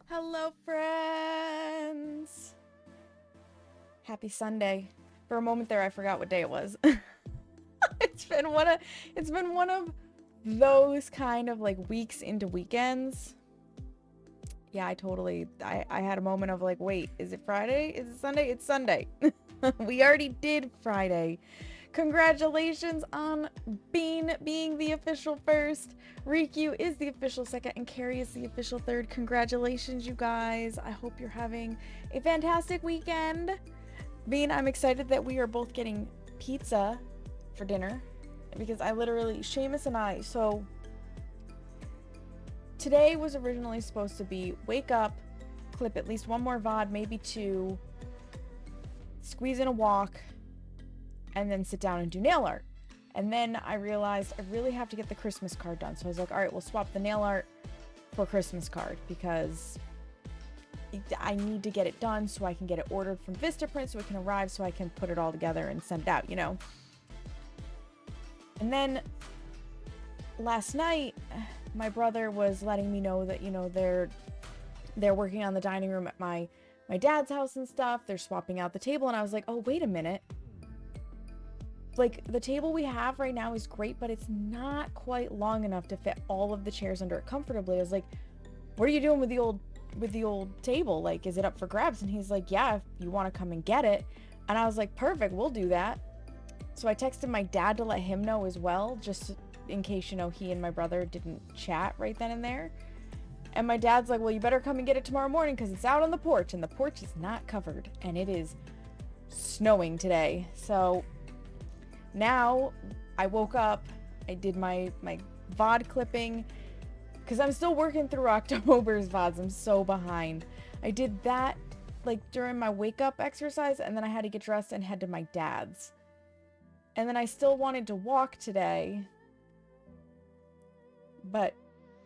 Hello, friends. Happy Sunday. For a moment there, I forgot what day it was. It's been one of those kind of like weeks into weekends. Yeah, I had a moment of like, wait, is it Friday? Is it Sunday? It's Sunday. We already did Friday. Congratulations on Bean being the official first. Riku is the official second, and Carrie is the official third. Congratulations, you guys. I hope you're having a fantastic weekend. Bean, I'm excited that we are both getting pizza for dinner because Seamus and I, so today was originally supposed to be wake up, clip at least one more VOD, maybe two, squeeze in a walk, and then sit down and do nail art. And then I realized I really have to get the Christmas card done. So I was like, all right, we'll swap the nail art for Christmas card because I need to get it done so I can get it ordered from Vistaprint so it can arrive so I can put it all together and send it out, you know? And then last night, my brother was letting me know that, you know, they're working on the dining room at my dad's house and stuff. They're swapping out the table. And I was like, oh, wait a minute. Like, the table we have right now is great, but it's not quite long enough to fit all of the chairs under it comfortably. I was like, what are you doing with the old table? Like, is it up for grabs? And he's like, yeah, if you want to come and get it. And I was like, perfect, we'll do that. So I texted my dad to let him know as well, just in case, you know, he and my brother didn't chat right then and there. And my dad's like, well, you better come and get it tomorrow morning because it's out on the porch, and the porch is not covered, and it is snowing today. So now I woke up, I did my VOD clipping, because I'm still working through October's VODs. I'm so behind. I did that like during my wake up exercise, and then I had to get dressed and head to my dad's. And then I still wanted to walk today, but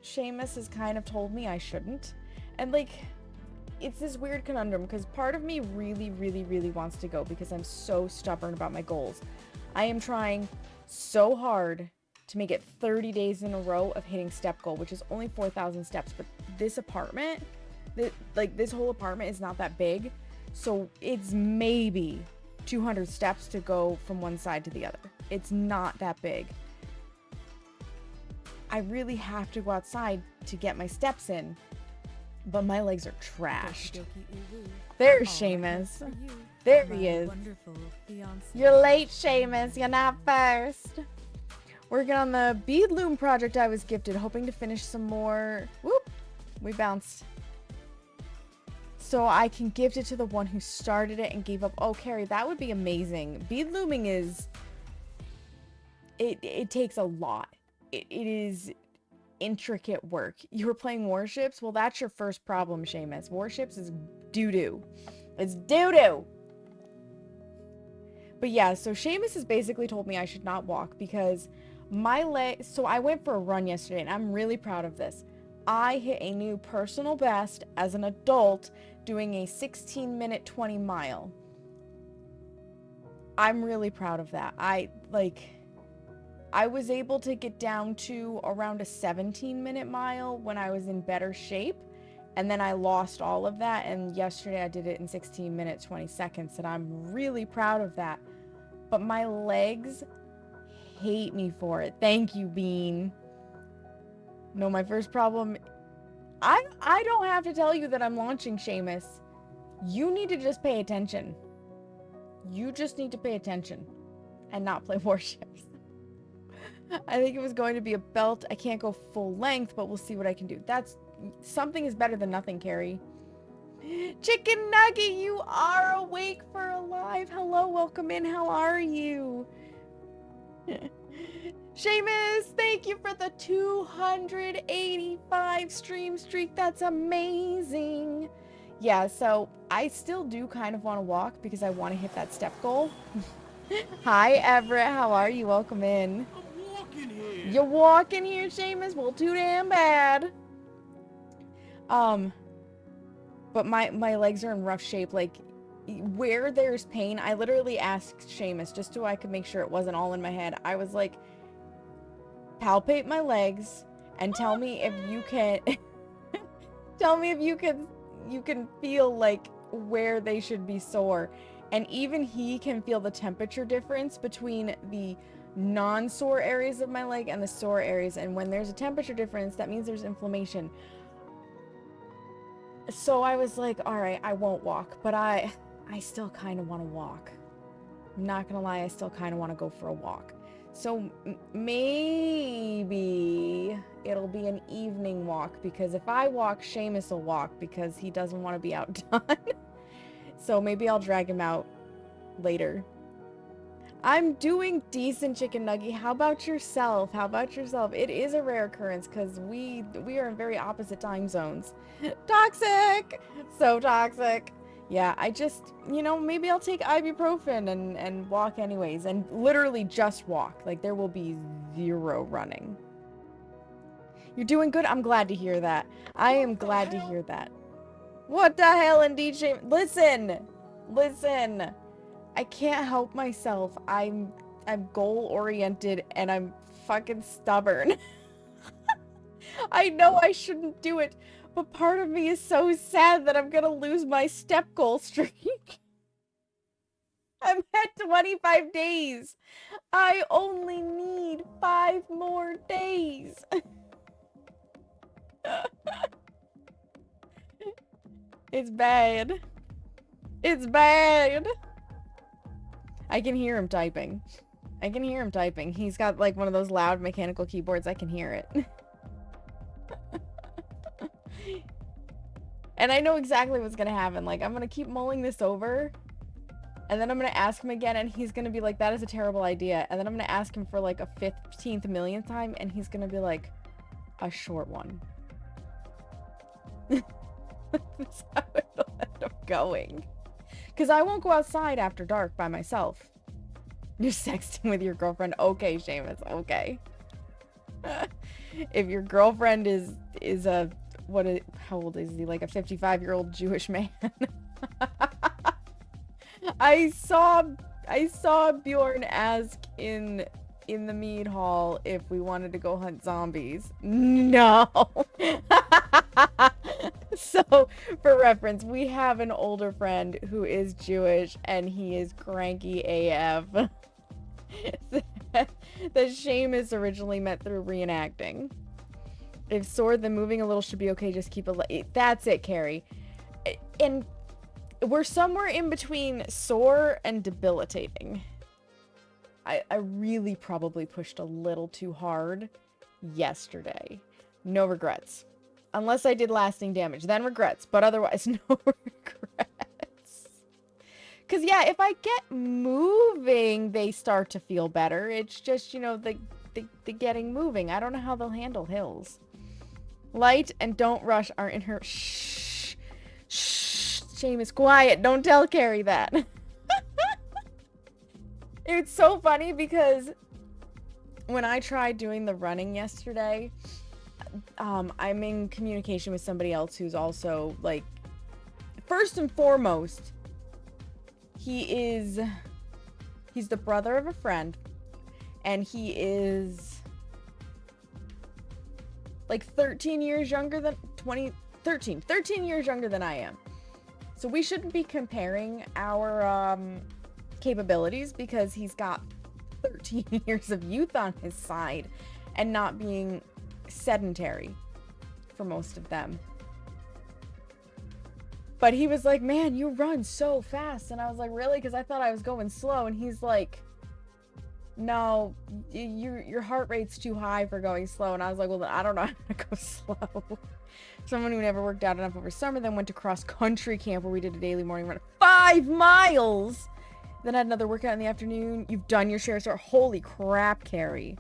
Seamus has kind of told me I shouldn't. And like, it's this weird conundrum because part of me really, really, really wants to go because I'm so stubborn about my goals. I am trying so hard to make it 30 days in a row of hitting step goal, which is only 4,000 steps. But this apartment, this whole apartment is not that big. So it's maybe 200 steps to go from one side to the other. It's not that big. I really have to go outside to get my steps in, but my legs are trashed. There's Seamus. There he is. You're late, Seamus. You're not first. Working on the bead loom project I was gifted, hoping to finish some more. Whoop! We bounced. So I can gift it to the one who started it and gave up. Oh, Carrie, that would be amazing. Bead looming is... It takes a lot. It is intricate work. You were playing Warships? Well, that's your first problem, Seamus. Warships is doo-doo. It's doo-doo! But yeah, so Seamus has basically told me I should not walk because my leg... So I went for a run yesterday, and I'm really proud of this. I hit a new personal best as an adult doing a 16-minute 20-mile. I'm really proud of that. I was able to get down to around a 17-minute mile when I was in better shape, and then I lost all of that, and yesterday I did it in 16 minutes 20 seconds, and I'm really proud of that. But my legs hate me for it. Thank you, Bean. No, my first problem... I don't have to tell you that I'm launching, Seamus. You need to just pay attention. You just need to pay attention and not play Warships. I think it was going to be a belt. I can't go full length, but we'll see what I can do. Something is better than nothing, Carrie. Chicken Nugget, you are awake for alive. Hello, welcome in. How are you? Seamus, thank you for the 285 stream streak. That's amazing. Yeah, so I still do kind of want to walk because I want to hit that step goal. Hi, Everett. How are you? Welcome in. I'm walking here. You're walking here, Seamus? Well, too damn bad. But my legs are in rough shape. Like, where there's pain, I literally asked Seamus just so I could make sure it wasn't all in my head. I was like, palpate my legs and tell me if you can Tell me if you can feel like where they should be sore. And even he can feel the temperature difference between the non-sore areas of my leg and the sore areas. And when there's a temperature difference, that means there's inflammation. So I was like, all right, I won't walk, but I still kind of want to walk. I'm not gonna lie, I still kind of want to go for a walk. So maybe it'll be an evening walk, because if I walk, Seamus will walk because he doesn't want to be outdone. So maybe I'll drag him out later. I'm doing decent, Chicken Nugget. How about yourself? How about yourself? It is a rare occurrence because we are in very opposite time zones. Toxic! So toxic. Yeah, I just, you know, maybe I'll take ibuprofen and walk anyways. And literally just walk. Like, there will be zero running. You're doing good? I'm glad to hear that. I am glad to hear that. What the hell, indeed, Shame? Listen! Listen! I can't help myself. I'm goal-oriented and I'm fucking stubborn. I know I shouldn't do it, but part of me is so sad that I'm gonna lose my step goal streak. I'm at 25 days. I only need 5 more days. It's bad. It's bad. I can hear him typing. I can hear him typing. He's got like one of those loud mechanical keyboards. I can hear it. And I know exactly what's gonna happen. Like, I'm gonna keep mulling this over. And then I'm gonna ask him again, and he's gonna be like, that is a terrible idea. And then I'm gonna ask him for like a 15th millionth time, and he's gonna be like, a short one. That's how it'll end up going. Because I won't go outside after dark by myself. You're sexting with your girlfriend. Okay, Seamus. Okay. If your girlfriend is a... how old is he? Like a 55-year-old Jewish man. I saw Bjorn ask in the mead hall if we wanted to go hunt zombies. No. So, for reference, we have an older friend who is Jewish, and he is cranky AF. That Seamus originally met through reenacting. If sore, then moving a little should be okay. Just keep it. That's it, Carrie. And we're somewhere in between sore and debilitating. I really probably pushed a little too hard yesterday. No regrets. Unless I did lasting damage, then regrets. But otherwise, no regrets. Because, yeah, if I get moving, they start to feel better. It's just, you know, the getting moving. I don't know how they'll handle hills. Light and don't rush are in her... Shh. Shh. Seamus, quiet. Don't tell Carrie that. It's so funny because when I tried doing the running yesterday... I'm in communication with somebody else who's also, like, first and foremost, he's the brother of a friend, and he is, like, 13 years younger than, 13 years younger than I am. So we shouldn't be comparing our, capabilities, because he's got 13 years of youth on his side, and not being sedentary for most of them. But he was like, man, you run so fast. And I was like, really? Because I thought I was going slow. And he's like, no, your heart rate's too high for going slow. And I was like, well, then I don't know how to go slow. Someone who never worked out enough over summer, then went to cross country camp where we did a daily morning run of 5 miles. Then had another workout in the afternoon. You've done your share, sir. Holy crap, Carrie.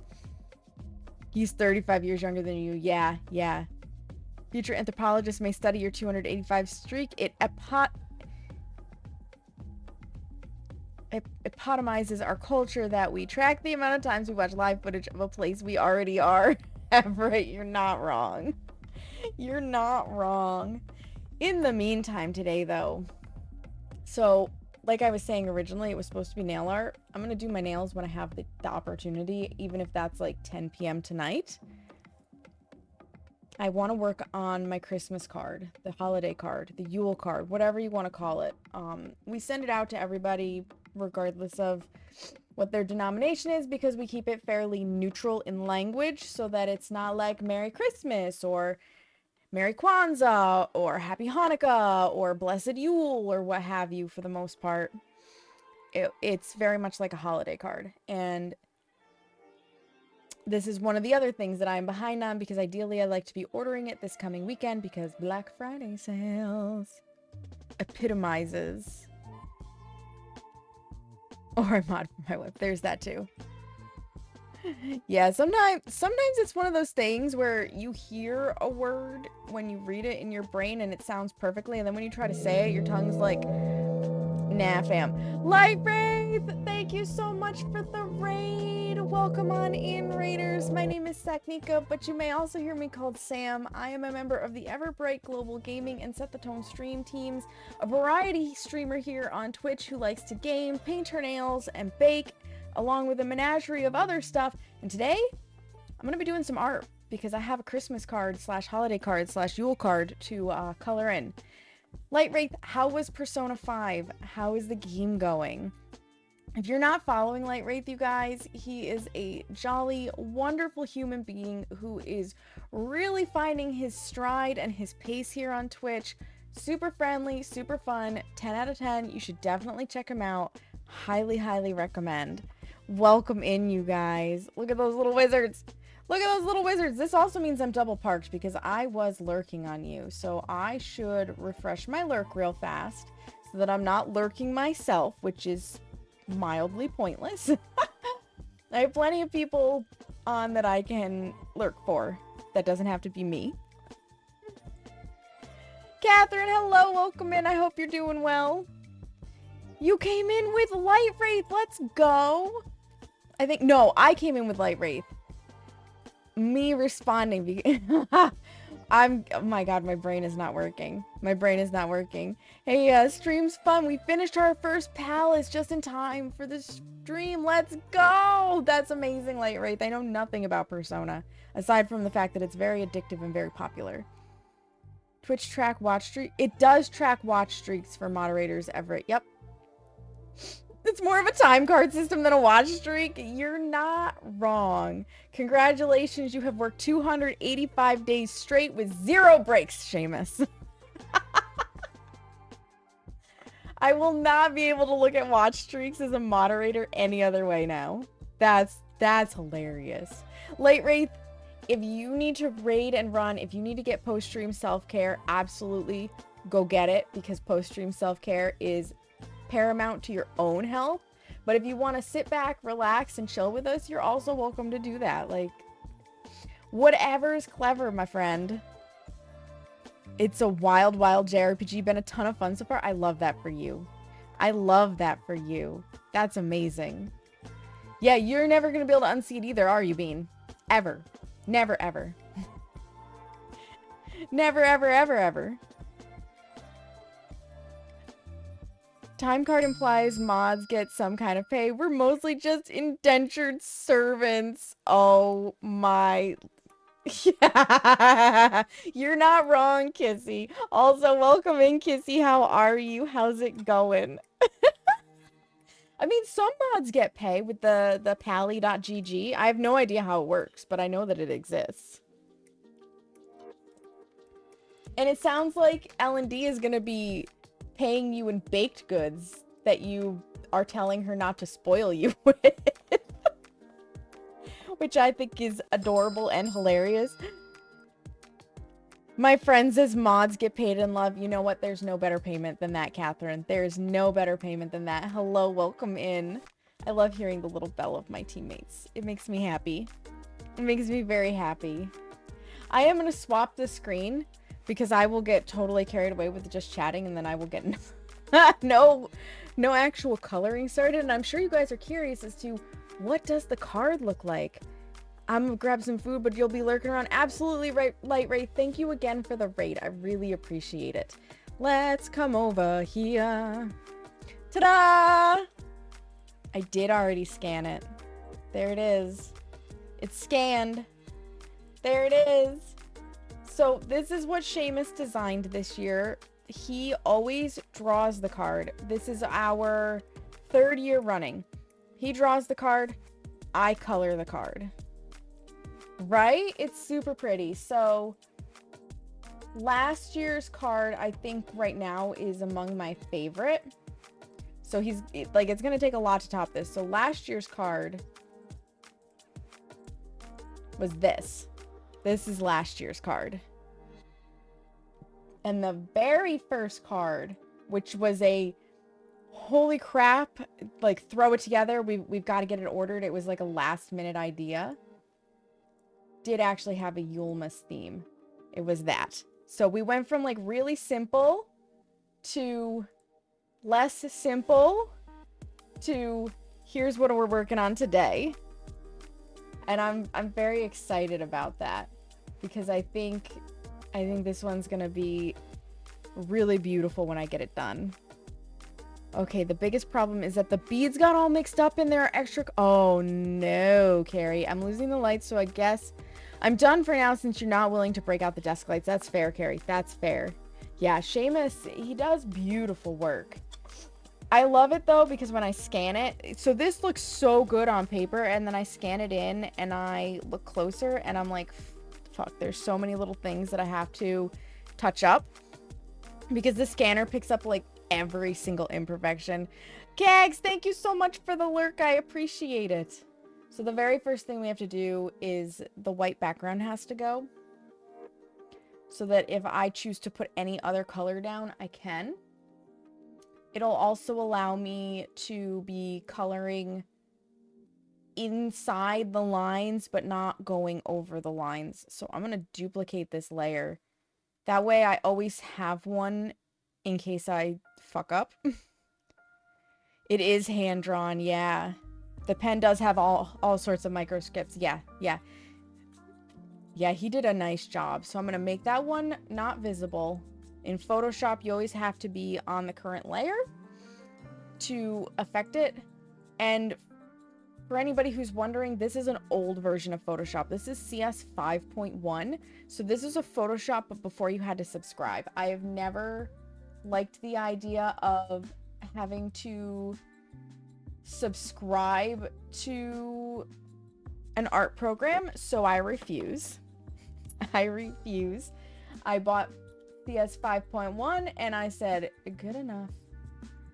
He's 35 years younger than you. Yeah, yeah. Future anthropologists may study your 285 streak. It epitomizes our culture that we track the amount of times we watch live footage of a place we already are. Everett, you're not wrong. You're not wrong. In the meantime today, though, so like I was saying originally, it was supposed to be nail art. I'm going to do my nails when I have the opportunity, even if that's like 10 p.m. tonight. I want to work on my Christmas card, the holiday card, the Yule card, whatever you want to call it. We send it out to everybody regardless of what their denomination is, because we keep it fairly neutral in language so that it's not like Merry Christmas or Merry Kwanzaa or Happy Hanukkah or Blessed Yule or what have you. For the most part, it's very much like a holiday card. And this is one of the other things that I'm behind on, because ideally I'd like to be ordering it this coming weekend, because Black Friday sales epitomizes. Or I mod my whip. There's that too. Yeah, sometimes it's one of those things where you hear a word when you read it in your brain and it sounds perfectly, and then when you try to say it, your tongue's like, nah, fam. Light Wraith, thank you so much for the raid. Welcome on in, raiders. My name is Saknika, but you may also hear me called Sam. I am a member of the Everbright Global Gaming and Set the Tone stream teams, a variety streamer here on Twitch who likes to game, paint her nails, and bake, along with a menagerie of other stuff. And today, I'm going to be doing some art, because I have a Christmas card / holiday card / Yule card to color in. Light Wraith, how was Persona 5? How is the game going? If you're not following Light Wraith, you guys, he is a jolly, wonderful human being who is really finding his stride and his pace here on Twitch. Super friendly, super fun, 10 out of 10. You should definitely check him out. Highly, highly recommend. Welcome in, you guys. Look at those little wizards. Look at those little wizards. This also means I'm double parked because I was lurking on you. So I should refresh my lurk real fast so that I'm not lurking myself, which is mildly pointless. I have plenty of people on that I can lurk for. That doesn't have to be me. Catherine, hello. Welcome in. I hope you're doing well. You came in with Light Wraith. Let's go. No, I came in with Light Wraith. Me responding. Oh my god, my brain is not working. My brain is not working. Hey, stream's fun. We finished our first palace just in time for the stream. Let's go. That's amazing, Light Wraith. I know nothing about Persona, aside from the fact that it's very addictive and very popular. Twitch track watch streak. It does track watch streaks for moderators, Everett. Yep. It's more of a time card system than a watch streak. You're not wrong. Congratulations, you have worked 285 days straight with 0 breaks, Seamus. I will not be able to look at watch streaks as a moderator any other way now. That's hilarious. Light Wraith, if you need to raid and run, if you need to get post-stream self-care, absolutely go get it, because post-stream self-care is paramount to your own health. But if you want to sit back, relax, and chill with us, you're also welcome to do that. Like, whatever is clever, my friend. It's a wild, wild JRPG. Been a ton of fun so far. I love that for you. I love that for you. That's amazing. Yeah, you're never going to be able to unseat either, are you, Bean? Ever. Never, ever. Never, ever, ever, ever. Time card implies mods get some kind of pay. We're mostly just indentured servants. Oh my. Yeah. You're not wrong, Kissy. Also, welcome in, Kissy. How are you? How's it going? I mean, some mods get pay with the pally.gg. I have no idea how it works, but I know that it exists. And it sounds like L&D is going to be paying you in baked goods that you are telling her not to spoil you with. Which I think is adorable and hilarious. My friends as mods get paid in love. You know what? There's no better payment than that, Catherine. There's no better payment than that. Hello, welcome in. I love hearing the little bell of my teammates. It makes me happy. It makes me very happy. I am going to swap the screen because I will get totally carried away with just chatting, and then I will get no actual coloring started. And I'm sure you guys are curious as to what does the card look like. I'm gonna grab some food, but you'll be lurking around. Absolutely right, Light Wraith. Thank you again for the raid. I really appreciate it. Let's come over here. Ta-da! I did already scan it. There it is. It's scanned. There it is. So this is what Seamus designed this year. He always draws the card. This is our 3rd year running. He draws the card, I color the card. Right? It's super pretty. So last year's card, I think right now is among my favorite. So he's like, it's going to take a lot to top this. So last year's card was this. This is last year's card. And the very first card, which was a holy crap, like throw it together, we've got to get it ordered. It was like a last minute idea. Did actually have a Yulma's theme. It was that. So we went from like really simple to less simple to here's what we're working on today. And I'm very excited about that because I think this one's gonna be really beautiful when I get it done. Okay, the biggest problem is that the beads got all mixed up in their extra. Oh no, Carrie, I'm losing the lights, so I guess I'm done for now since you're not willing to break out the desk lights. That's fair, Carrie. That's fair. Yeah, Seamus, he does beautiful work. I love it though because when I scan it, so this looks so good on paper, and then I scan it in and I look closer and I'm like, fuck, there's so many little things that I have to touch up because the scanner picks up like every single imperfection. Gags, thank you so much for the lurk. I appreciate it. So the very first thing we have to do is the white background has to go so that if I choose to put any other color down, I can. It'll also allow me to be coloring inside the lines, but not going over the lines. So I'm going to duplicate this layer. That way I always have one in case I fuck up. It is hand-drawn, yeah. The pen does have all sorts of microscripts. Yeah. Yeah, he did a nice job. So I'm going to make that one not visible. In Photoshop, you always have to be on the current layer to affect it. And for anybody who's wondering, this is an old version of Photoshop. This is CS 5.1. So this is a Photoshop but before you had to subscribe. I have never liked the idea of having to subscribe to an art program, so I refuse. I refuse. I bought CS 5.1 and I said, good enough.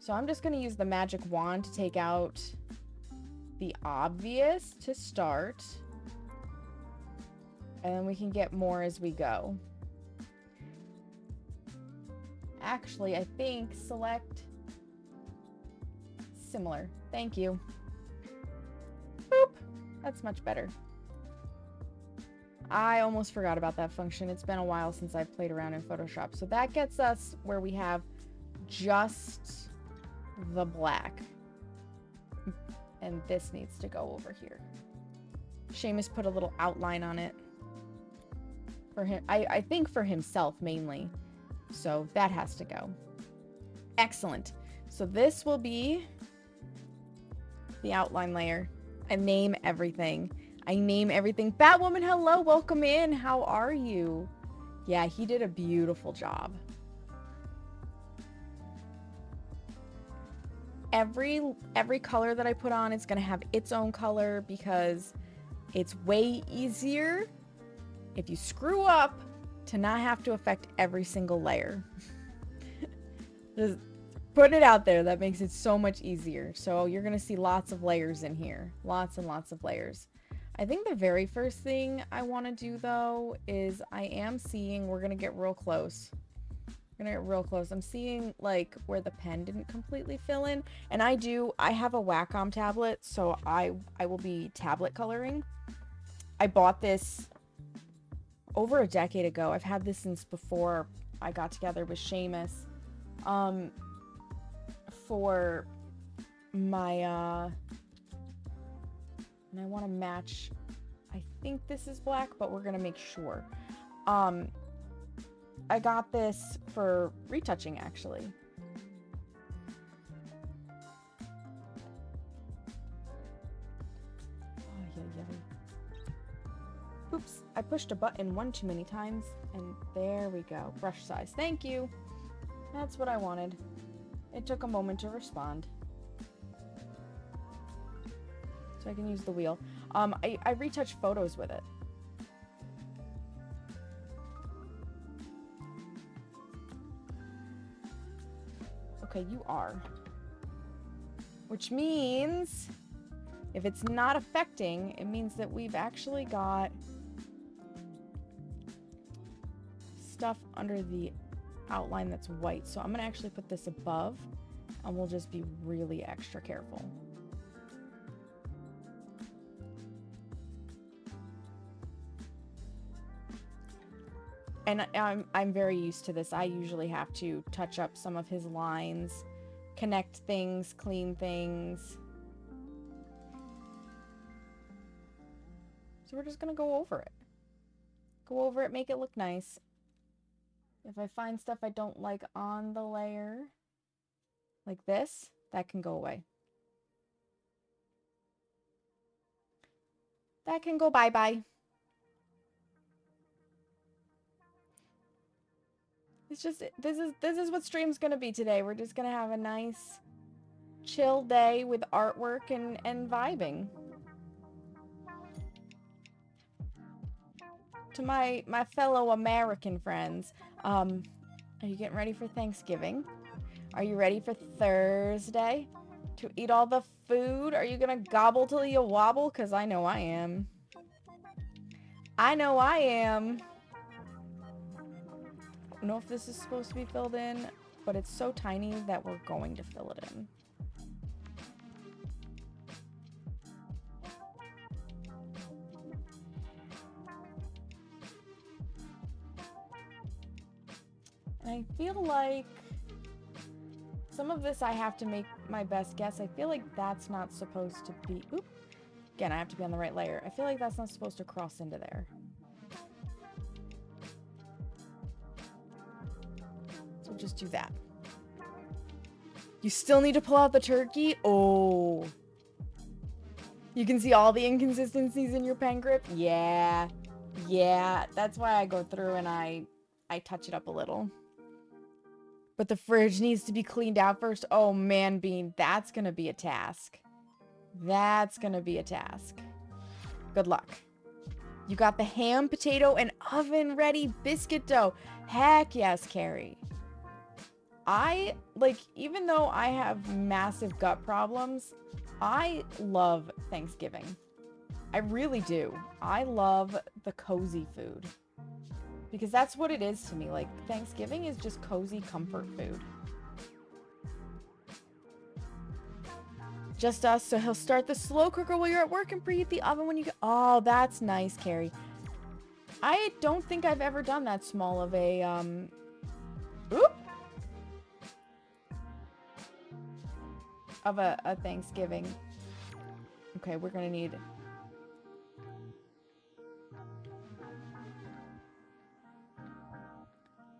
So I'm just going to use the magic wand to take out the obvious to start. And then we can get more as we go. Actually, I think select similar. Thank you. Boop. That's much better. I almost forgot about that function. It's been a while since I've played around in Photoshop. So that gets us where we have just the black. And this needs to go over here. Seamus put a little outline on it. For him, I think for himself mainly. So that has to go. Excellent. So this will be the outline layer. I name everything. Batwoman, hello, welcome in. How are you? Yeah, he did a beautiful job. Every color that I put on is going to have its own color because it's way easier if you screw up to not have to affect every single layer. Just putting it out there, that makes it so much easier. So you're going to see lots of layers in here. Lots and lots of layers. I think the very first thing I want to do, though, is I am seeing, we're going to get real close. We're going to get real close. I'm seeing, like, where the pen didn't completely fill in. And I have a Wacom tablet, so I will be tablet coloring. I bought this over a decade ago. I've had this since before I got together with Seamus. For my, and I want to match, I think this is black, but we're going to make sure. I got this for retouching, actually. Oh, yeah. Oops. I pushed a button one too many times, and there we go. Brush size. Thank you. That's what I wanted. It took a moment to respond. So I can use the wheel. I retouched photos with it. Okay, you are. Which means, if it's not affecting, it means that we've actually got stuff under the outline that's white. So I'm gonna actually put this above, and we'll just be really extra careful. And I'm very used to this. I usually have to touch up some of his lines, connect things, clean things. So we're just gonna go over it. Go over it, make it look nice. If I find stuff I don't like on the layer, like this, that can go away. That can go bye-bye. It's just, this is what stream's gonna be today. We're just gonna have a nice, chill day with artwork and vibing. To my fellow American friends, are you getting ready for Thanksgiving? Are you ready for Thursday? To eat all the food? Are you gonna gobble till you wobble? 'Cause I know I am. I know I am. I don't know if this is supposed to be filled in, but it's so tiny that we're going to fill it in. And I feel like some of this I have to make my best guess. I feel like that's not supposed to be... Oop. Again, I have to be on the right layer. I feel like that's not supposed to cross into there. So we'll just do that. You still need to pull out the turkey? Oh. You can see all the inconsistencies in your pen grip? Yeah. Yeah. That's why I go through and I touch it up a little. But the fridge needs to be cleaned out first. Oh, man, Bean, that's gonna be a task. That's gonna be a task. Good luck. You got the ham, potato, and oven-ready biscuit dough. Heck yes, Carrie. Even though I have massive gut problems, I love Thanksgiving. I really do. I love the cozy food. Because that's what it is to me. Like, Thanksgiving is just cozy comfort food. Just us, so he'll start the slow cooker while you're at work and preheat the oven when you get... Oh, that's nice, Carrie. I don't think I've ever done that small of a, Oop! Of a Thanksgiving. Okay, we're gonna need...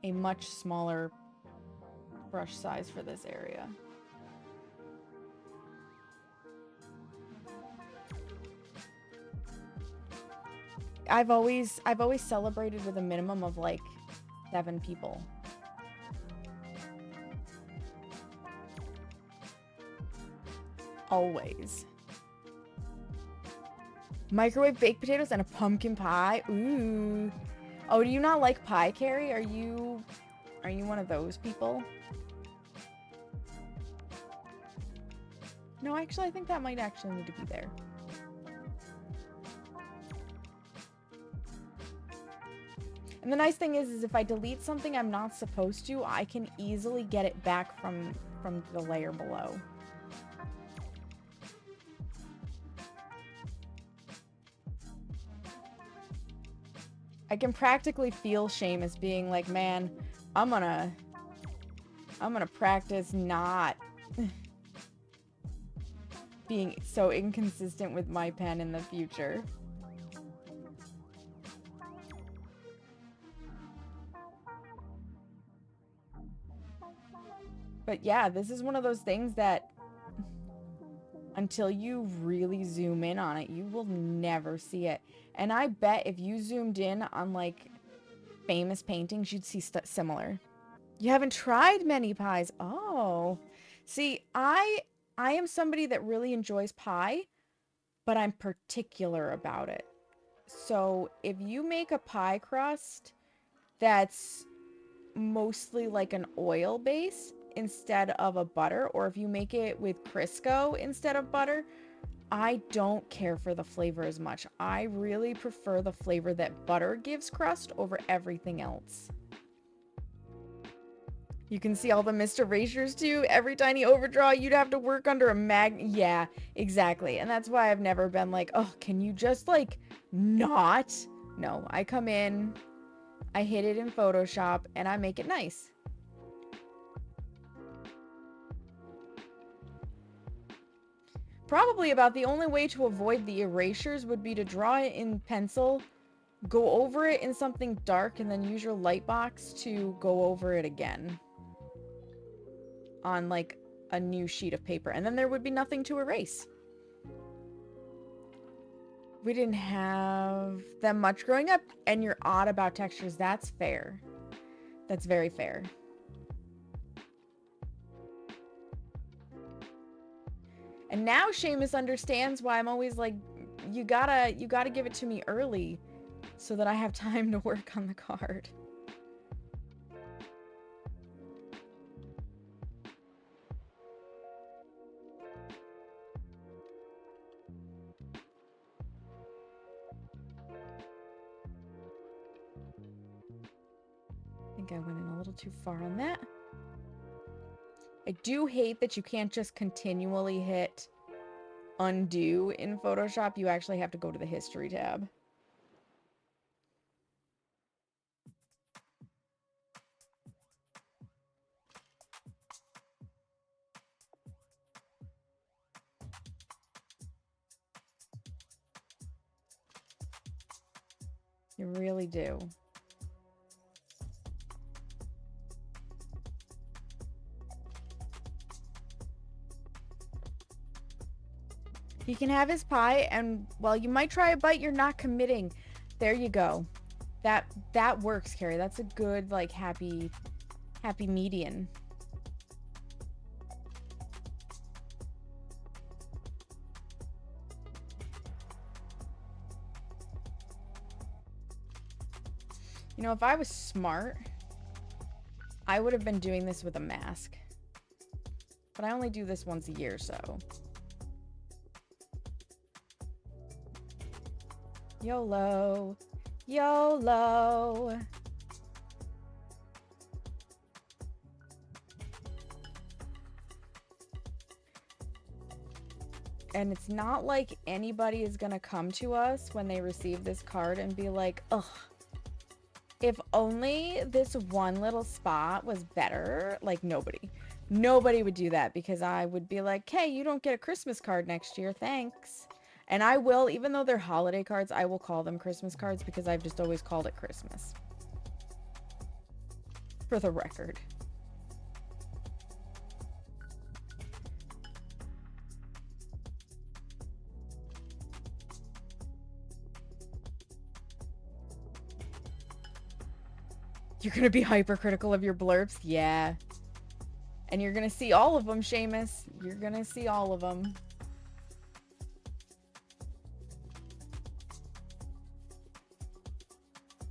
a much smaller brush size for this area. I've always celebrated with a minimum of like 7 people. Always. Microwave baked potatoes and a pumpkin pie. Ooh. Oh, do you not like pie, Carrie? Are you one of those people? No, actually, I think that might actually need to be there. And the nice thing is if I delete something I'm not supposed to, I can easily get it back from the layer below. I can practically feel shame as being like, man, I'm gonna practice not being so inconsistent with my pen in the future. But yeah, this is one of those things that until you really zoom in on it. You will never see it. And I bet if you zoomed in on like famous paintings, you'd see similar. You haven't tried many pies. Oh. See, I am somebody that really enjoys pie, but I'm particular about it. So if you make a pie crust that's mostly like an oil base instead of a butter, or if you make it with Crisco instead of butter, I don't care for the flavor as much. I really prefer the flavor that butter gives crust over everything else. You can see all the missed erasures too. Every tiny overdraw, you'd have to work under a Yeah, exactly. And that's why I've never been like, oh, can you just like not? No, I come in, I hit it in Photoshop, and I make it nice. Probably about the only way to avoid the erasures would be to draw it in pencil, go over it in something dark, and then use your light box to go over it again on like a new sheet of paper, and then there would be nothing to erase. We didn't have them much growing up, and you're odd about textures. That's fair. That's very fair. And now Seamus understands why I'm always like, you gotta give it to me early so that I have time to work on the card. I think I went in a little too far on that. I do hate that you can't just continually hit undo in Photoshop. You actually have to go to the history tab. You really do. He can have his pie, and while you might try a bite, you're not committing. There you go. That works, Carrie. That's a good, like, happy median. You know, if I was smart, I would have been doing this with a mask. But I only do this once a year, so... YOLO. YOLO. And it's not like anybody is gonna come to us when they receive this card and be like, ugh, if only this one little spot was better. Like, nobody would do that, because I would be like, hey, you don't get a Christmas card next year, thanks. And I will, even though they're holiday cards, I will call them Christmas cards, because I've just always called it Christmas. For the record. You're gonna be hypercritical of your blurbs? Yeah. And you're gonna see all of them, Seamus. You're gonna see all of them.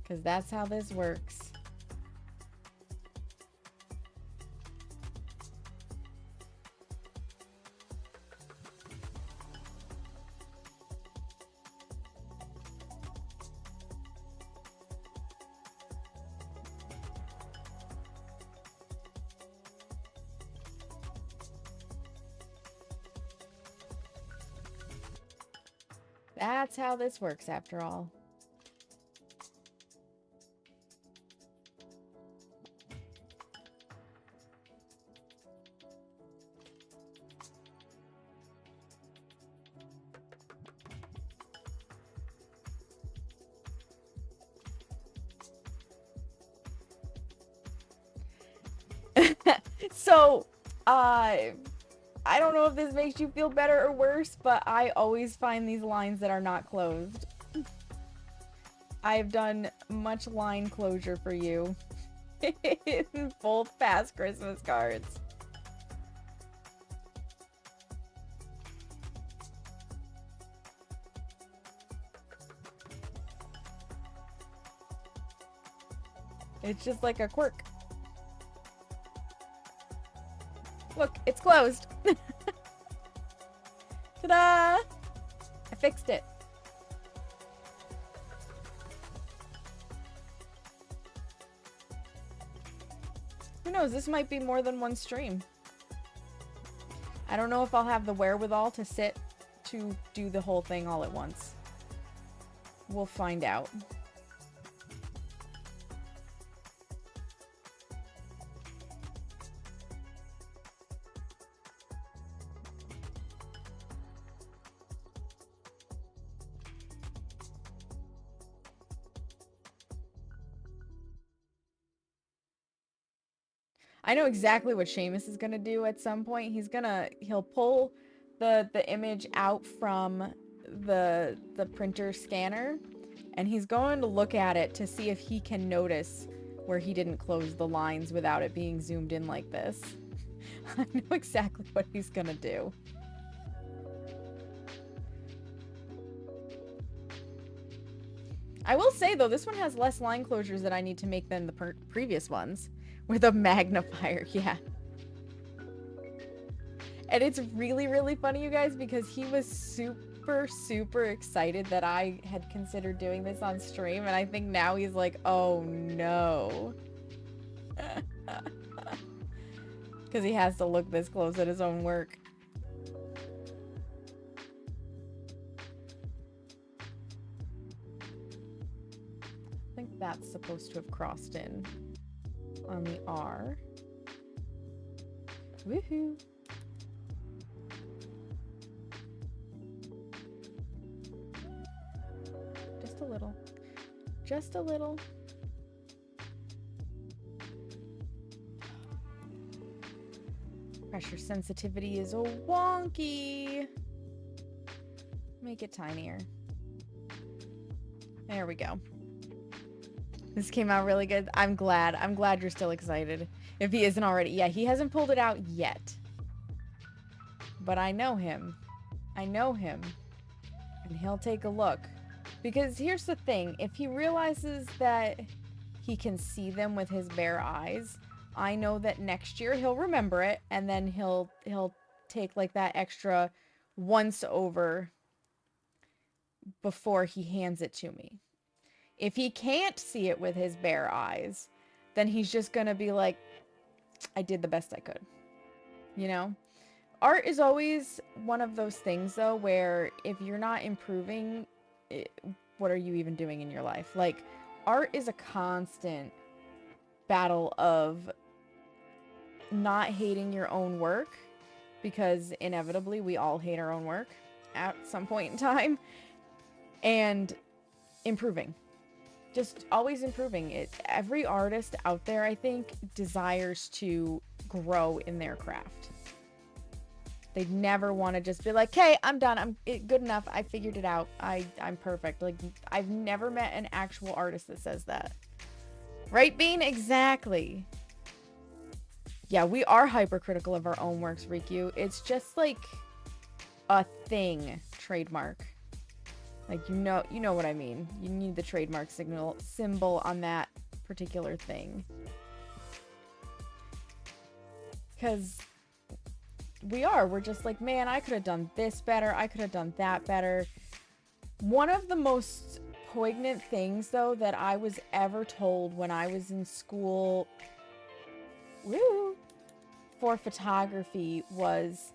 Because that's how this works. That's how this works, after all. So, I don't know if this makes you feel better or worse, but I always find these lines that are not closed. I've done much line closure for you in both past Christmas cards. It's just like a quirk. Look, it's closed. Ta-da! I fixed it. Who knows? This might be more than one stream. I don't know if I'll have the wherewithal to sit to do the whole thing all at once. We'll find out. I know exactly what Seamus is gonna do at some point. He'll pull the image out from the printer scanner, and he's going to look at it to see if he can notice where he didn't close the lines without it being zoomed in like this. I know exactly what he's gonna do. I will say though, this one has less line closures that I need to make than the previous ones. With a magnifier, yeah. And it's really, really funny, you guys, because he was super, super excited that I had considered doing this on stream, and I think now he's like, oh no. Because he has to look this close at his own work. I think that's supposed to have crossed in on the R. Woohoo! Just a little. Just a little. Pressure sensitivity is a wonky. Make it tinier. There we go. This came out really good. I'm glad. I'm glad you're still excited. If he isn't already. Yeah, he hasn't pulled it out yet. But I know him. I know him. And he'll take a look. Because here's the thing. If he realizes that he can see them with his bare eyes, I know that next year he'll remember it. And then he'll take like that extra once over before he hands it to me. If he can't see it with his bare eyes, then he's just gonna be like, I did the best I could. You know? Art is always one of those things, though, where if you're not improving, what are you even doing in your life? Like, art is a constant battle of not hating your own work, because inevitably we all hate our own work at some point in time, and improving. Just always improving it. Every artist out there, I think, desires to grow in their craft. They never want to just be like, hey, I'm done. I'm good enough. I figured it out. I'm perfect. Like, I've never met an actual artist that says that. Right, Bean? Exactly. Yeah, we are hypercritical of our own works, Riku. It's just like a thing, trademark. Like, you know what I mean. You need the trademark symbol on that particular thing. Because we're just like, man, I could have done this better. I could have done that better. One of the most poignant things, though, that I was ever told when I was in school for photography was,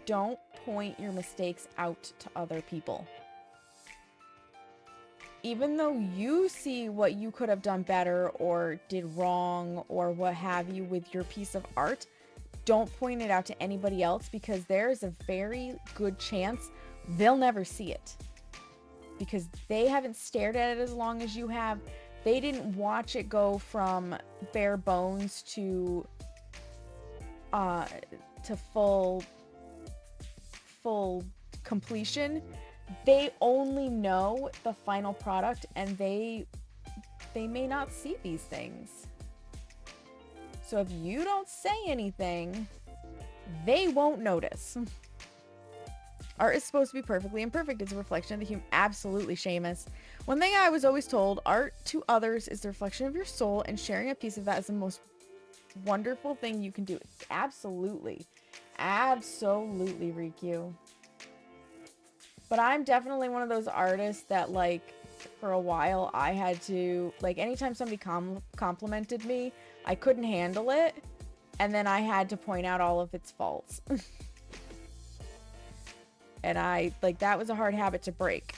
don't point your mistakes out to other people. Even though you see what you could have done better or did wrong or what have you with your piece of art, don't point it out to anybody else, because there's a very good chance they'll never see it. Because they haven't stared at it as long as you have. They didn't watch it go from bare bones to uh, to full completion, they only know the final product, and they may not see these things. So if you don't say anything, they won't notice. Art is supposed to be perfectly imperfect. It's a reflection of the human. Absolutely, Seamus. One thing I was always told, art to others is the reflection of your soul, and sharing a piece of that is the most wonderful thing you can do. Absolutely. Absolutely, Riku. But I'm definitely one of those artists that, like, for a while, I had to, like, anytime somebody complimented me, I couldn't handle it, and then I had to point out all of its faults. And that was a hard habit to break.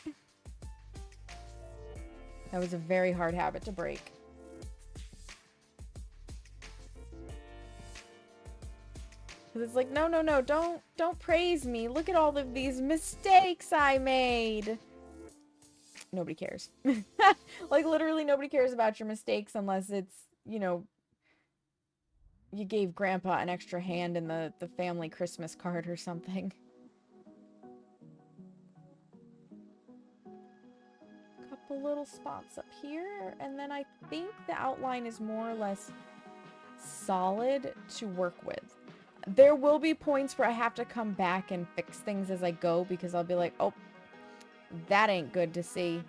That was a very hard habit to break. Because it's like, no, don't praise me. Look at all of these mistakes I made. Nobody cares. Like, literally nobody cares about your mistakes unless it's, you know, you gave Grandpa an extra hand in the family Christmas card or something. Couple little spots up here, and then I think the outline is more or less solid to work with. There will be points where I have to come back and fix things as I go, because I'll be like, oh, that ain't good to see.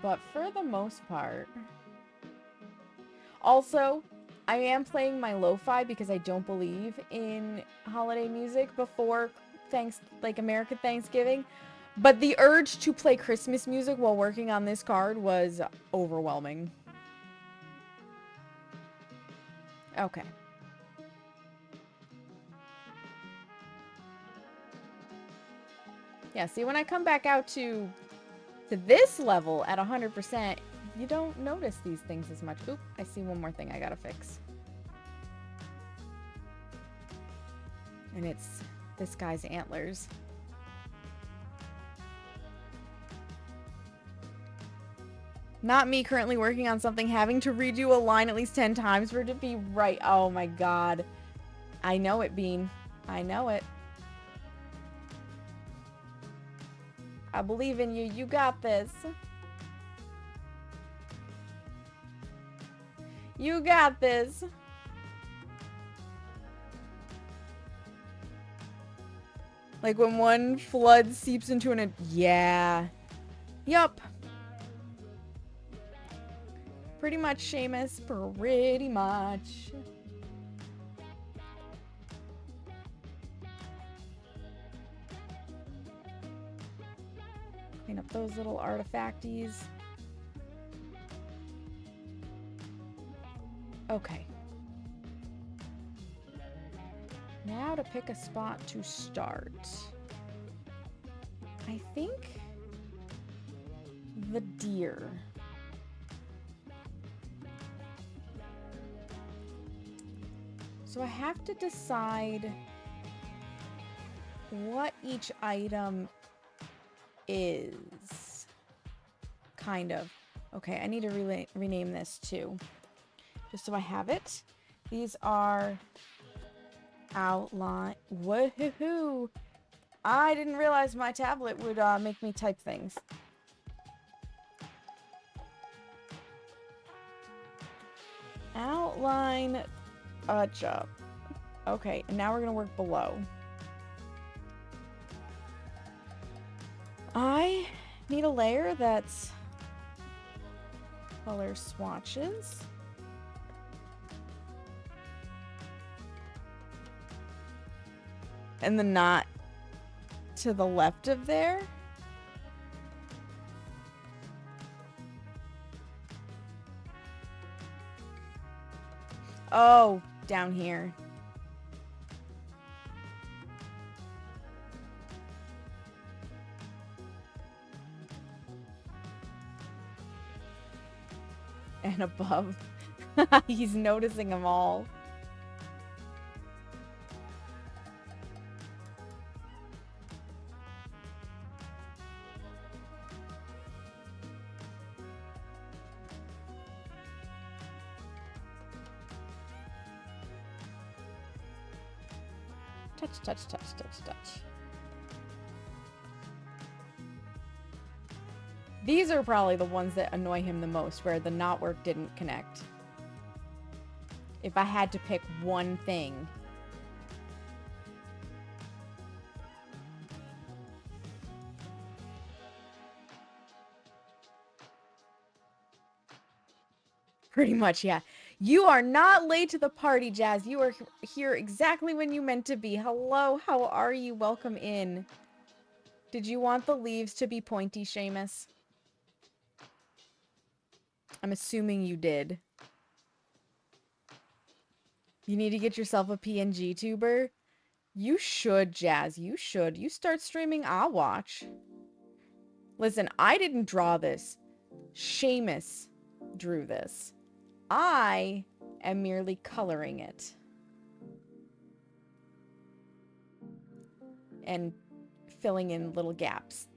But for the most part... Also, I am playing my lo-fi because I don't believe in holiday music before American Thanksgiving. But the urge to play Christmas music while working on this card was overwhelming. Okay. Yeah, see, when I come back out to this level at 100%, you don't notice these things as much. Oop, I see one more thing I gotta fix. And it's this guy's antlers. Not me currently working on something, having to redo a line at least 10 times for it to be right. Oh my god. I know it, Bean. I know it. I believe in you. You got this. You got this. Like when one flood seeps into an... Yeah. Yup. Pretty much, Seamus. Pretty much. Clean up those little artifacties. Okay. Now to pick a spot to start. I think the deer. So I have to decide what each item is. Kind of. Okay, I need to rename this too. Just so I have it. These are outline. Woohoo! I didn't realize my tablet would make me type things. Outline job. Okay, and now we're gonna work below. I need a layer that's color swatches. And the knot to the left of there. Oh, down here. And above. He's noticing them all. Touch, touch, touch, touch, touch. These are probably the ones that annoy him the most, where the knotwork didn't connect. If I had to pick one thing. Pretty much, yeah. You are not late to the party, Jazz. You are here exactly when you meant to be. Hello, how are you? Welcome in. Did you want the leaves to be pointy, Seamus? I'm assuming you did. You need to get yourself a PNG tuber. You should, Jazz. You should. You start streaming, I'll watch. Listen, I didn't draw this. Seamus drew this. I am merely coloring it. And filling in little gaps.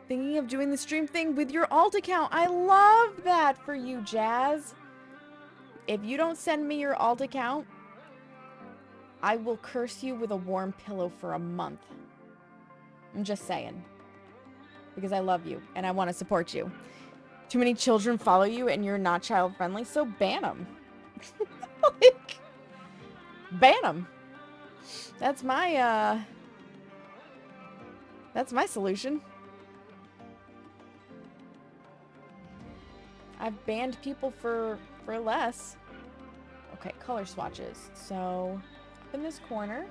Thinking of doing the stream thing with your alt account. I love that for you, Jazz. If you don't send me your alt account, I will curse you with a warm pillow for a month. I'm just saying. Because I love you and I want to support you. Too many children follow you and you're not child friendly, so ban them. Like, ban them. That's my solution. I've banned people for less. Okay, color swatches. So, up in this corner,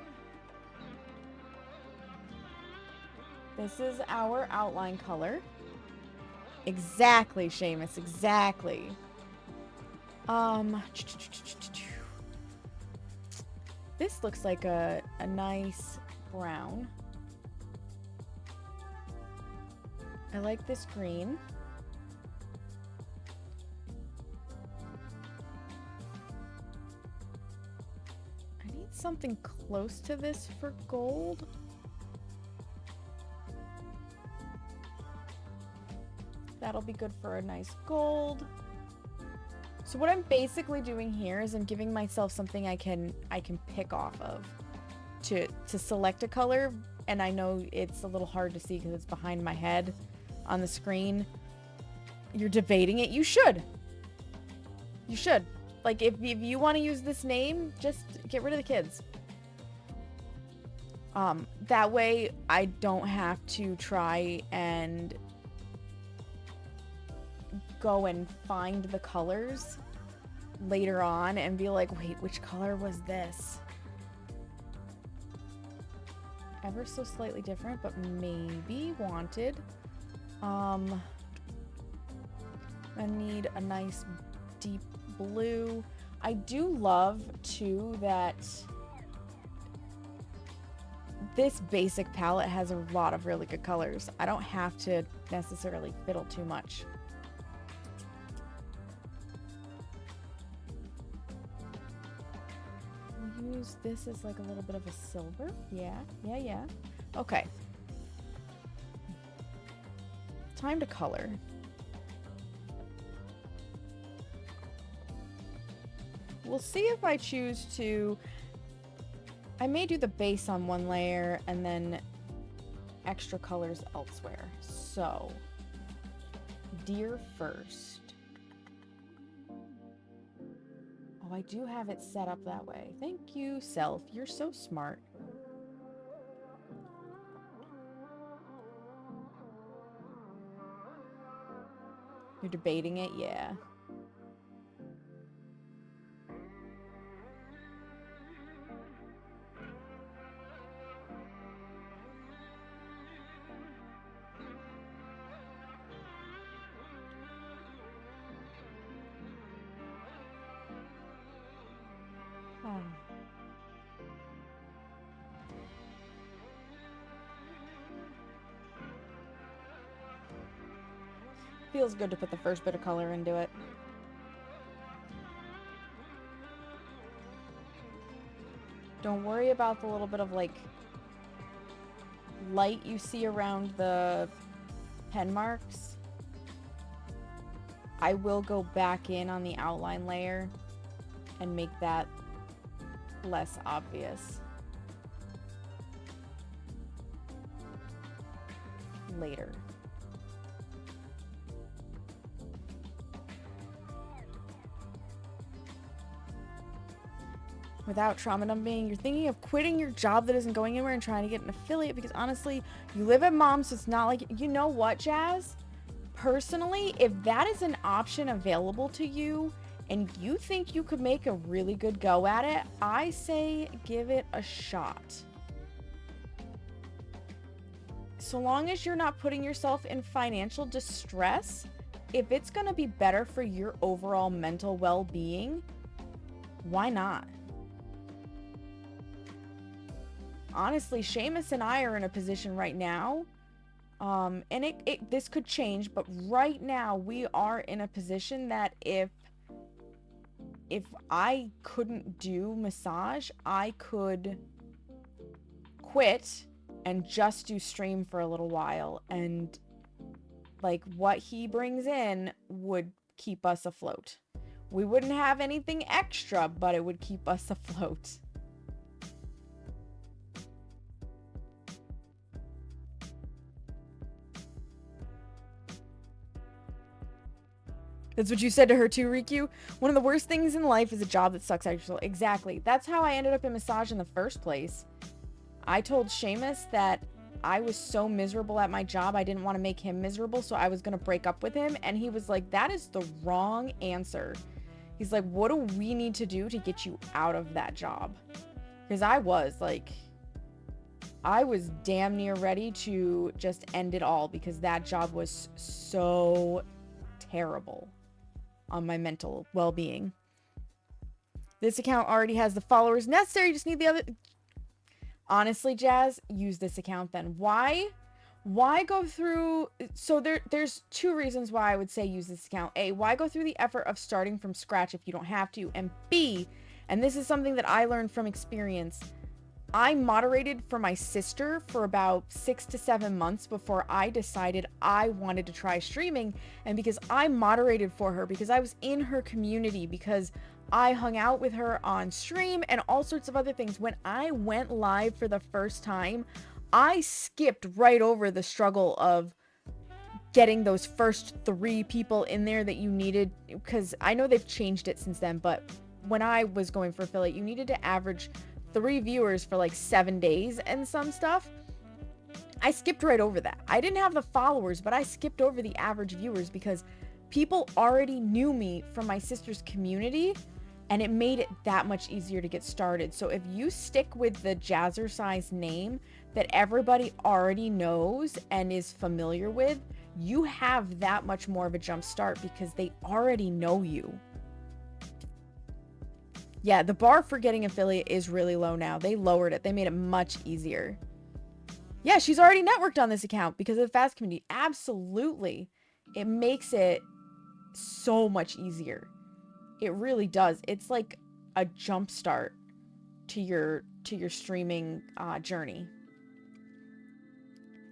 this is our outline color. Exactly, Seamus, exactly. This looks like a nice brown. I like this green. I need something close to this for gold. That'll be good for a nice gold. So what I'm basically doing here is I'm giving myself something I can pick off of to select a color, and I know it's a little hard to see because it's behind my head on the screen. You're debating it. You should. You should. Like, if you want to use this name, just get rid of the kids. That way I don't have to try and go and find the colors later on and be like, wait, which color was this? Ever so slightly different, but maybe wanted. I need a nice deep blue. I do love too that this basic palette has a lot of really good colors. I don't have to necessarily fiddle too much. Use this as like a little bit of a silver. Yeah. Okay. Time to color. We'll see if I choose to... I may do the base on one layer and then extra colors elsewhere. So, deer first. Oh, I do have it set up that way. Thank you, self. You're so smart. You're debating it? Yeah. Feels good to put the first bit of color into it. Don't worry about the little bit of like light you see around the pen marks. I will go back in on the outline layer and make that less obvious later. Without trauma dumping, you're thinking of quitting your job that isn't going anywhere and trying to get an affiliate because honestly, you live at mom's, so it's not like, you know what, Jazz? Personally, if that is an option available to you and you think you could make a really good go at it, I say give it a shot. So long as you're not putting yourself in financial distress, if it's going to be better for your overall mental well-being, why not? Honestly, Seamus and I are in a position right now, and this could change, but right now we are in a position that if I couldn't do massage, I could quit and just do stream for a little while, and like what he brings in would keep us afloat. We wouldn't have anything extra, but it would keep us afloat. That's what you said to her too, Riku? One of the worst things in life is a job that sucks actually. Exactly. That's how I ended up in massage in the first place. I told Seamus that I was so miserable at my job, I didn't want to make him miserable, so I was going to break up with him. And he was like, that is the wrong answer. He's like, what do we need to do to get you out of that job? Because I was damn near ready to just end it all because that job was so terrible on my mental well-being. This account already has the followers necessary. You just need the other. Honestly, Jazz, use this account then. Why go through? So there's two reasons why I would say use this account. A, why go through the effort of starting from scratch if you don't have to? And B, and this is something that I learned from experience, I moderated for my sister for about 6 to 7 months before I decided I wanted to try streaming. And because I moderated for her, because I was in her community, because I hung out with her on stream and all sorts of other things, when I went live for the first time, I skipped right over the struggle of getting those first 3 people in there that you needed, because I know they've changed it since then, but when I was going for affiliate, you needed to average 3 viewers for like 7 days and some stuff. I skipped right over that. I didn't have the followers, but I skipped over the average viewers because people already knew me from my sister's community, and it made it that much easier to get started. So if you stick with the Jazzercise name that everybody already knows and is familiar with, you have that much more of a jump start because they already know you. Yeah, the bar for getting affiliate is really low now. They lowered it. They made it much easier. Yeah, she's already networked on this account because of the Faz community. Absolutely. It makes it so much easier. It really does. It's like a jump start to your streaming journey.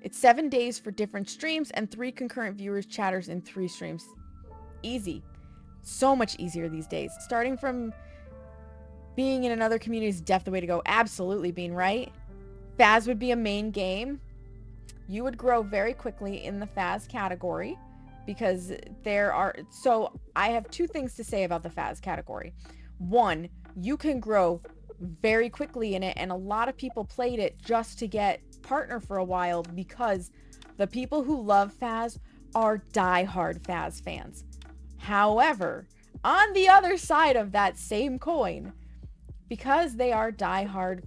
It's 7 days for different streams and 3 concurrent viewers, chatters in 3 streams. Easy. So much easier these days. Starting from being in another community is definitely the way to go. Absolutely, Bean, right? Faz would be a main game. You would grow very quickly in the Faz category because there are... So I have 2 things to say about the Faz category. 1, you can grow very quickly in it, and a lot of people played it just to get partner for a while because the people who love Faz are diehard Faz fans. However, on the other side of that same coin, because they are diehard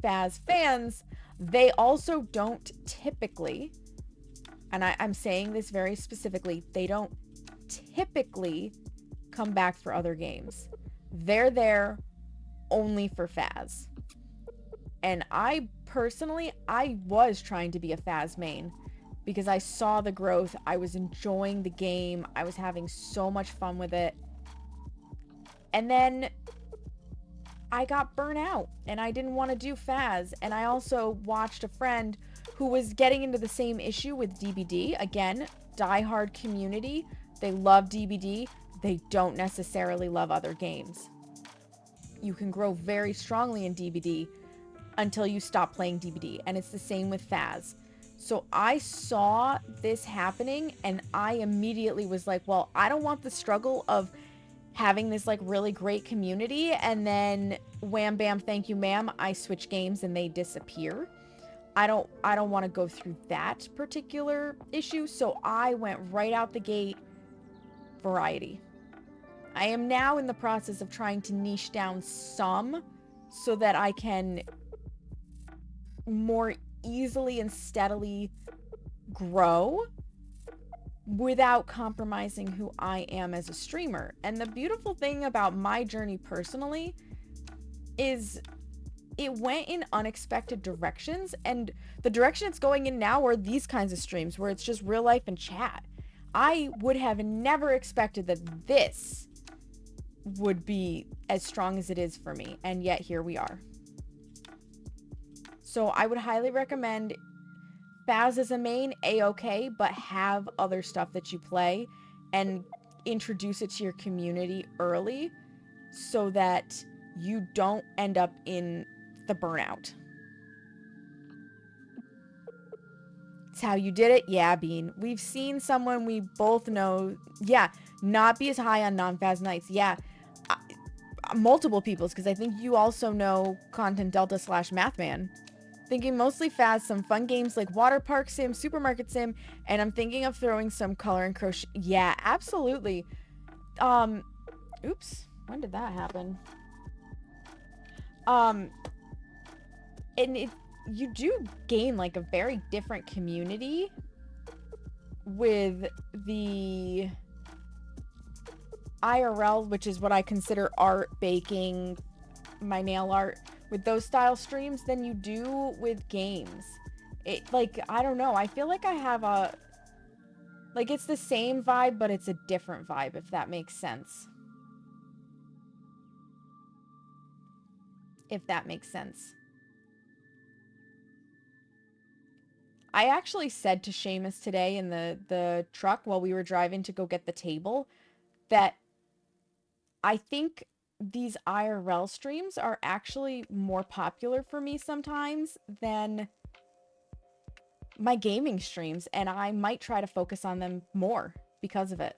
Faz fans, they also don't typically, and I'm saying this very specifically, they don't typically come back for other games. They're there only for Faz. And I personally, I was trying to be a Faz main because I saw the growth. I was enjoying the game. I was having so much fun with it. And then I got burnt out and I didn't want to do Faz. And I also watched a friend who was getting into the same issue with DBD. Again, diehard community, They love DBD. They don't necessarily love other games. You can grow very strongly in DBD until you stop playing DBD. And it's the same with Faz. So I saw this happening and I immediately was like, well, I don't want the struggle of having this like really great community and then wham bam thank you ma'am, I switch games and they disappear. I don't want to go through that particular issue. So I went right out the gate variety. I am now in the process of trying to niche down some so that I can more easily and steadily grow without compromising who I am as a streamer. And the beautiful thing about my journey personally is it went in unexpected directions, and the direction it's going in now are these kinds of streams where it's just real life and chat. I would have never expected that this would be as strong as it is for me, and yet here we are. So I would highly recommend Faz as a main, A-okay, but have other stuff that you play and introduce it to your community early so that you don't end up in the burnout. It's how you did it? Yeah, Bean. We've seen someone we both know, yeah, not be as high on non-Faz nights. Yeah, multiple people's, because I think you also know Content Delta / Mathman. Thinking mostly Faz, some fun games like Water Park Sim, Supermarket Sim, and I'm thinking of throwing some color and crochet. Yeah, absolutely. Oops, when did that happen? And you do gain like a very different community with the IRL, which is what I consider art, baking, my nail art, with those style streams than you do with games. It, like, I don't know, I feel like I have a, like, it's the same vibe, but it's a different vibe, if that makes sense. If that makes sense. I actually said to Seamus today in the truck while we were driving to go get the table that I think these IRL streams are actually more popular for me sometimes than my gaming streams, and I might try to focus on them more because of it.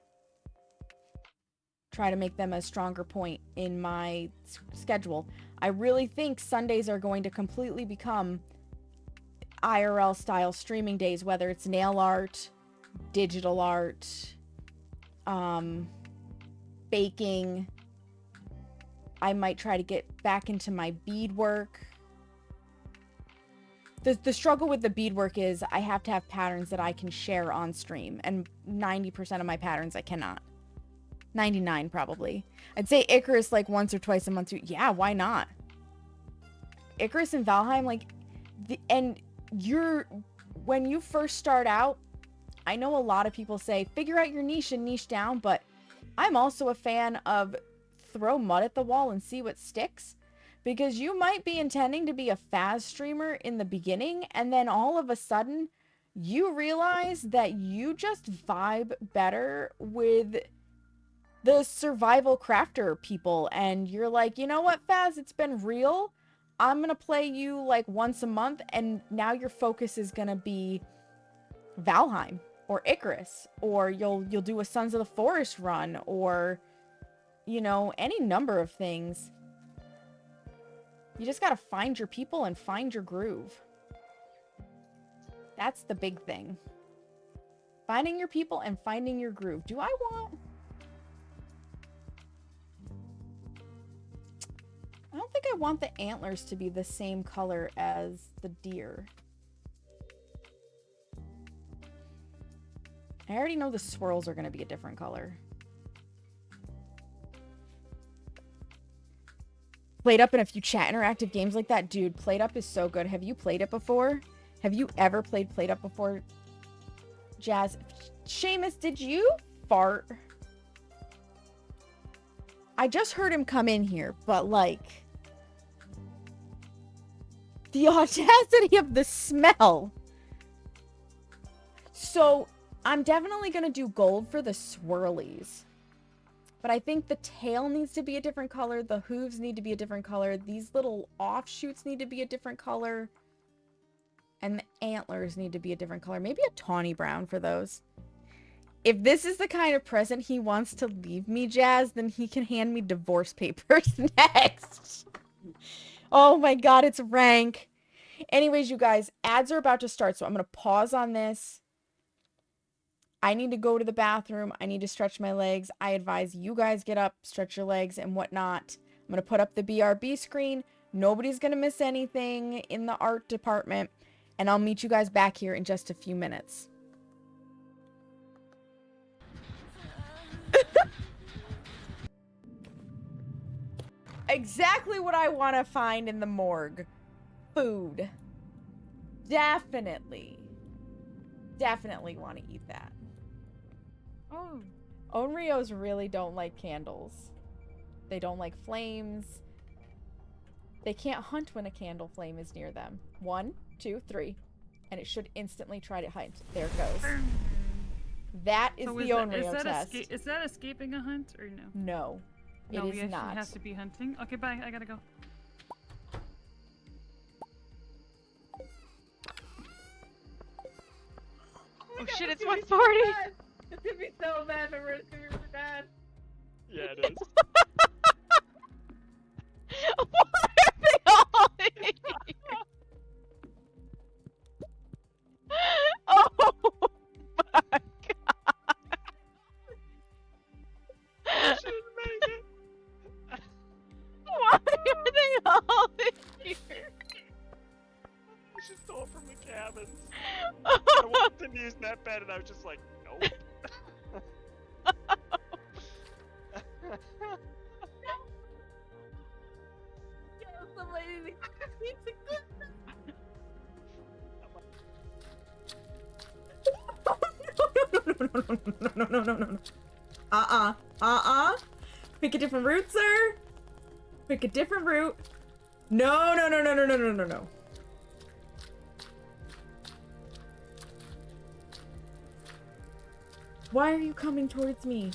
Try to make them a stronger point in my schedule. I really think Sundays are going to completely become IRL style streaming days, whether it's nail art, digital art, baking. I might try to get back into my beadwork. The struggle with the beadwork is I have to have patterns that I can share on stream, and 90% of my patterns I cannot. 99 probably. I'd say Icarus like once or twice a month too. Yeah, why not? Icarus and Valheim, like, when you first start out, I know a lot of people say figure out your niche and niche down, but I'm also a fan of throw mud at the wall and see what sticks, because you might be intending to be a Faz streamer in the beginning, and then all of a sudden you realize that you just vibe better with the survival crafter people, and you're like, you know what, Faz, it's been real. I'm gonna play you like once a month, and now your focus is gonna be Valheim or Icarus, or you'll do a Sons of the Forest run, or, you know, any number of things. You just gotta find your people and find your groove. That's the big thing. Finding your people and finding your groove. Do I don't think I want the antlers to be the same color as the deer. I already know the swirls are going to be a different color. Played Up in a few chat interactive games like that. Dude, Played Up is so good. Have you played it before? Have you ever played Played Up before? Jazz. Seamus, did you fart? I just heard him come in here, but like, the audacity of the smell. So I'm definitely going to do gold for the swirlies. But I think the tail needs to be a different color. The hooves need to be a different color. These little offshoots need to be a different color. And the antlers need to be a different color. Maybe a tawny brown for those. If this is the kind of present he wants to leave me, Jazz, then he can hand me divorce papers next. Oh my god, it's rank. Anyways, you guys, ads are about to start, so I'm going to pause on this. I need to go to the bathroom. I need to stretch my legs. I advise you guys get up, stretch your legs and whatnot. I'm going to put up the BRB screen. Nobody's going to miss anything in the art department. And I'll meet you guys back here in just a few minutes. Exactly what I want to find in the morgue. Food. Definitely. Definitely want to eat that. Oh. Onryos really don't like candles. They don't like flames. They can't hunt when a candle flame is near them. 1, 2, 3. And it should instantly try to hunt. There it goes. That is the Onryo test. Is that escaping a hunt or no? No. No, it is not. It has to be hunting. Okay, bye. I gotta go. Oh shit, it's 140! It's gonna be so bad, but it's gonna be really bad. Yeah, it is. Why are they all in here? Oh my god! I should've made it. Why are they all in here? I should stole it from the cabins. I Oh, walked into using that bed and I was just like, nope. somebody needs to cook this. No. Pick a different route, sir. Pick a different route. No. Why are you coming towards me?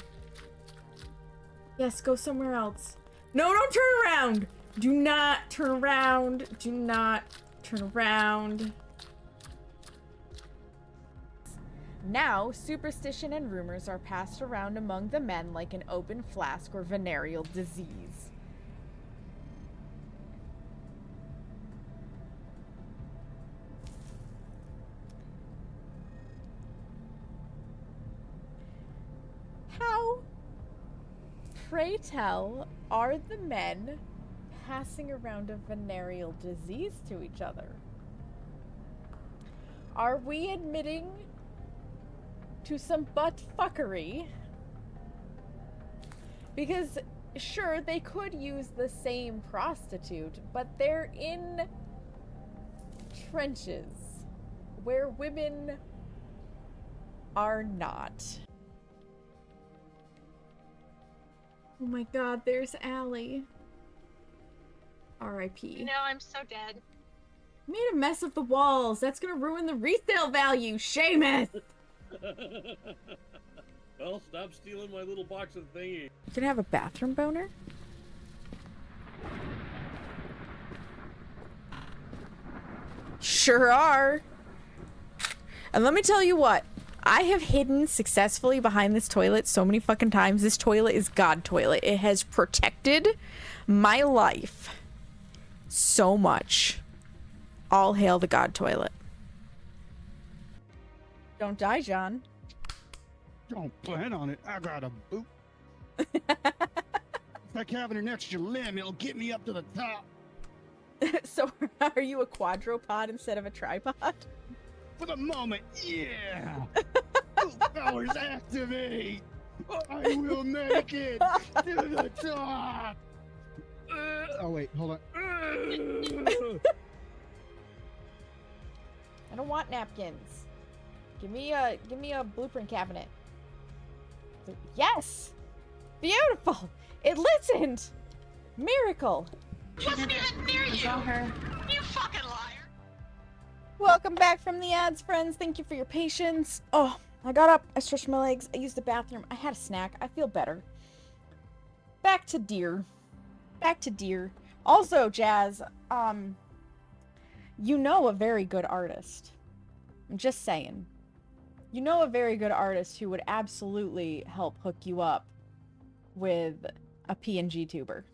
Yes, go somewhere else. No, don't turn around. Do not turn around. Do not turn around. Now, superstition and rumors are passed around among the men like an open flask or venereal disease. How, pray tell, are the men passing around a venereal disease to each other? Are we admitting to some butt fuckery? Because sure, they could use the same prostitute, but they're in trenches where women are not. Oh my god, there's Allie. R.I.P. No, I'm so dead. Made a mess of the walls. That's gonna ruin the resale value. Seamus! Well, stop stealing my little box of thingy. You gonna have a bathroom boner? Sure are. And let me tell you what. I have hidden successfully behind this toilet so many fucking times. This toilet is God toilet. It has protected my life so much. All hail the God toilet. Don't die, John. Don't plan on it. I got a boot. It's like having an extra limb. It'll get me up to the top. So are you a quadrupod instead of a tripod? For the moment, yeah. Boot powers activate. I will make it to the top. Oh wait, hold on. I don't want napkins. Give me a blueprint cabinet. Yes! Beautiful! It listened! Miracle! Wasn't even near you! You fucking liar! Welcome back from the ads, friends. Thank you for your patience. Oh, I got up, I stretched my legs, I used the bathroom, I had a snack, I feel better. Back to deer. Back to deer. Also, Jazz, you know a very good artist. I'm just saying. You know a very good artist who would absolutely help hook you up with a PNG tuber.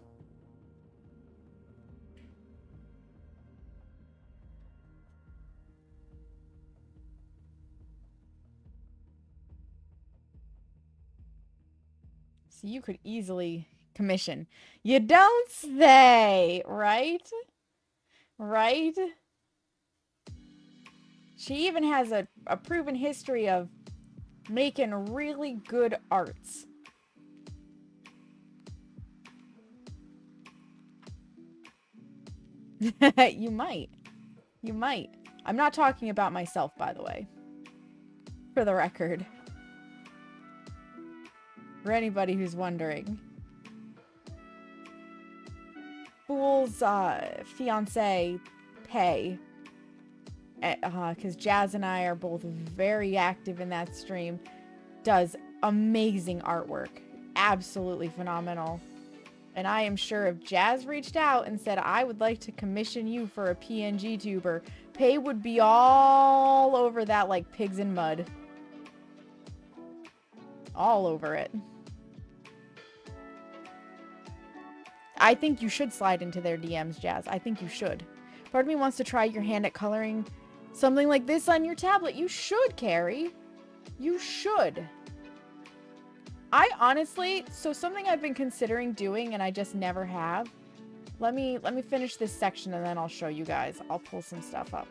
So you could easily commission. You don't say, right? Right? She even has a proven history of making really good arts. You might. You might. I'm not talking about myself, by the way. For the record. For anybody who's wondering. Fool's fiance, Pay, because Jazz and I are both very active in that stream, does amazing artwork. Absolutely phenomenal. And I am sure if Jazz reached out and said, I would like to commission you for a PNG tuber, Pay would be all over that like pigs in mud. All over it. I think you should slide into their DMs, Jazz. I think you should. Part of me wants to try your hand at coloring something like this on your tablet. You should, Carrie. You should. I honestly, so something I've been considering doing and I just never have. Let me finish this section and then I'll show you guys. I'll pull some stuff up.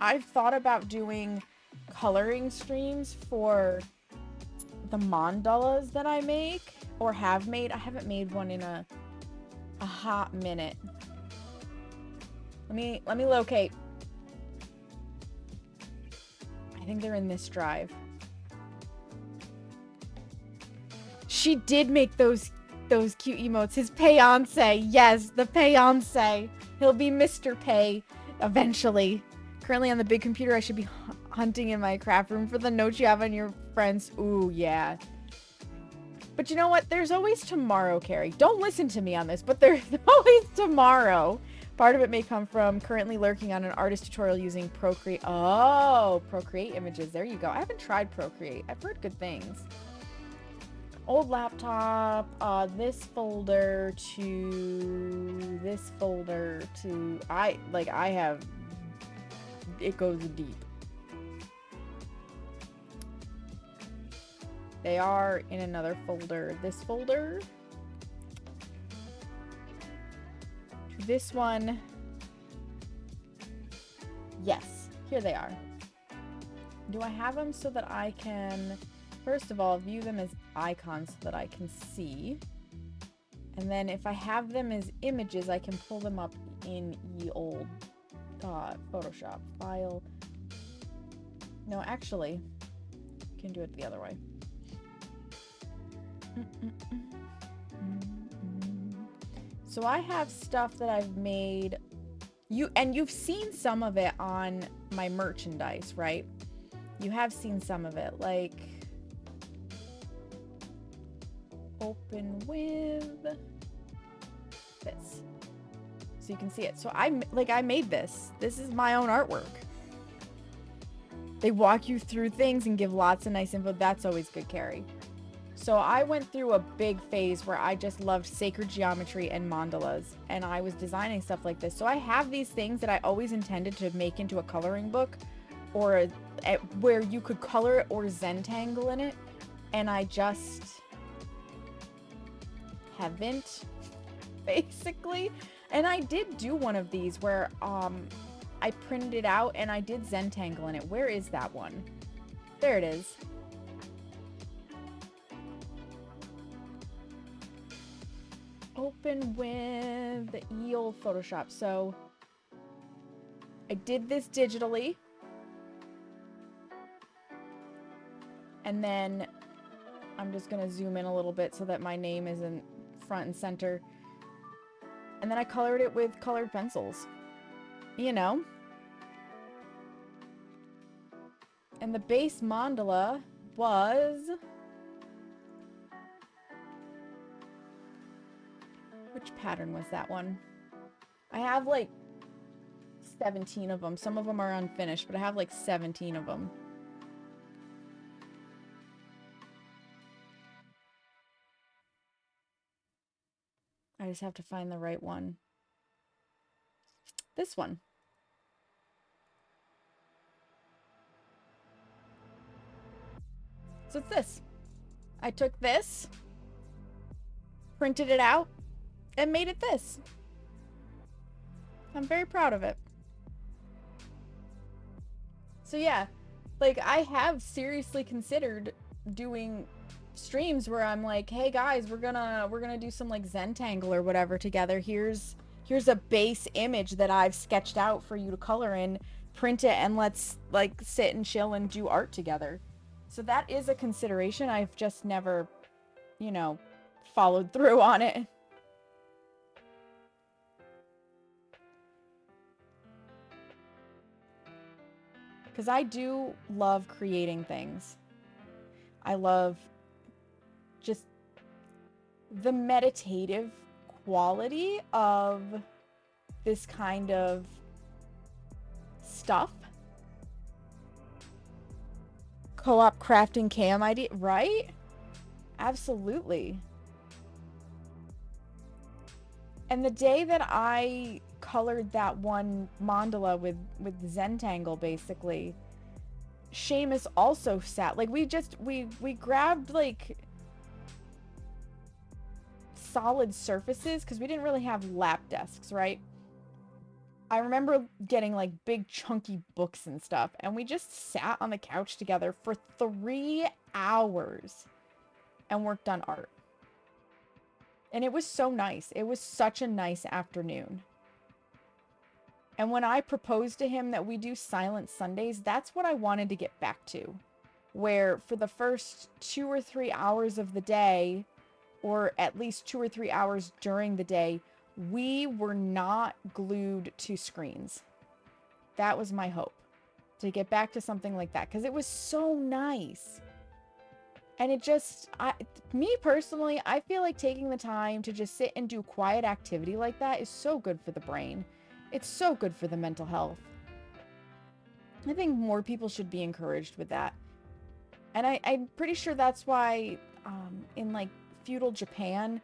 I've thought about doing coloring streams for the mandalas that I make or have made. I haven't made one in a hot minute. Let me locate. I think they're in this drive. She did make those cute emotes. His Payonce. Yes, the Payonce. He'll be Mr. Pay eventually. Currently on the big computer, I should be hunting in my craft room for the notes you have on your friends. Ooh, yeah. But you know what? There's always tomorrow, Carrie. Don't listen to me on this, but there's always tomorrow. Part of it may come from currently lurking on an artist tutorial using Procreate. Oh, Procreate images. There you go. I haven't tried Procreate. I've heard good things. Old laptop, this folder to this folder to... I have... It goes deep. They are in another folder. This folder. This one. Yes, here they are. Do I have them so that I can, first of all, view them as icons so that I can see? And then if I have them as images, I can pull them up in ye old Photoshop file. No, actually, I can do it the other way. So I have stuff that I've made. You've seen some of it on my merchandise, right? You have seen some of it, like open with this. So you can see it. So I made this. This is my own artwork. They walk you through things and give lots of nice info. That's always good, Carrie. So I went through a big phase where I just loved sacred geometry and mandalas, and I was designing stuff like this. So I have these things that I always intended to make into a coloring book, or where you could color it or Zentangle in it, and I just haven't, basically. And I did do one of these where I printed it out and I did Zentangle in it. Where is that one? There it is. Open with the old Photoshop. So I did this digitally. And then I'm just going to zoom in a little bit so that my name isn't front and center. And then I colored it with colored pencils. You know? And the base mandala was... Which pattern was that one? I have like 17 of them. Some of them are unfinished, but I have like 17 of them. I just have to find the right one. This one. So it's this. I took this, printed it out, and made it this. I'm very proud of it. So yeah, like I have seriously considered doing streams where I'm like, hey guys, we're gonna do some like Zentangle or whatever together. Here's a base image that I've sketched out for you to color in, print it, and let's like sit and chill and do art together. So that is a consideration. I've just never, you know, followed through on it. Because I do love creating things. I love just the meditative quality of this kind of stuff. Co-op crafting cam idea, right? Absolutely. And the day that I colored that one mandala with Zentangle, basically, Seamus also sat. Like, we grabbed, like, solid surfaces, because we didn't really have lap desks, right? I remember getting, like, big chunky books and stuff, and we just sat on the couch together for 3 hours and worked on art. And it was so nice. It was such a nice afternoon. And when I proposed to him that we do Silent Sundays, that's what I wanted to get back to. Where for the first 2 or 3 hours of the day, or at least 2 or 3 hours during the day, we were not glued to screens. That was my hope. To get back to something like that. Because it was so nice. And it just, me personally, I feel like taking the time to just sit and do quiet activity like that is so good for the brain. It's so good for the mental health. I think more people should be encouraged with that. And I'm pretty sure that's why in like feudal Japan,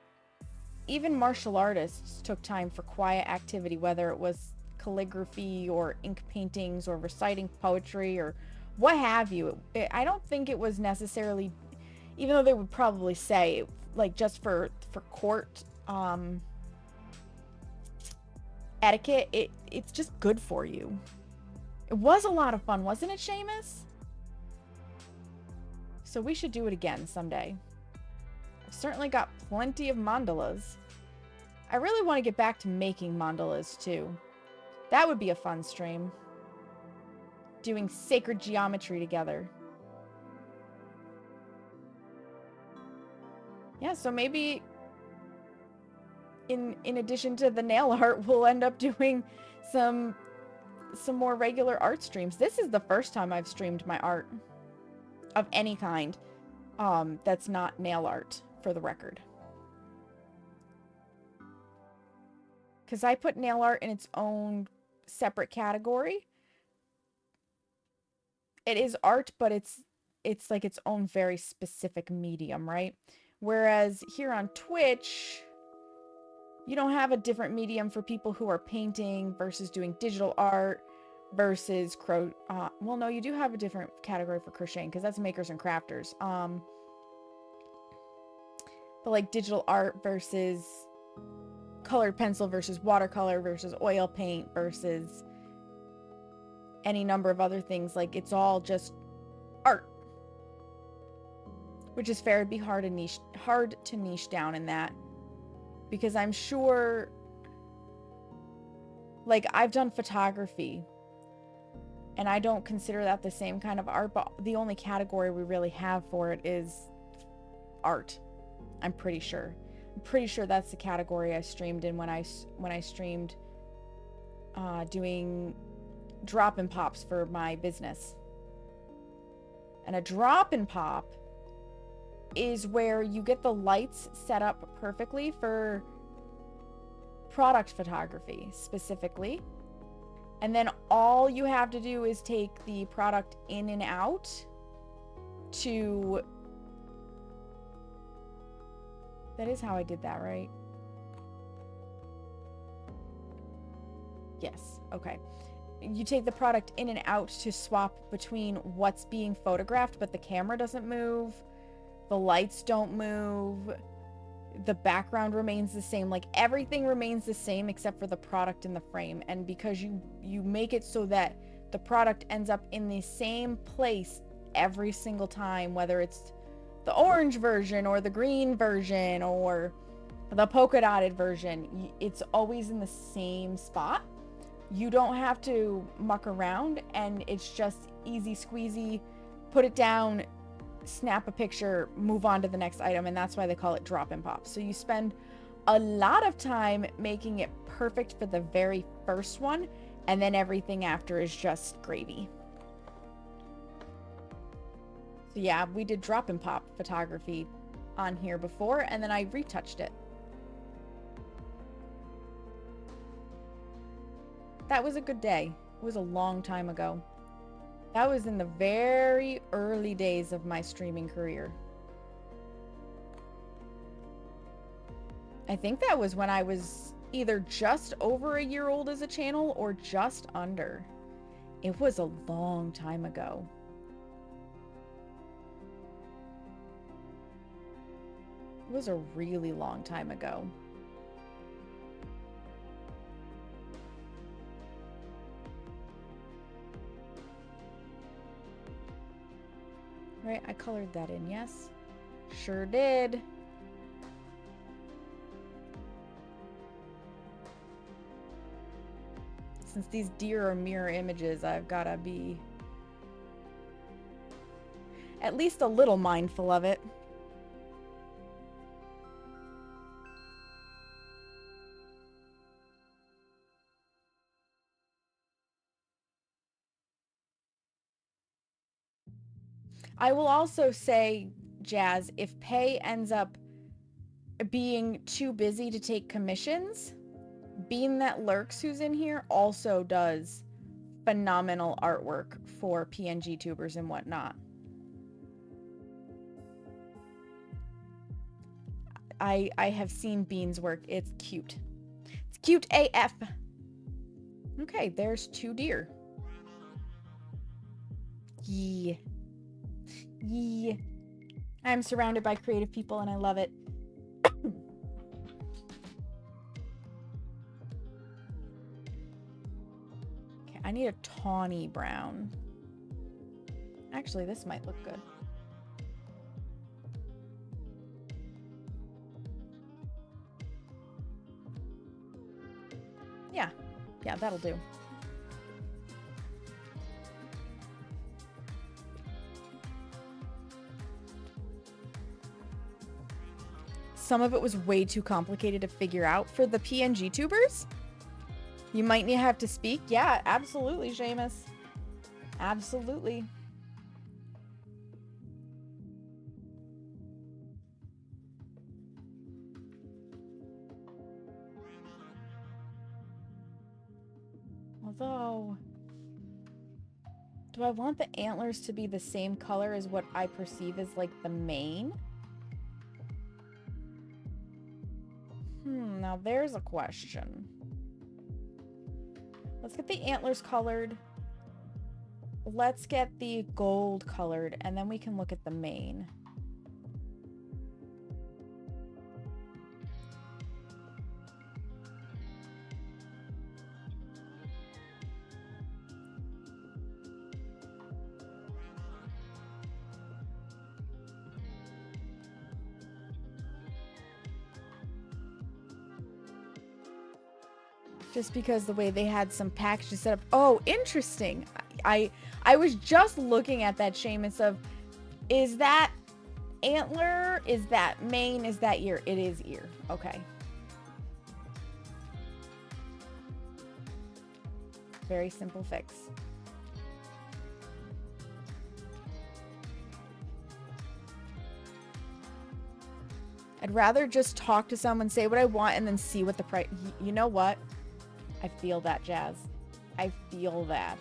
even martial artists took time for quiet activity, whether it was calligraphy or ink paintings or reciting poetry or what have you. I don't think it was necessarily, even though they would probably say like just for court etiquette, it's just good for you. It was a lot of fun, wasn't it, Seamus? So we should do it again someday. I've certainly got plenty of mandalas. I really want to get back to making mandalas too. That would be a fun stream. Doing sacred geometry together. Yeah, so maybe in addition to the nail art, we'll end up doing some more regular art streams. This is the first time I've streamed my art of any kind that's not nail art, for the record. Because I put nail art in its own separate category. It is art, but it's like its own very specific medium, right? Whereas here on Twitch, you don't have a different medium for people who are painting versus doing digital art versus well, no, you do have a different category for crocheting because that's makers and crafters. But like digital art versus colored pencil versus watercolor versus oil paint versus any number of other things, like it's all just art. Which is fair. It'd be hard to niche down in that. Because I'm sure, like, I've done photography, and I don't consider that the same kind of art, but the only category we really have for it is art. I'm pretty sure. I'm pretty sure that's the category I streamed in when I streamed doing drop and pops for my business. And a drop and pop is where you get the lights set up perfectly for product photography specifically. And then all you have to do is take the product in and out to... That is how I did that, right? Yes, okay. You take the product in and out to swap between what's being photographed, but the camera doesn't move, the lights don't move, the background remains the same. Like, everything remains the same except for the product in the frame. And because you make it so that the product ends up in the same place every single time, whether it's the orange version or the green version or the polka dotted version, it's always in the same spot. You don't have to muck around, and it's just easy squeezy, put it down, snap a picture, move on to the next item, and that's why they call it drop and pop. So you spend a lot of time making it perfect for the very first one, and then everything after is just gravy. So yeah, we did drop and pop photography on here before, and then I retouched it. That was a good day. It was a long time ago. That was in the very early days of my streaming career. I think that was when I was either just over a year old as a channel or just under. It was a long time ago. It was a really long time ago. Right, I colored that in, yes? Sure did. Since these deer are mirror images, I've gotta be at least a little mindful of it. I will also say, Jazz, if Pei ends up being too busy to take commissions, Bean That Lurks, who's in here, also does phenomenal artwork for PNG tubers and whatnot. I have seen Bean's work. It's cute. It's cute AF. Okay, there's 2 deer. Yeah. Yeah. I'm surrounded by creative people and I love it. Okay, I need a tawny brown. Actually, this might look good. Yeah, that'll do. Some of it was way too complicated to figure out for the PNG tubers. You might have to speak. Yeah, absolutely, Seamus. Absolutely. Although, do I want the antlers to be the same color as what I perceive as like the mane? Now there's a question. Let's get the antlers colored. Let's get the gold colored, and then we can look at the mane. Just because the way they had some packages set up. Oh, interesting. I was just looking at that, Seamus, of, is that antler? Is that mane? Is that ear? It is ear. Okay. Very simple fix. I'd rather just talk to someone, say what I want, and then see what the price... You know what? I feel that, Jazz. I feel that.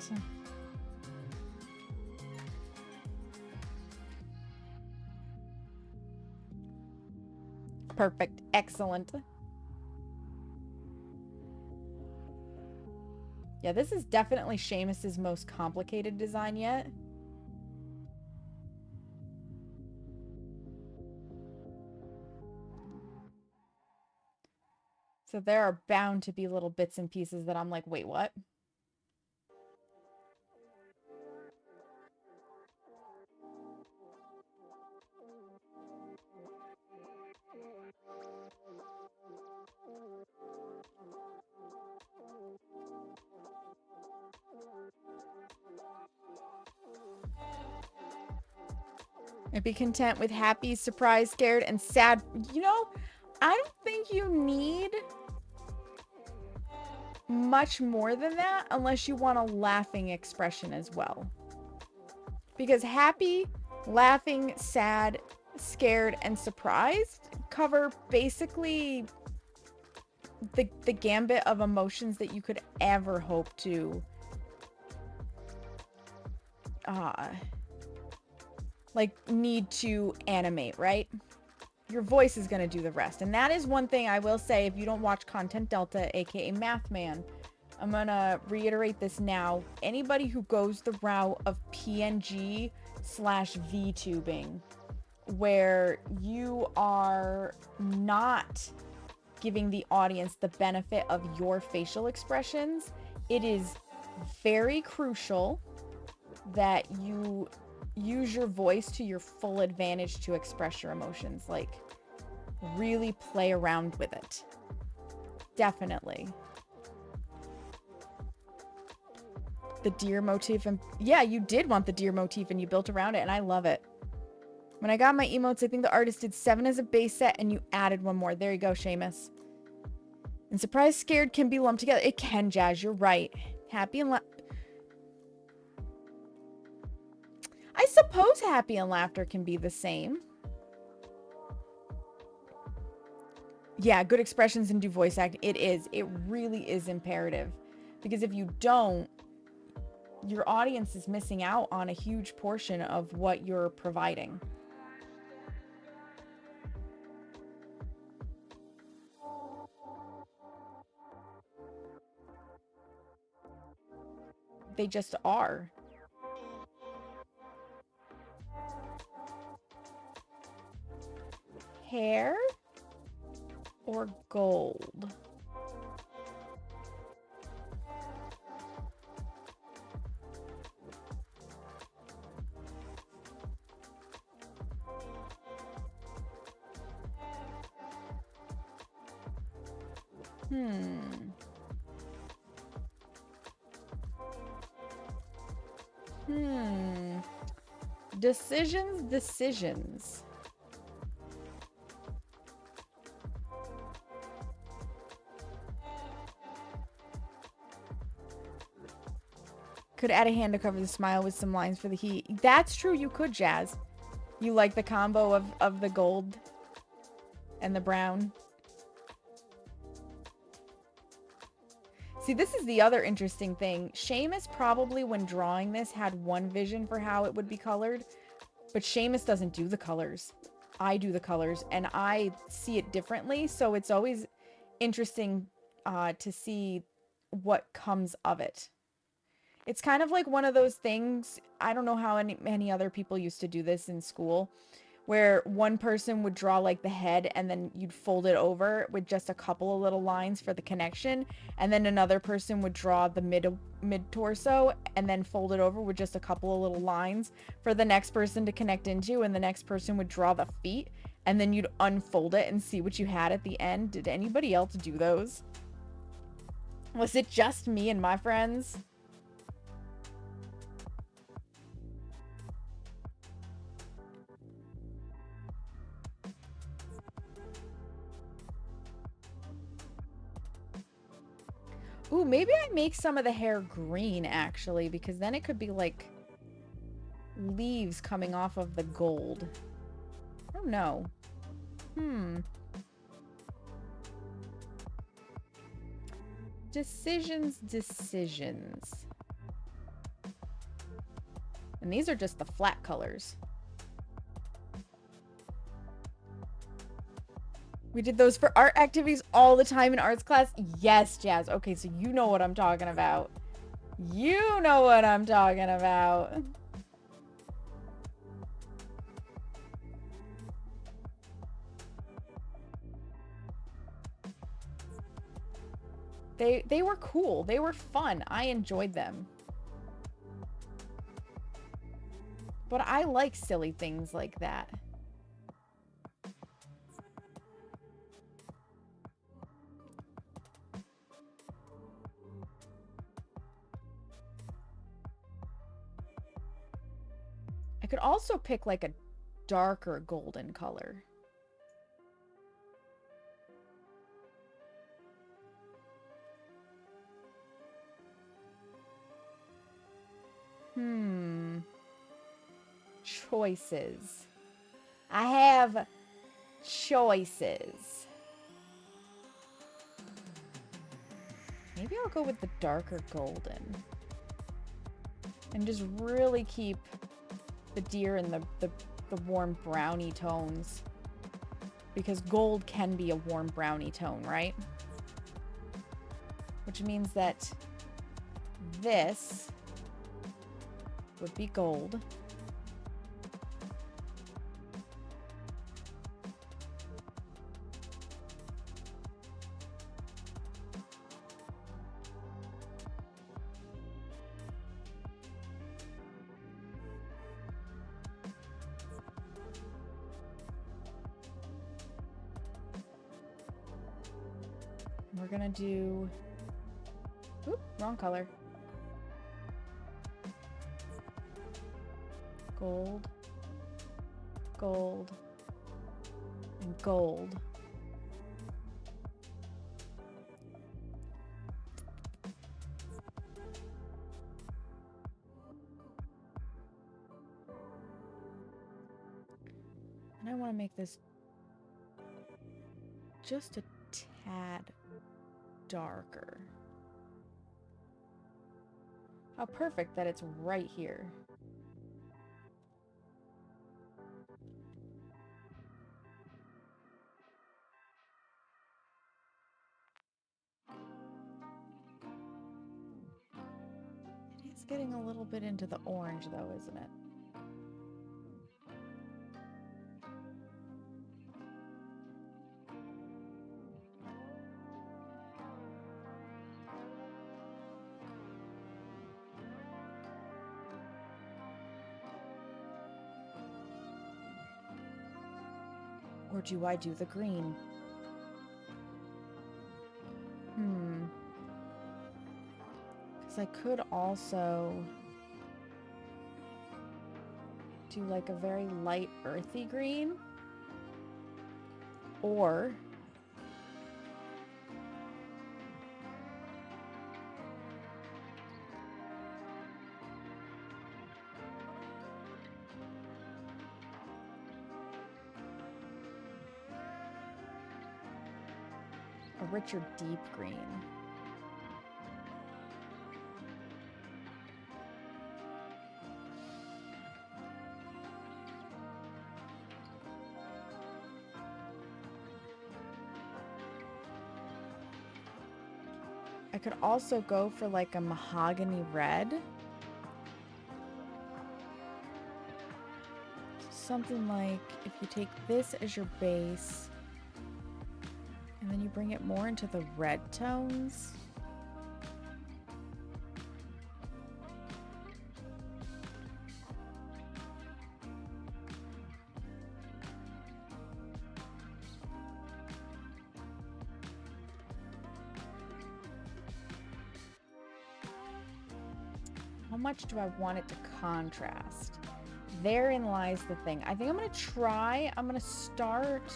Perfect. Excellent. Yeah, this is definitely Seamus's most complicated design yet. So there are bound to be little bits and pieces that I'm like, wait, what? I'd be content with happy, surprised, scared, and sad. You know, I don't think you need much more than that unless you want a laughing expression as well. Because happy, laughing, sad, scared, and surprised cover basically the gambit of emotions that you could ever hope to like need to animate, right? Your voice is going to do the rest. And that is one thing I will say, if you don't watch Content Delta, aka Mathman, I'm going to reiterate this now. Anybody who goes the route of PNG / VTubing, where you are not giving the audience the benefit of your facial expressions, it is very crucial that you use your voice to your full advantage to express your emotions. Like, really play around with it. Definitely. The deer motif, and yeah, you did want the deer motif and you built around it, and I love it. When I got my emotes, I think the artist did 7 as a base set and you added 1 more. There you go, Seamus. And surprised, scared can be lumped together. It can, Jazz, you're right. Happy and I suppose happy and laughter can be the same. Yeah, good expressions and do voice acting. It is. It really is imperative. Because if you don't, your audience is missing out on a huge portion of what you're providing. They just are. Hair or gold? Decisions. Could add a hand to cover the smile with some lines for the heat. That's true, you could, Jazz. You like the combo of the gold and the brown. See, this is the other interesting thing. Seamus probably, when drawing this, had one vision for how it would be colored. But Seamus doesn't do the colors. I do the colors, and I see it differently. So it's always interesting to see what comes of it. It's kind of like one of those things, I don't know how many other people used to do this in school, where one person would draw like the head and then you'd fold it over with just a couple of little lines for the connection, and then another person would draw the mid torso and then fold it over with just a couple of little lines for the next person to connect into, and the next person would draw the feet, and then you'd unfold it and see what you had at the end. Did anybody else do those? Was it just me and my friends? Ooh, maybe I make some of the hair green, actually, because then it could be like leaves coming off of the gold. I don't know. Decisions. And these are just the flat colors. We did those for art activities all the time in arts class. Yes, Jazz. Okay, so you know what I'm talking about. You know what I'm talking about. They were cool. They were fun. I enjoyed them. But I like silly things like that. I could also pick like a darker golden color. Choices. I have choices. Maybe I'll go with the darker golden. And just really keep the deer in the warm browny tones. Because gold can be a warm browny tone, right? Which means that this would be gold. We're gonna do... Oop, wrong color. Gold, gold, and gold. And I want to make this just a tad darker. How perfect that it's right here. It's getting a little bit into the orange though, isn't it? Or do I do the green? Because I could also do like a very light earthy green. Or a richer deep green. I could also go for like a mahogany red. Something like if you take this as your base and then you bring it more into the red tones. How much do I want it to contrast? Therein lies the thing. I think I'm gonna start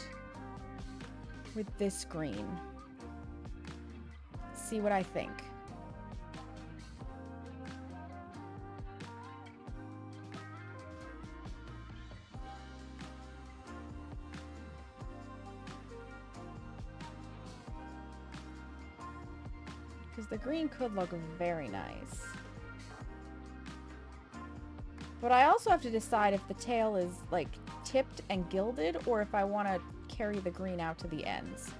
with this green. See what I think. Because the green could look very nice. But I also have to decide if the tail is, like, tipped and gilded, or if I want to carry the green out to the ends.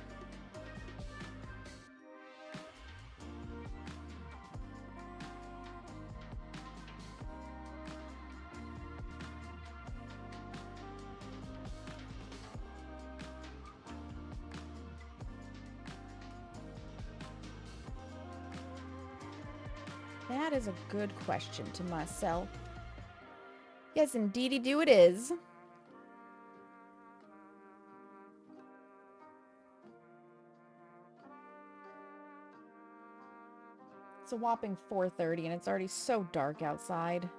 That is a good question to myself. Yes, indeedy do it is. It's a whopping 4:30 and it's already so dark outside.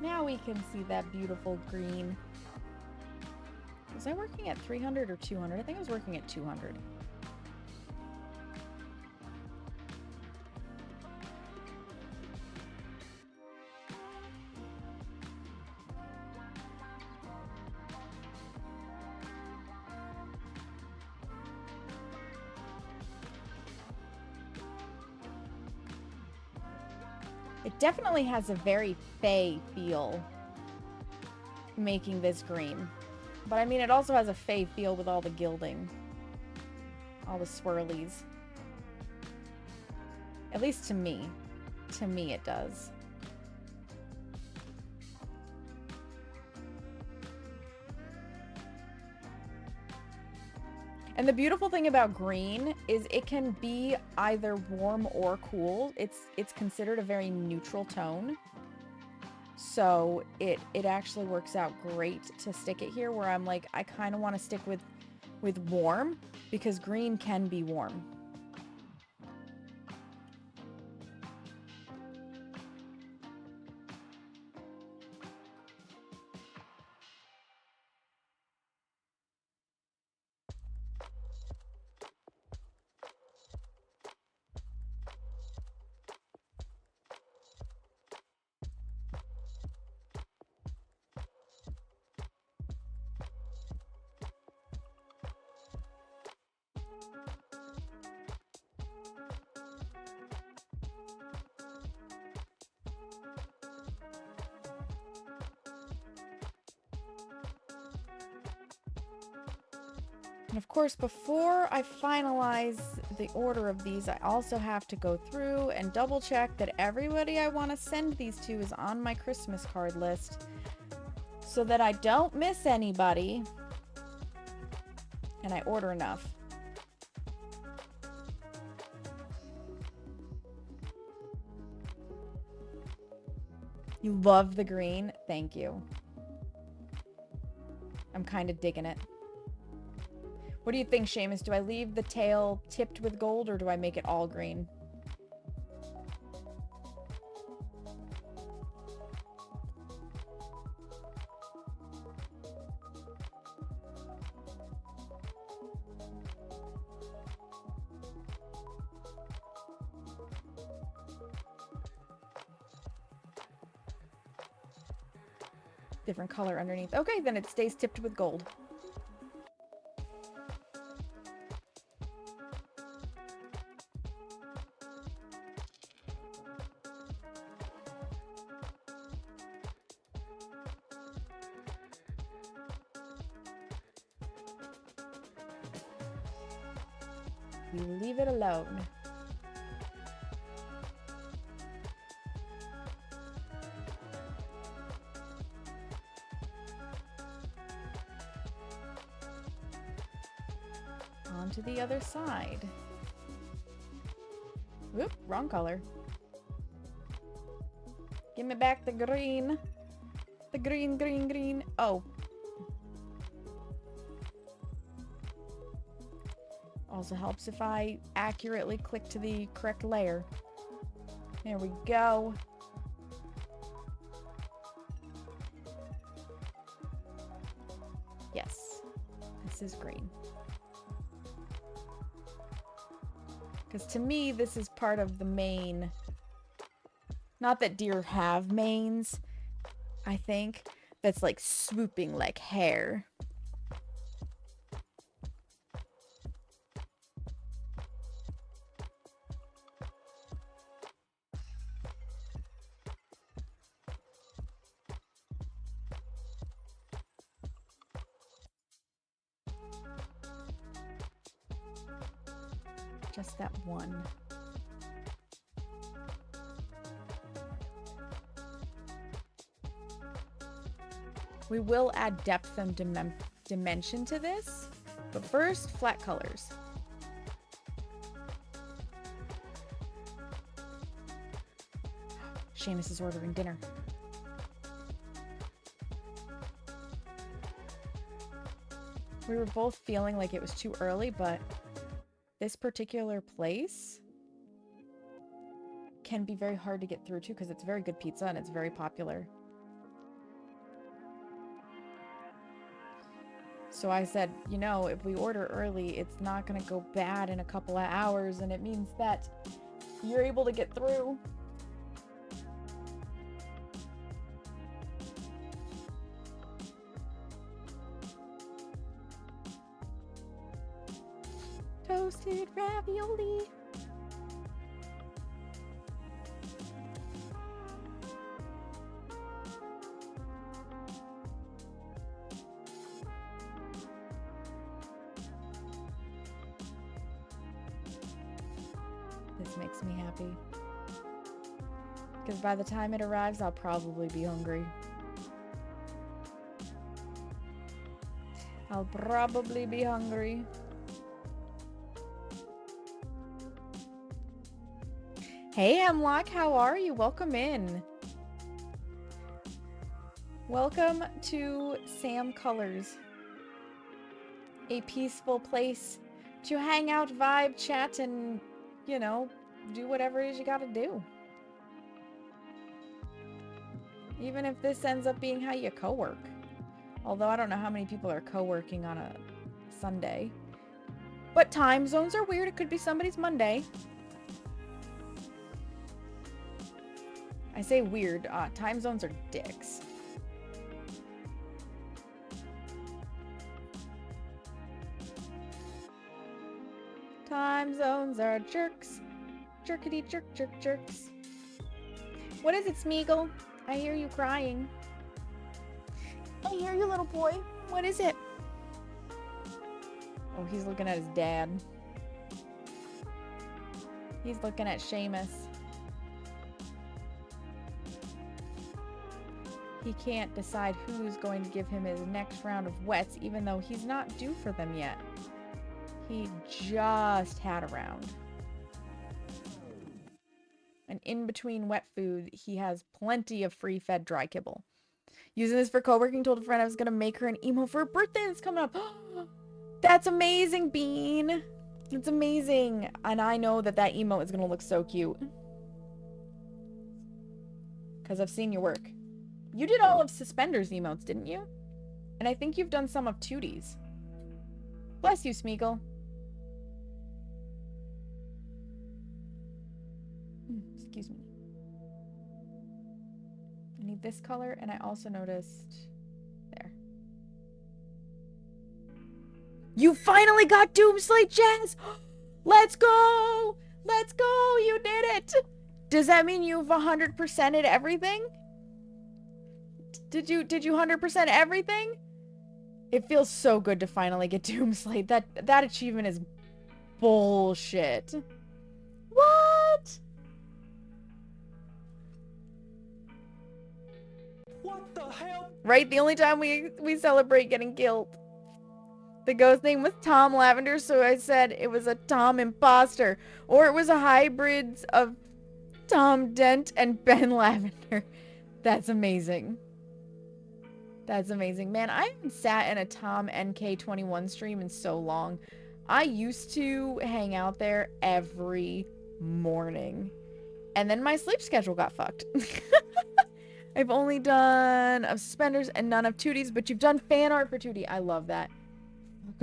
Now we can see that beautiful green. Was I working at 300 or 200? I think I was working at 200. It definitely has a very fey feel, making this green. But I mean, it also has a fey feel with all the gilding. All the swirlies. At least to me. To me it does. And the beautiful thing about green is it can be either warm or cool. It's considered a very neutral tone. So it actually works out great to stick it here where I'm like, I kind of want to stick with warm because green can be warm. And of course, before I finalize the order of these, I also have to go through and double check that everybody I want to send these to is on my Christmas card list so that I don't miss anybody and I order enough. You love the green? Thank you. I'm kind of digging it. What do you think, Seamus? Do I leave the tail tipped with gold or do I make it all green? Different color underneath. Okay, then it stays tipped with gold. We leave it alone. On to the other side. Whoop, wrong color. Give me back the green. The green, green, green. Oh. Also helps if I accurately click to the correct layer. There we go. Yes, this is green. Because to me, this is part of the mane. Not that deer have manes, I think. That's like swooping like hair. Just that one. We will add depth and dimension to this, but first, flat colors. Seamus is ordering dinner. We were both feeling like it was too early, but this particular place can be very hard to get through to because it's very good pizza and it's very popular. So I said, you know, if we order early, it's not going to go bad in a couple of hours, and it means that you're able to get through. Toasted ravioli. This makes me happy. Because by the time it arrives, I'll probably be hungry. I'll probably be hungry. Hey Hemlock, how are you? Welcome in. Welcome to Sam Colors. A peaceful place to hang out, vibe, chat, and, you know, do whatever it is you gotta do. Even if this ends up being how you co-work. Although I don't know how many people are co-working on a Sunday. But time zones are weird. It could be somebody's Monday. I say weird. Time zones are dicks. Time zones are jerks. Jerkity jerk jerk jerks. What is it, Smeagol? I hear you crying. I hear you, little boy. What is it? Oh, he's looking at his dad. He's looking at Seamus. He can't decide who's going to give him his next round of wets, even though he's not due for them yet. He just had a round. And in between wet food, he has plenty of free-fed dry kibble. Using this for co-working, told a friend I was going to make her an emo for her birthday that's coming up. That's amazing, Bean. It's amazing. And I know that that emo is going to look so cute. Because I've seen your work. You did all of Suspenders emotes, didn't you? And I think you've done some of Tootie's. Bless you, Smeagol. Excuse me. I need this color, and I also noticed... There. You finally got Doomslate, Jazz! Let's go! Let's go! You did it! Does that mean you've 100%ed everything? Did you 100% everything? It feels so good to finally get Doomslate. That achievement is bullshit. What? What the hell? Right? The only time we celebrate getting killed. The ghost name was Tom Lavender, so I said it was a Tom imposter. Or it was a hybrid of Tom Dent and Ben Lavender. That's amazing. That's amazing. Man, I haven't sat in a Tom NK21 stream in so long. I used to hang out there every morning. And then my sleep schedule got fucked. I've only done of Suspenders and none of Tooties, but you've done fan art for Tootie. I love that.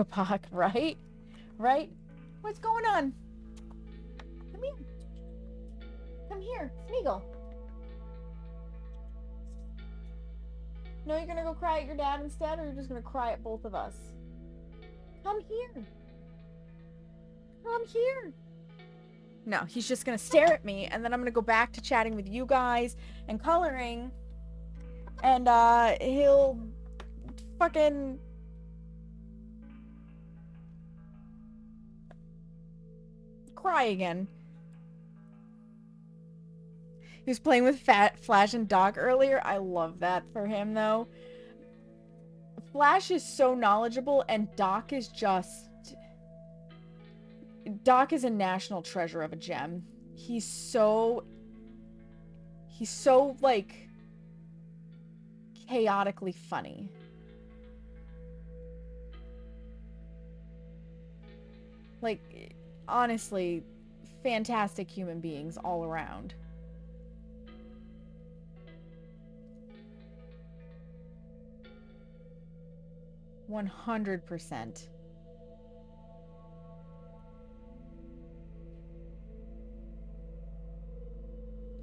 Fuck, right? Right? What's going on? Come here. Come here. Smeagol. No, you're gonna go cry at your dad instead, or you're just gonna cry at both of us? Come here. Come here. No, he's just gonna stare at me, and then I'm gonna go back to chatting with you guys and coloring, and he'll fucking cry again. He was playing with Flash and Doc earlier. I love that for him, though. Flash is so knowledgeable, and Doc is just... Doc is a national treasure of a gem. He's so, like, chaotically funny. Like, honestly, fantastic human beings all around. %100%.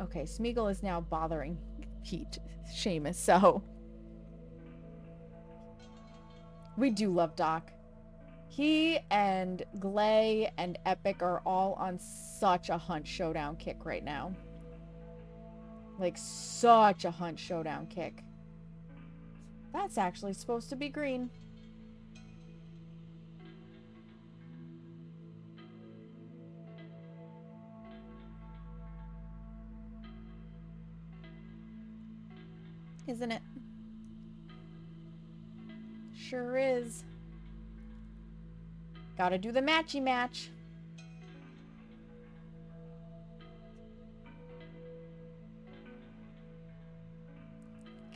Okay, Smeagol is now bothering Pete, Seamus, so... We do love Doc. He and Glay and Epic are all on such a Hunt Showdown kick right now. Like, such a Hunt Showdown kick. That's actually supposed to be green. Isn't it? Sure is. Gotta do the matchy match.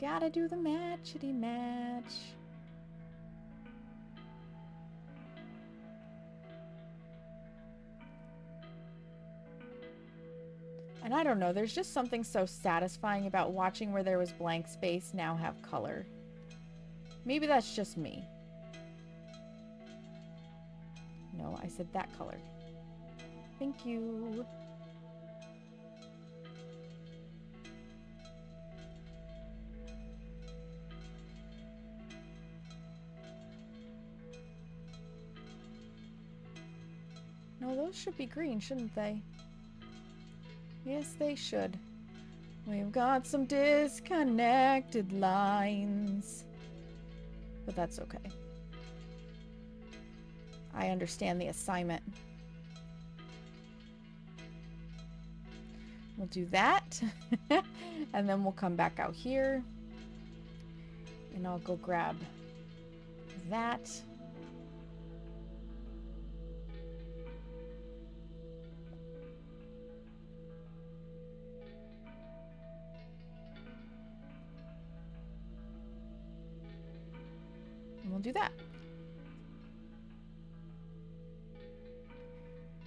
Gotta do the matchity match. And I don't know, there's just something so satisfying about watching where there was blank space now have color. Maybe that's just me. No, I said that color. Thank you. No, those should be green, shouldn't they? Yes, they should. We've got some disconnected lines. But that's okay. I understand the assignment. We'll do that. And then we'll come back out here. And I'll go grab that. And we'll do that.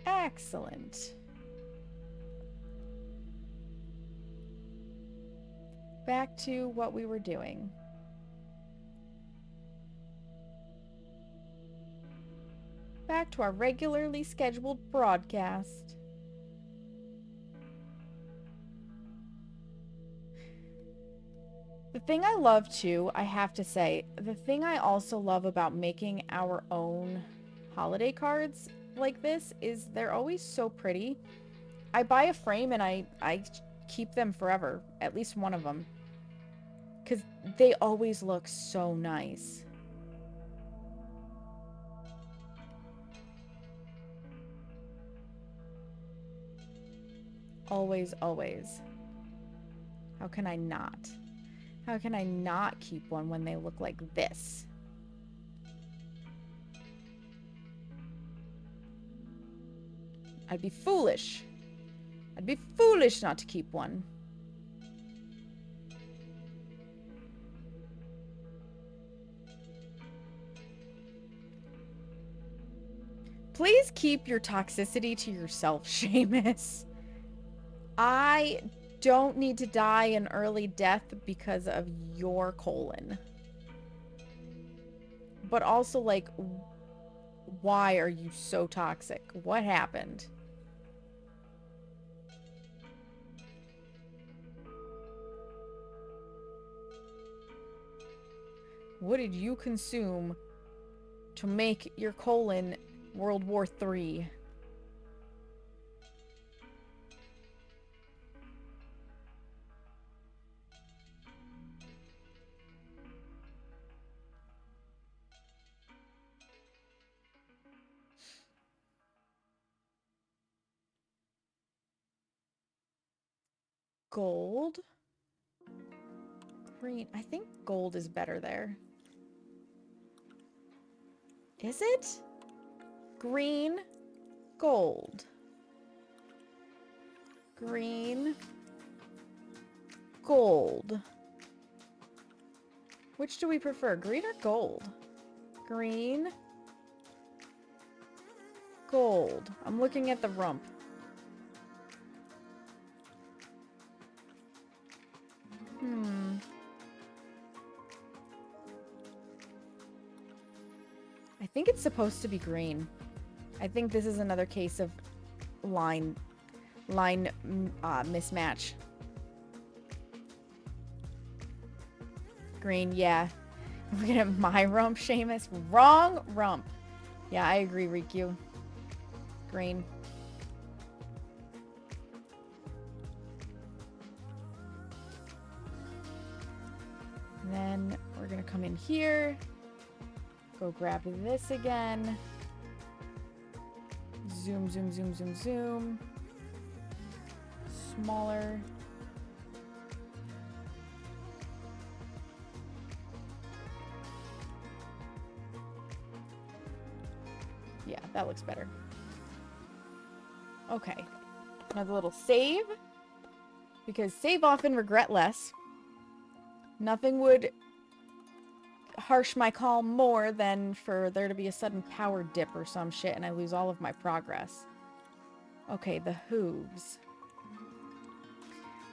Excellent. Back to what we were doing. Back to our regularly scheduled broadcast. The thing I love too, I have to say, the thing I also love about making our own holiday cards like this is they're always so pretty. I buy a frame and I keep them forever, at least one of them, because they always look so nice. Always, always. How can I not? How can I not keep one when they look like this? I'd be foolish. I'd be foolish not to keep one. Please keep your toxicity to yourself, Seamus. I don't need to die an early death because of your colon. But also, like, why are you so toxic? What happened? What did you consume to make your colon World War III? Gold? Green. I think gold is better there. Is it? Green, gold. Green, gold. Which do we prefer, green or gold? Green, gold. I'm looking at the rump. I think it's supposed to be green. I think this is another case of line mismatch. Green, yeah. Looking at my rump, Seamus. Wrong rump. Yeah, I agree, Riku. Green. And then we're gonna come in here. Go grab this again. Zoom, zoom, zoom, zoom, zoom. Smaller. Yeah, that looks better. Okay. Another little save. Because save often, regret less. Nothing would harsh my call more than for there to be a sudden power dip or some shit and I lose all of my progress. Okay, the hooves.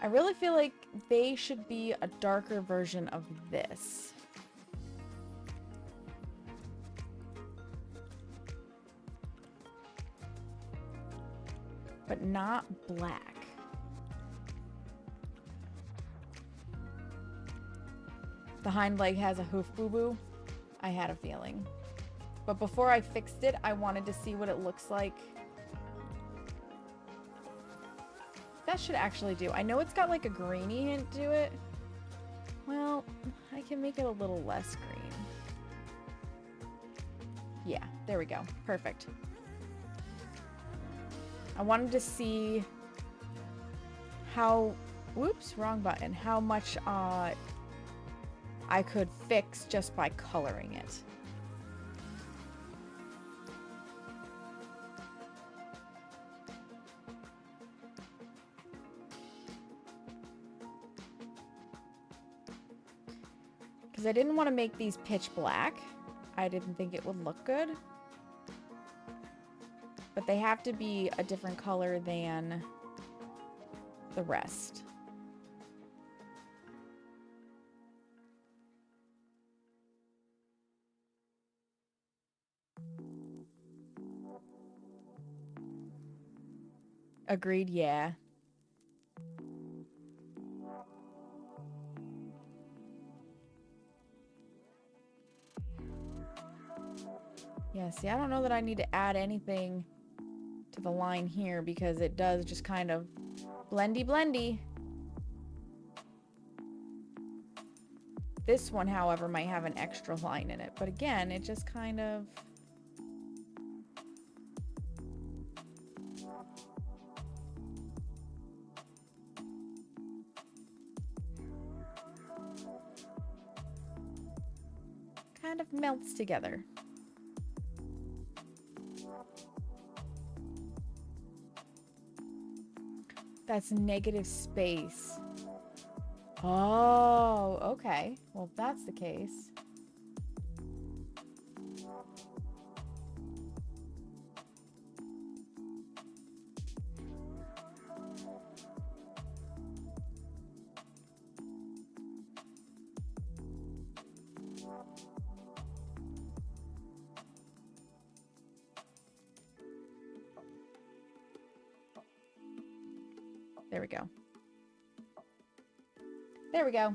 I really feel like they should be a darker version of this. But not black. The hind leg has a hoof boo-boo. I had a feeling. But before I fixed it, I wanted to see what it looks like. That should actually do. I know it's got like a greeny hint to it. Well, I can make it a little less green. Yeah, there we go. Perfect. I wanted to see how... Whoops, wrong button. How much I could fix just by coloring it. Because I didn't want to make these pitch black. I didn't think it would look good. But they have to be a different color than the rest. Agreed, yeah. Yeah, see, I don't know that I need to add anything to the line here because it does just kind of blendy. This one, however, might have an extra line in it. But again, it just kind of... kind of melts together. That's negative space. Oh, okay. Well, if that's the case. There we go. There we go.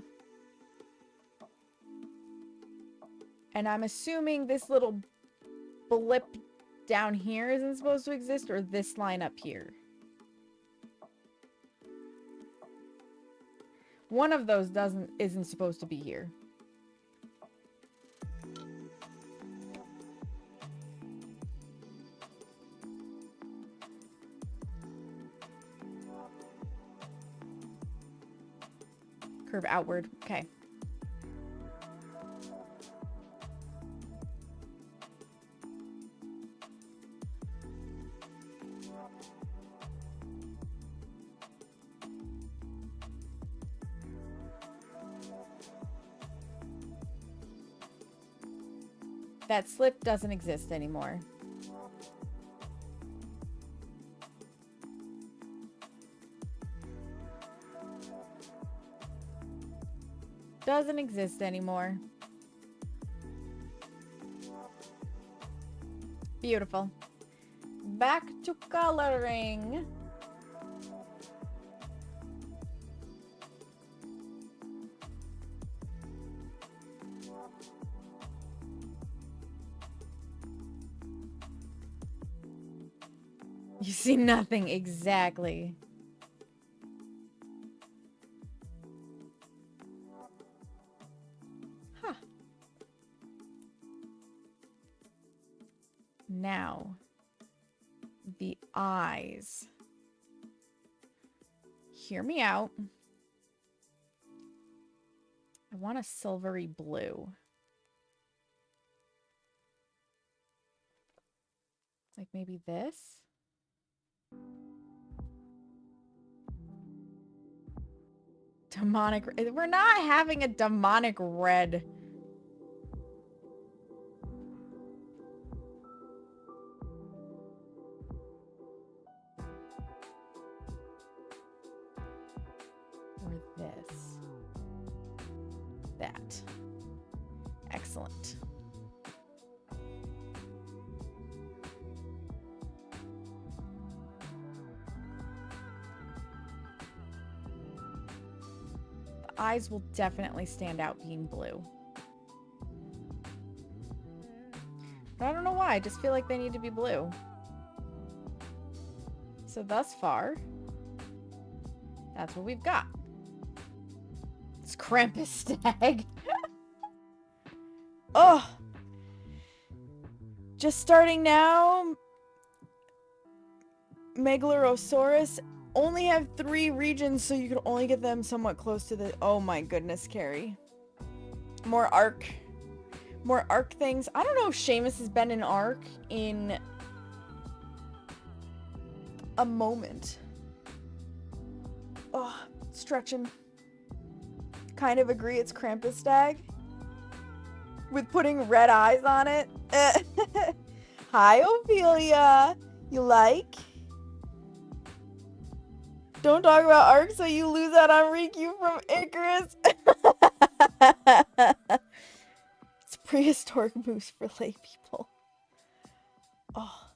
And I'm assuming this little blip down here isn't supposed to exist, or this line up here. One of those isn't supposed to be here. Curve outward. Okay. That slip doesn't exist anymore. Doesn't exist anymore. Beautiful. Back to coloring. You see nothing exactly. Huh. Now, the eyes. Hear me out. I want a silvery blue. Like maybe this? Demonic. We're not having a demonic red. Or this. That. Excellent. Eyes will definitely stand out being blue. But I don't know why. I just feel like they need to be blue. So thus far, that's what we've got. It's Krampus stag. Oh! Just starting now. Megalorosaurus only have 3 regions, so you can only get them somewhat close to the... Oh my goodness, Carrie. More Ark things. I don't know if Seamus has been in Ark in a moment. Oh, stretching. Kind of agree it's Krampus stag. With putting red eyes on it. Hi, Ophelia. You like? Don't talk about Ark so you lose out on Riku from Icarus. It's prehistoric moose for lay people. Oh.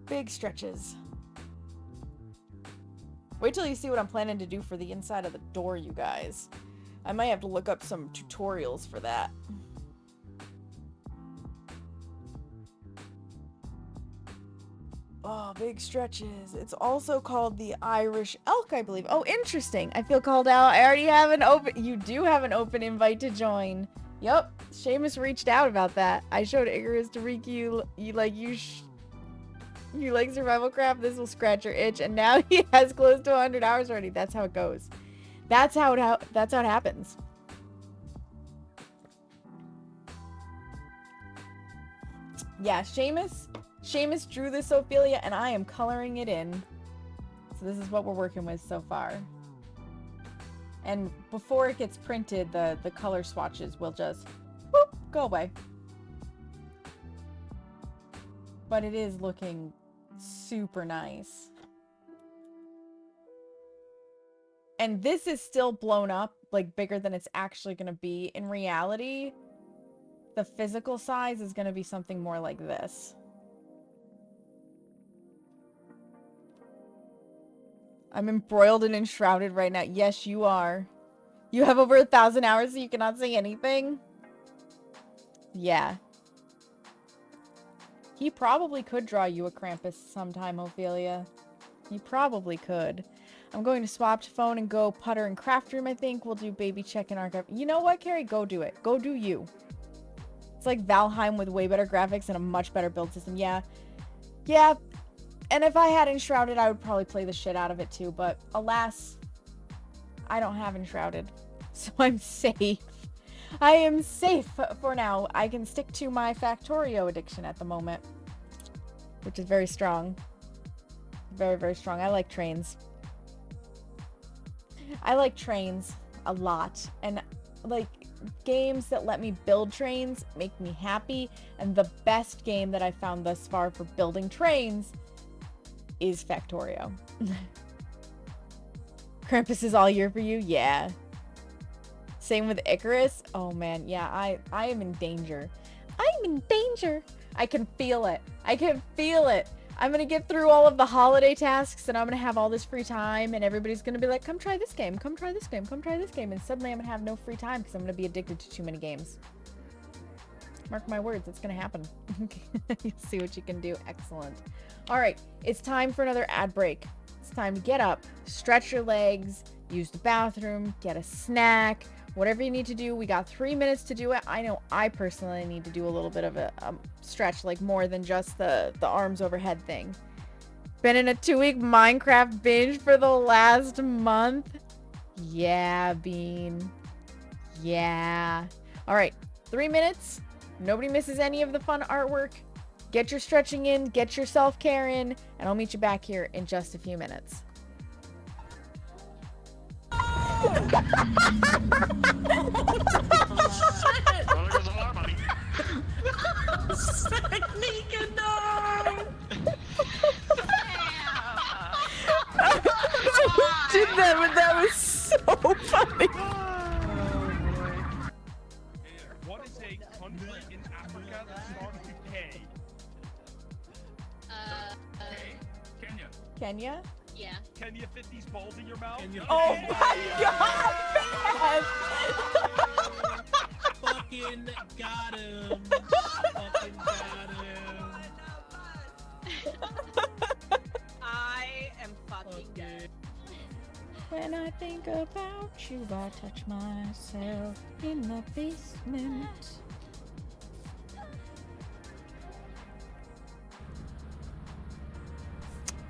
Big stretches. Wait till you see what I'm planning to do for the inside of the door, you guys. I might have to look up some tutorials for that. Oh, big stretches. It's also called the Irish elk, I believe. Oh, interesting. I feel called out. I already have an open... You do have an open invite to join. Yup. Seamus reached out about that. I showed Icarus to Riku. You like survival craft? This will scratch your itch. And now he has close to 100 hours already. That's how it goes. That's how it happens. Yeah, Seamus drew this Ophelia, and I am coloring it in. So this is what we're working with so far. And before it gets printed, the color swatches will just whoop, go away. But it is looking super nice. And this is still blown up, like bigger than it's actually going to be. In reality, the physical size is going to be something more like this. I'm embroiled and enshrouded right now. Yes, you are. You have over 1,000 hours so you cannot say anything? Yeah. He probably could draw you a Krampus sometime, Ophelia. He probably could. I'm going to swap to phone and go putter and craft room, I think. We'll do baby check and archive. You know what, Carrie? Go do it. Go do you. It's like Valheim with way better graphics and a much better build system. Yeah. Yeah. And if I had Enshrouded, I would probably play the shit out of it too. But alas, I don't have Enshrouded. So I'm safe. I am safe for now. I can stick to my Factorio addiction at the moment. Which is very strong. Very, very strong. I like trains. I like trains a lot. And like games that let me build trains make me happy. And the best game that I found thus far for building trains is Factorio. Krampus is all year for you? Yeah. Same with Icarus. Oh man, yeah, I am in danger. I'm in danger. I can feel it. I can feel it. I'm gonna get through all of the holiday tasks and I'm gonna have all this free time and everybody's gonna be like, come try this game, come try this game, come try this game. And suddenly I'm gonna have no free time because I'm gonna be addicted to too many games. Mark my words, it's gonna happen. You'll see what you can do. Excellent. All right, it's time for another ad break. It's time to get up, stretch your legs, use the bathroom, get a snack, whatever you need to do. We got 3 minutes to do it. I know I personally need to do a little bit of a stretch, like more than just the arms overhead thing. Been in a 2-week Minecraft binge for the last month. Yeah, Bean. Yeah. All right, 3 minutes. Nobody misses any of the fun artwork. Get your stretching in, get your self-care in, and I'll meet you back here in just a few minutes. Did that, but that was so funny. What is a country in Africa that starts with K? Kenya. Kenya? Yeah. Can you fit these balls in your mouth? Oh my god, man! Fucking got him. Fucking got him. I am fucking dead. When I think about you, I touch myself in the basement.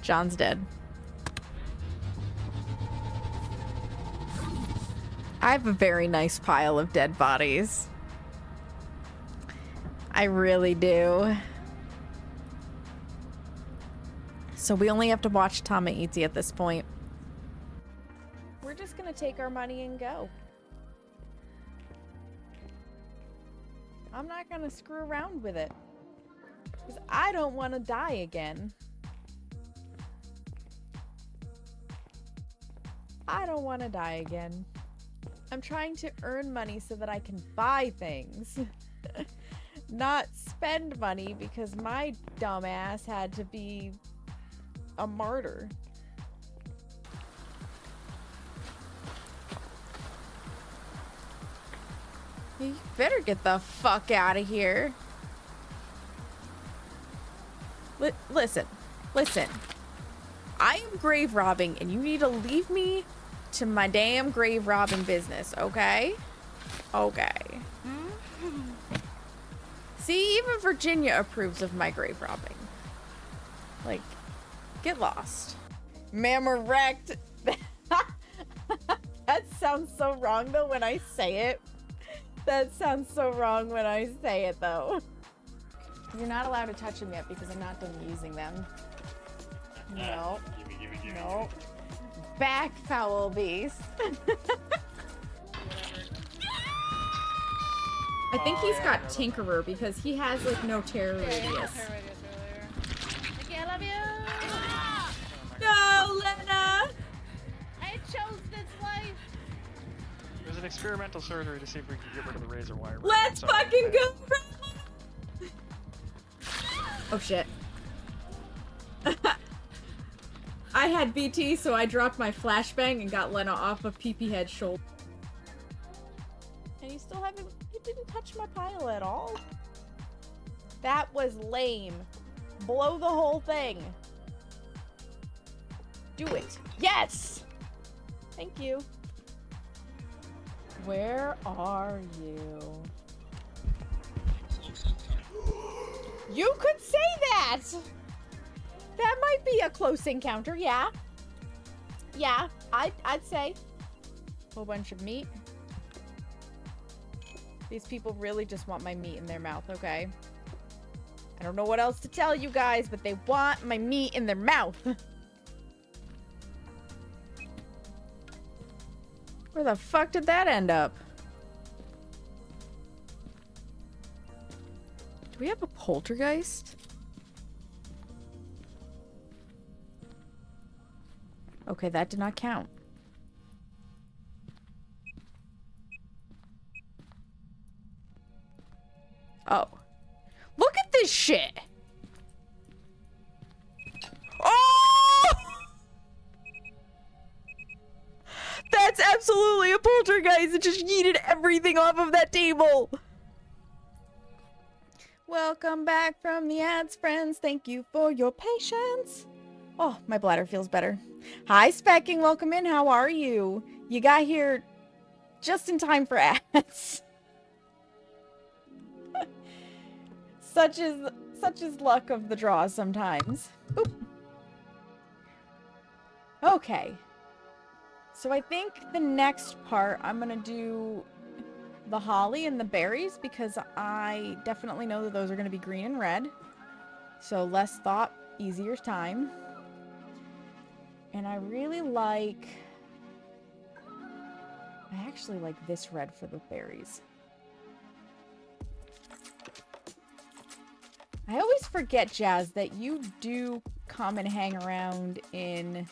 John's dead. I have a very nice pile of dead bodies. I really do. So we only have to watch Tamaiti at this point. We're just gonna take our money and go. I'm not gonna screw around with it. Because I don't want to die again. I don't want to die again. I'm trying to earn money so that I can buy things. Not spend money because my dumbass had to be a martyr. You better get the fuck out of here. Listen. I am grave robbing and you need to leave me to my damn grave robbing business, okay? Okay. See, even Virginia approves of my grave robbing. Like, get lost. Mama wrecked. That sounds so wrong though when I say it. That sounds so wrong when I say it though. You're not allowed to touch them yet because I'm not done using them. No. No. Back, foul beast. I think he's got Tinkerer because he has like no terror radius. Okay, I love you. No, Lena! I chose this life. There's an experimental surgery to see if we can get rid of the razor wire. Let's fucking go! Oh shit. I had BT, so I dropped my flashbang and got Lena off of PP Head's shoulder. And you still haven't... You didn't touch my pile at all? That was lame. Blow the whole thing. Do it. Yes! Thank you. Where are you? You could say that! That might be a close encounter, yeah. Yeah, I'd say. Whole bunch of meat. These people really just want my meat in their mouth, okay? I don't know what else to tell you guys, but they want my meat in their mouth. Where the fuck did that end up? Do we have a poltergeist? Okay, that did not count. Oh. Look at this shit! Oh! That's absolutely a poltergeist! It just yeeted everything off of that table! Welcome back from the ads, friends. Thank you for your patience. Oh, my bladder feels better. Hi, Specking. Welcome in. How are you? You got here just in time for ads. Such is luck of the draw sometimes. Oop. Okay. So I think the next part I'm gonna do the holly and the berries because I definitely know that those are gonna be green and red. So less thought, easier time. And I really like... I actually like this red for the berries. I always forget, Jazz, that you do come and hang around in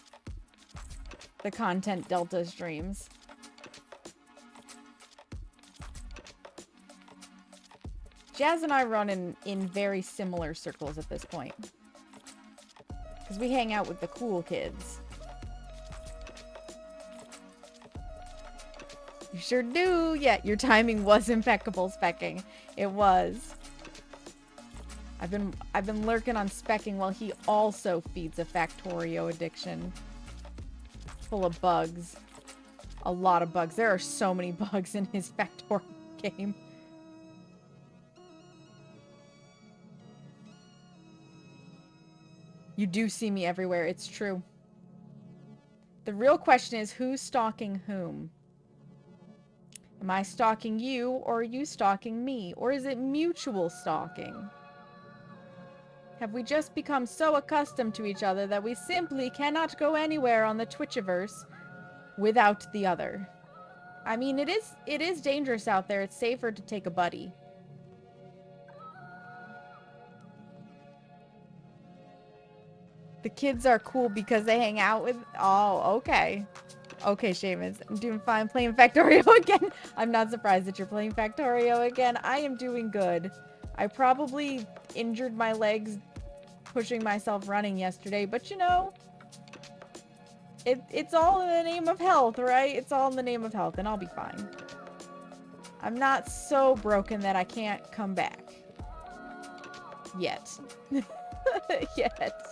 the Content Delta streams. Jazz and I run in very similar circles at this point. Because we hang out with the cool kids. You sure do. Yeah, your timing was impeccable, Specking. It was. I've been lurking on Specking while he also feeds a Factorio addiction. Full of bugs. A lot of bugs. There are so many bugs in his Factorio game. You do see me everywhere. It's true. The real question is who's stalking whom? Am I stalking you or are you stalking me? Or is it mutual stalking? Have we just become so accustomed to each other that we simply cannot go anywhere on the Twitchiverse without the other? I mean, it is dangerous out there. It's safer to take a buddy. The kids are cool because they hang out with... Oh, okay. Okay, Seamus. I'm doing fine playing Factorio again. I'm not surprised that you're playing Factorio again. I am doing good. I probably injured my legs pushing myself running yesterday, but you know, it's all in the name of health, right? It's all in the name of health, and I'll be fine. I'm not so broken that I can't come back. Yet. Yet.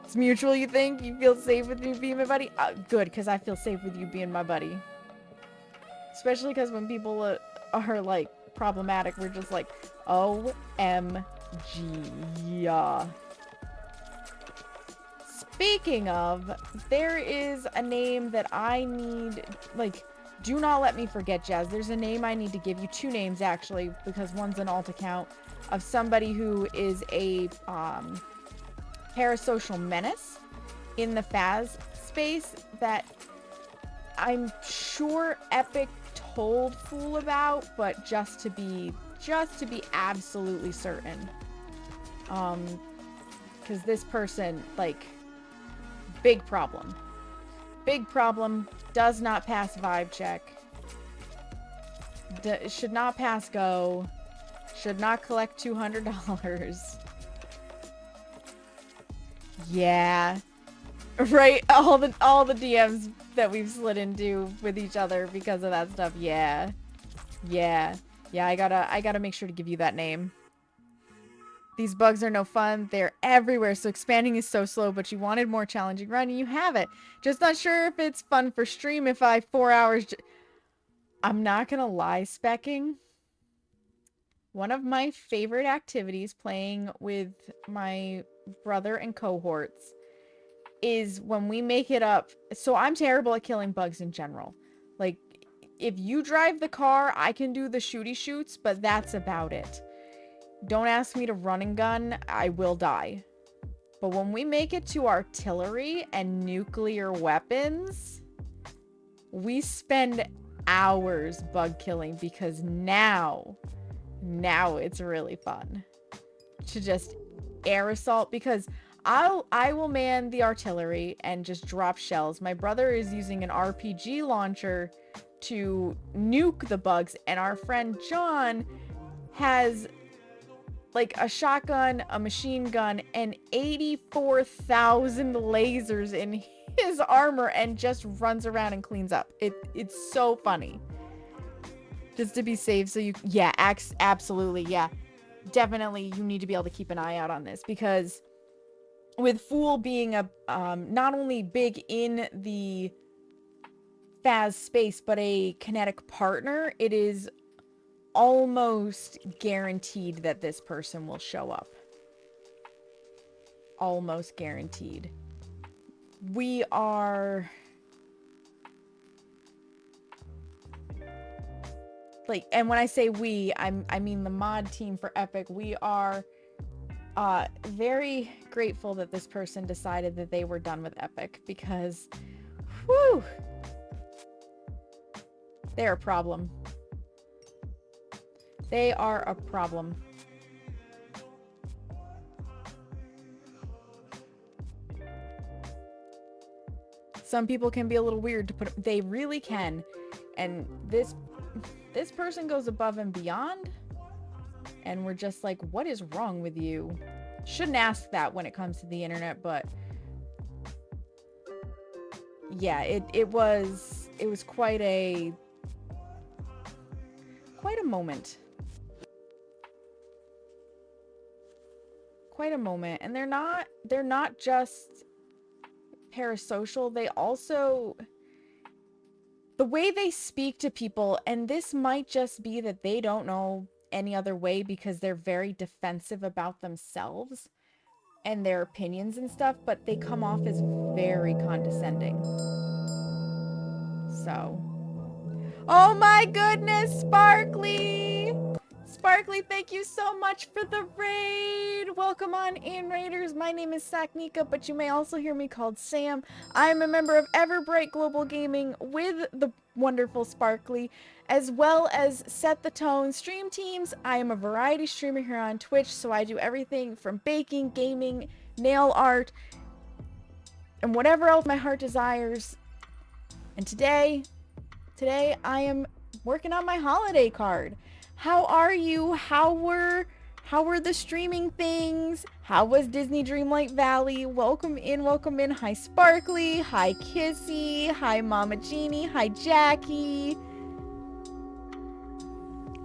It's mutual, you think? You feel safe with me being my buddy? Good, because I feel safe with you being my buddy. Especially because when people are like, problematic, we're just like, OMG, yeah. Speaking of, there is a name that I need, like, do not let me forget, Jazz. There's a name I need to give you. Two names, actually, because one's an alt account of somebody who is a, parasocial menace in the Faz space that I'm sure Epic told Fool about, but just to be absolutely certain. Because this person, like, big problem, does not pass vibe check, should not pass go, should not collect $200. Yeah. Right? All the DMs that we've slid into with each other because of that stuff. Yeah. Yeah. Yeah, I gotta make sure to give you that name. These bugs are no fun. They're everywhere, so expanding is so slow, but you wanted more challenging run, and you have it. Just not sure if it's fun for stream if I 4 hours... I'm not gonna lie, Specking. One of my favorite activities playing with my brother and cohorts is when we make it up. So I'm terrible at killing bugs in general. Like, if you drive the car, I can do the shooty shoots, but that's about it. Don't ask me to run and gun, I will die. But when we make it to artillery and nuclear weapons, we spend hours bug killing because now it's really fun to just air assault, because I will man the artillery and just drop shells. My brother is using an RPG launcher to nuke the bugs, and our friend John has like a shotgun, a machine gun, and 84,000 lasers in his armor and just runs around and cleans up. It's so funny. Just to be safe, so you... Yeah, absolutely, yeah. Definitely, you need to be able to keep an eye out on this, because with Fool being a not only big in the Phas space, but a kinetic partner, it is almost guaranteed that this person will show up. Almost guaranteed. We are... Like, and when I say we, I mean the mod team for Epic. We are very grateful that this person decided that they were done with Epic, because, whew, they're a problem. They are a problem. Some people can be a little weird to put... They really can. And this person goes above and beyond. And we're just like, what is wrong with you? Shouldn't ask that when it comes to the internet, but... Yeah, it was quite a moment. Quite a moment. And they're not just parasocial, they also... The way they speak to people, and this might just be that they don't know any other way because they're very defensive about themselves and their opinions and stuff, but they come off as very condescending. So... Oh my goodness, Sparkly! Sparkly, thank you so much for the raid! Welcome on in, Raiders. My name is Saknika, but you may also hear me called Sam. I am a member of Everbright Global Gaming with the wonderful Sparkly, as well as Set the Tone stream teams. I am a variety streamer here on Twitch, so I do everything from baking, gaming, nail art, and whatever else my heart desires. And today I am working on my holiday card. How are you? How were the streaming things? How was Disney Dreamlight Valley? Welcome in, welcome in. Hi Sparkly, hi Kissy, hi Mama Jeannie, hi Jackie.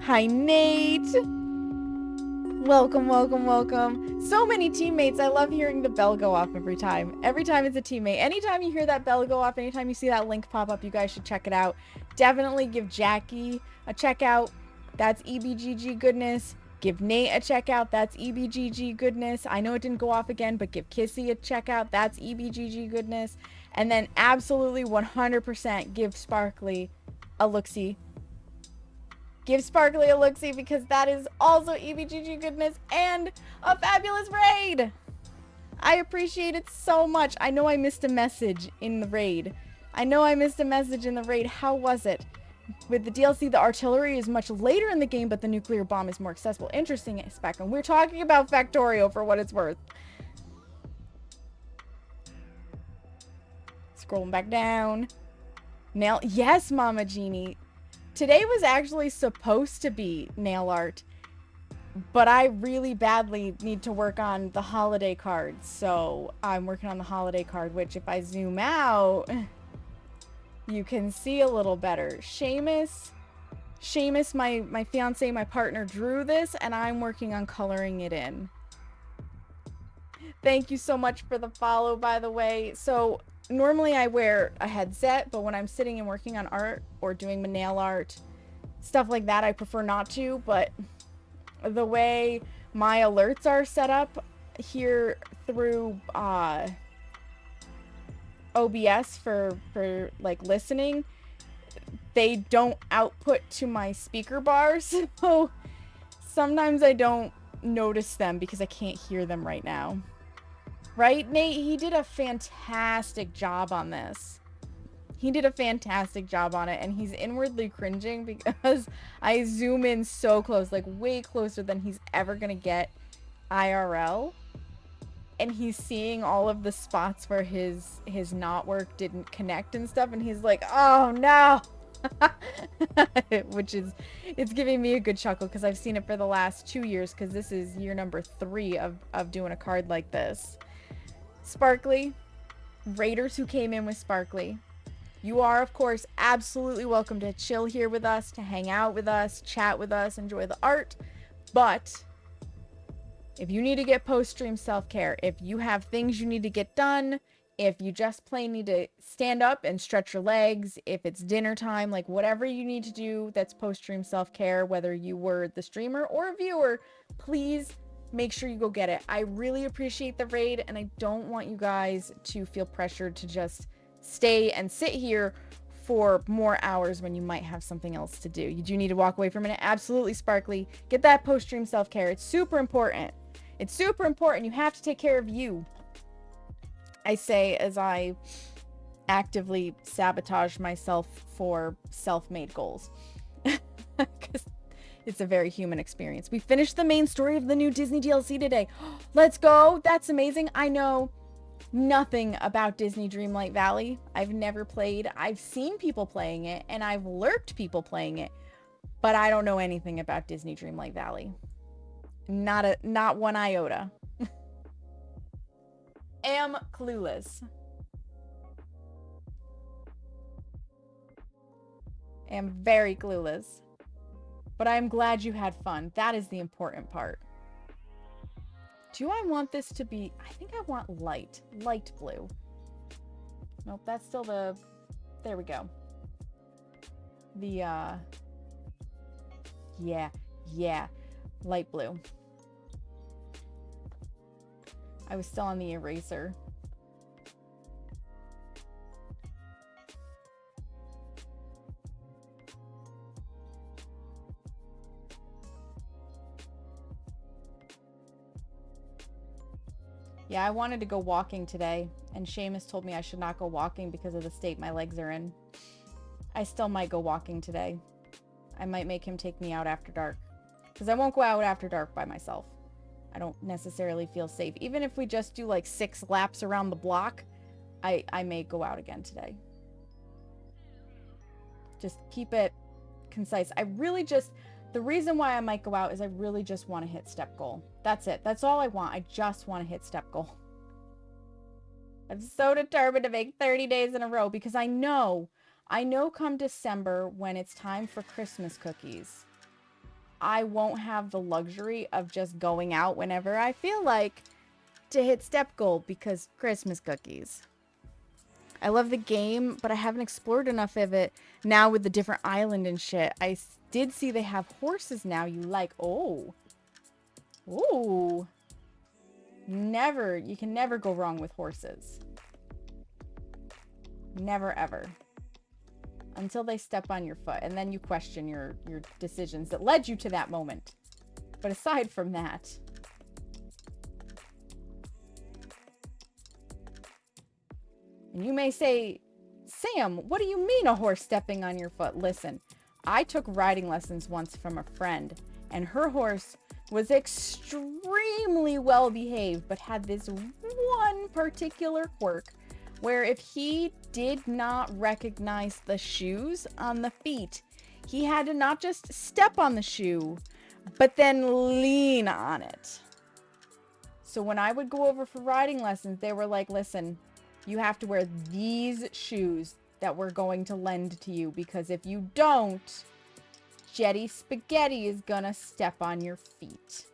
Hi Nate. Welcome, welcome, welcome. So many teammates. I love hearing the bell go off every time. Every time it's a teammate. Anytime you hear that bell go off, anytime you see that link pop up, you guys should check it out. Definitely give Jackie a check out. That's EBGG goodness. Give Nate a check out. That's EBGG goodness. I know it didn't go off again, but give Kissy a check out. That's EBGG goodness. And then absolutely 100% give Sparkly a look-see. Give Sparkly a look-see, because that is also EBGG goodness and a fabulous raid. I appreciate it so much. I know I missed a message in the raid. How was it? With the DLC, the artillery is much later in the game, but the nuclear bomb is more accessible. Interesting, Spec. And we're talking about Factorio for what it's worth. Scrolling back down. Nail. Yes, Mama Jeannie. Today was actually supposed to be nail art. But I really badly need to work on the holiday cards. So I'm working on the holiday card, which if I zoom out, you can see a little better. Seamus, my fiance, my partner, drew this, and I'm working on coloring it in. Thank you so much for the follow, by the way. So normally I wear a headset, but when I'm sitting and working on art or doing my nail art, stuff like that, I prefer not to. But the way my alerts are set up here through OBS for like listening, they don't output to my speaker bars. So sometimes I don't notice them because I can't hear them right now. Right, Nate? He did a fantastic job on this. He did a fantastic job on it, and he's inwardly cringing because I zoom in so close, like way closer than he's ever gonna get IRL. And he's seeing all of the spots where his knot work didn't connect and stuff, and he's like, oh no! Which is, it's giving me a good chuckle because I've seen it for the last 2 years, because this is year number 3 of doing a card like this. Sparkly, raiders who came in with Sparkly, you are, of course, absolutely welcome to chill here with us, to hang out with us, chat with us, enjoy the art. But if you need to get post-stream self-care, if you have things you need to get done, if you just plain need to stand up and stretch your legs, if it's dinner time, like whatever you need to do that's post-stream self-care, whether you were the streamer or a viewer, please make sure you go get it. I really appreciate the raid, and I don't want you guys to feel pressured to just stay and sit here for more hours when you might have something else to do. You do need to walk away for a minute. Absolutely, Sparkly. Get that post-stream self-care. It's super important. It's super important. You have to take care of you. I say as I actively sabotage myself for self-made goals. Because it's a very human experience. We finished the main story of the new Disney DLC today. Let's go. That's amazing. I know nothing about Disney Dreamlight Valley. I've never played. I've seen people playing it, and I've lurked people playing it, but I don't know anything about Disney Dreamlight Valley. Not one iota. Am clueless. Am very clueless. But I'm glad you had fun. That is the important part. Do I want this to be... I think I want light blue. Nope, that's still the... There we go. The, yeah. Light blue. I was still on the eraser. Yeah, I wanted to go walking today, and Seamus told me I should not go walking because of the state my legs are in. I still might go walking today. I might make him take me out after dark. Because I won't go out after dark by myself. I don't necessarily feel safe. Even if we just do like 6 laps around the block, I may go out again today. Just keep it concise. I really just... The reason why I might go out is I really just want to hit step goal. That's it. That's all I want. I just want to hit step goal. I'm so determined to make 30 days in a row because I know come December when it's time for Christmas cookies, I won't have the luxury of just going out whenever I feel like to hit step goal because Christmas cookies. I love the game, but I haven't explored enough of it now with the different island and shit. I did see they have horses now. You like, oh. Ooh. You can never go wrong with horses. Never, ever. Until they step on your foot, and then you question your decisions that led you to that moment. But aside from that... And you may say, Sam, what do you mean a horse stepping on your foot? Listen, I took riding lessons once from a friend, and her horse was extremely well behaved, but had this one particular quirk where if he did not recognize the shoes on the feet, he had to not just step on the shoe, but then lean on it. So when I would go over for riding lessons, they were like, listen, you have to wear these shoes that we're going to lend to you, because if you don't, Jetty Spaghetti is gonna step on your feet.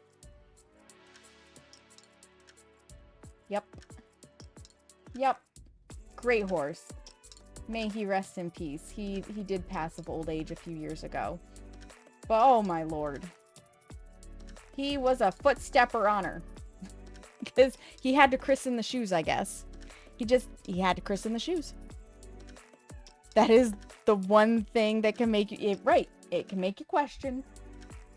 Yep. Yep. Great horse. May he rest in peace. He did pass of old age a few years ago. But oh my lord. He was a footstepper honor. Because he had to christen the shoes, I guess. He had to christen the shoes. That is the one thing that can make you, right, it can make you question.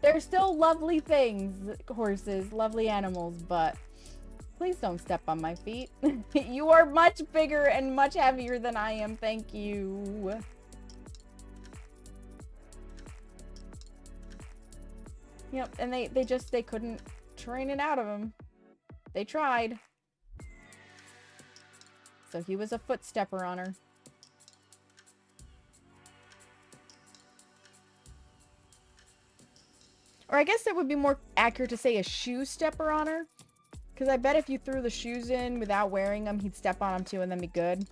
They're still lovely things, horses, lovely animals, but please don't step on my feet. You are much bigger and much heavier than I am, thank you. Yep, and they couldn't train it out of him. They tried. So he was a footstepper honor. Or I guess it would be more accurate to say a shoe stepper honor. Because I bet if you threw the shoes in without wearing them, he'd step on them too and then be good.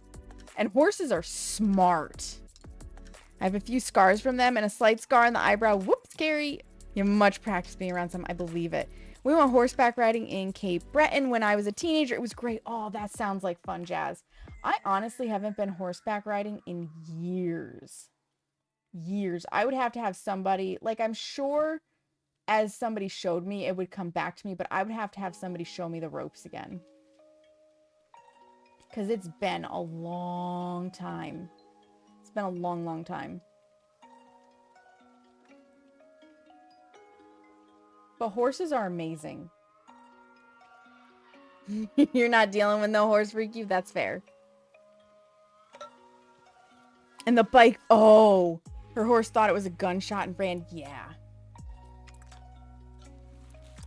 And horses are smart. I have a few scars from them and a slight scar on the eyebrow. Whoops, scary. You have much practice being around some. I believe it. We went horseback riding in Cape Breton when I was a teenager. It was great. Oh, that sounds like fun, Jazz. I honestly haven't been horseback riding in years. Years. I would have to have somebody, like I'm sure as somebody showed me, it would come back to me, but I would have to have somebody show me the ropes again. Because it's been a long time. It's been a long, long time. But horses are amazing. You're not dealing with no horse freak you? That's fair. And the bike, oh, her horse thought it was a gunshot and ran. Yeah.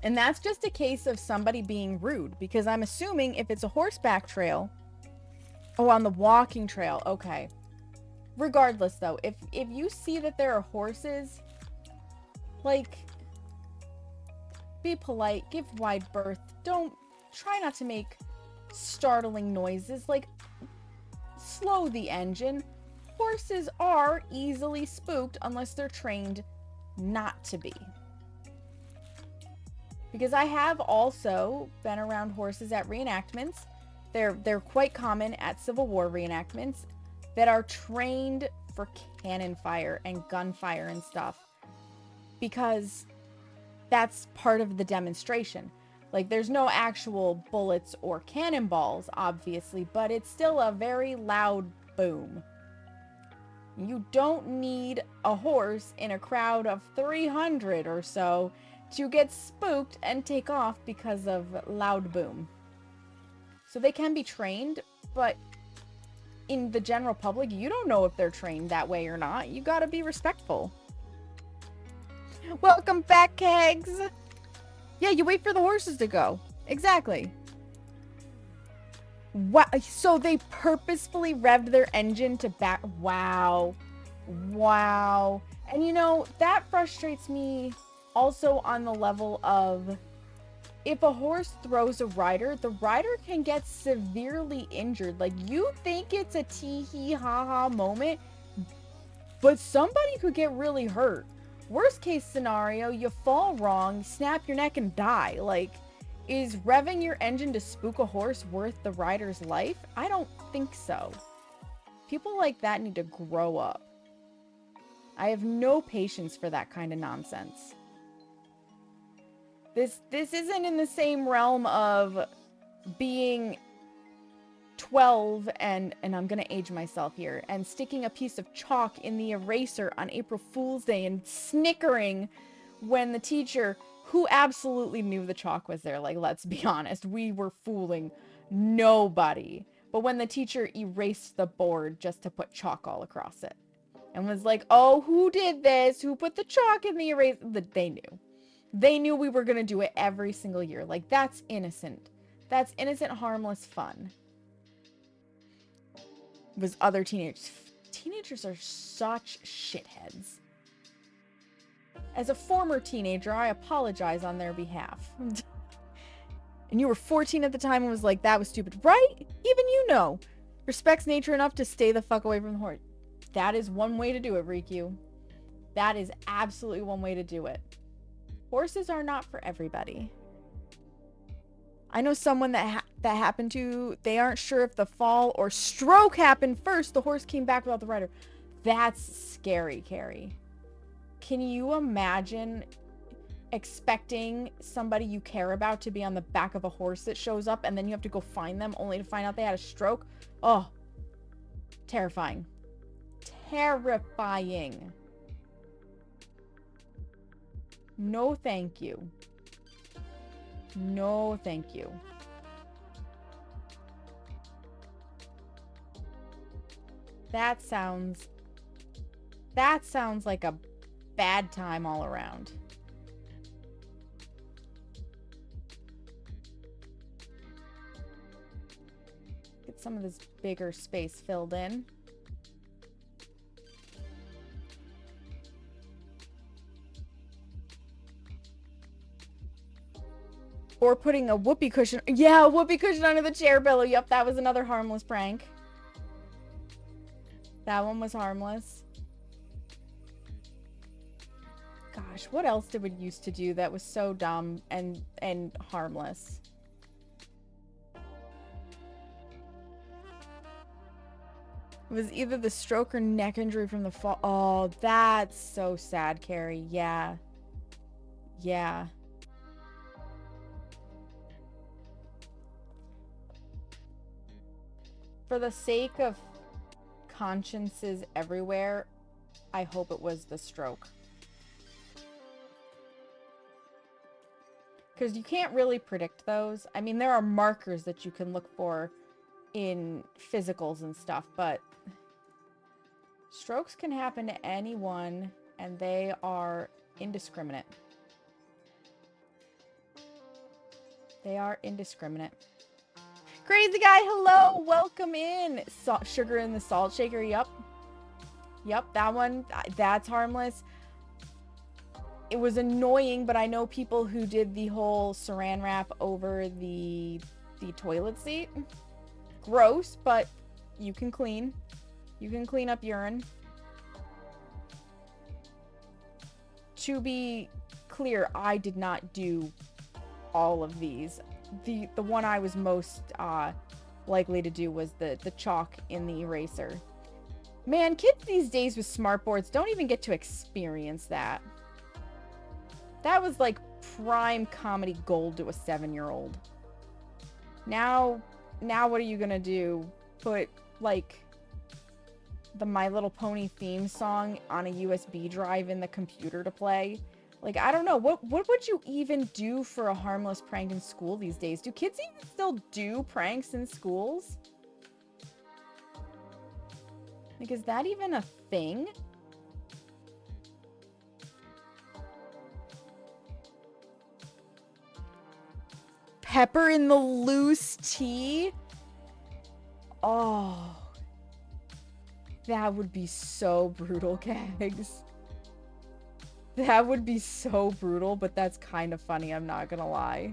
And that's just a case of somebody being rude, because I'm assuming if it's a horseback trail, oh, on the walking trail, okay. Regardless though, if you see that there are horses, like, be polite, give wide berth, try not to make startling noises, like, slow the engine. Horses are easily spooked unless they're trained not to be. Because I have also been around horses at reenactments. They're quite common at Civil War reenactments that are trained for cannon fire and gunfire and stuff. Because that's part of the demonstration. Like, there's no actual bullets or cannonballs, obviously, but it's still a very loud boom. You don't need a horse in a crowd of 300 or so to get spooked and take off because of loud boom. So they can be trained, but in the general public, you don't know if they're trained that way or not. You gotta be respectful. Welcome back, Kegs! Yeah, you wait for the horses to go. Exactly. Wow, so they purposefully revved their engine to back. Wow. Wow. And you know, that frustrates me also on the level of, if a horse throws a rider, the rider can get severely injured. Like, you think it's a tee-hee-ha-ha moment, but somebody could get really hurt. Worst case scenario, you fall wrong, snap your neck, and die. Like, is revving your engine to spook a horse worth the rider's life? I don't think so. People like that need to grow up. I have no patience for that kind of nonsense. This isn't in the same realm of being 12 and I'm gonna age myself here, and sticking a piece of chalk in the eraser on April Fool's Day and snickering when the teacher, who absolutely knew the chalk was there, like, let's be honest, we were fooling nobody. But when the teacher erased the board just to put chalk all across it and was like, oh, who did this? Who put the chalk in the eraser? They knew. They knew we were going to do it every single year. Like, that's innocent. That's innocent, harmless fun. Was other teenagers. Teenagers are such shitheads. As a former teenager, I apologize on their behalf. And you were 14 at the time and was like, that was stupid. Right? Even you know. Respects nature enough to stay the fuck away from the horse. That is one way to do it, Riku. That is absolutely one way to do it. Horses are not for everybody. I know someone that happened to, they aren't sure if the fall or stroke happened first. The horse came back without the rider. That's scary, Carrie. Can you imagine expecting somebody you care about to be on the back of a horse that shows up and then you have to go find them only to find out they had a stroke? Oh, terrifying. Terrifying. No, thank you. No, thank you. That sounds like a bad time all around. Get some of this bigger space filled in. Or putting a whoopee cushion. Yeah, a whoopee cushion under the chair pillow. Yep, that was another harmless prank. That one was harmless. Gosh, what else did we used to do that was so dumb and harmless? It was either the stroke or neck injury from the fall. Oh, that's so sad, Carrie. Yeah. Yeah. For the sake of consciences everywhere, I hope it was the stroke. Because you can't really predict those. I mean, there are markers that you can look for in physicals and stuff, but strokes can happen to anyone, and they are indiscriminate. They are indiscriminate. Crazy guy, hello, welcome in. Sugar in the salt shaker, yep. Yep, that one, that's harmless. It was annoying, but I know people who did the whole saran wrap over the toilet seat. Gross, but you can clean. You can clean up urine. To be clear, I did not do all of these. The one I was most likely to do was the chalk in the eraser. Man, kids these days with smartboards don't even get to experience that. That was like prime comedy gold to a 7-year-old. Now what are you gonna do? Put like the My Little Pony theme song on a USB drive in the computer to play? Like, I don't know. What would you even do for a harmless prank in school these days? Do kids even still do pranks in schools? Like, is that even a thing? Pepper in the loose tea? Oh. That would be so brutal, Cags. That would be so brutal, but that's kind of funny, I'm not gonna lie.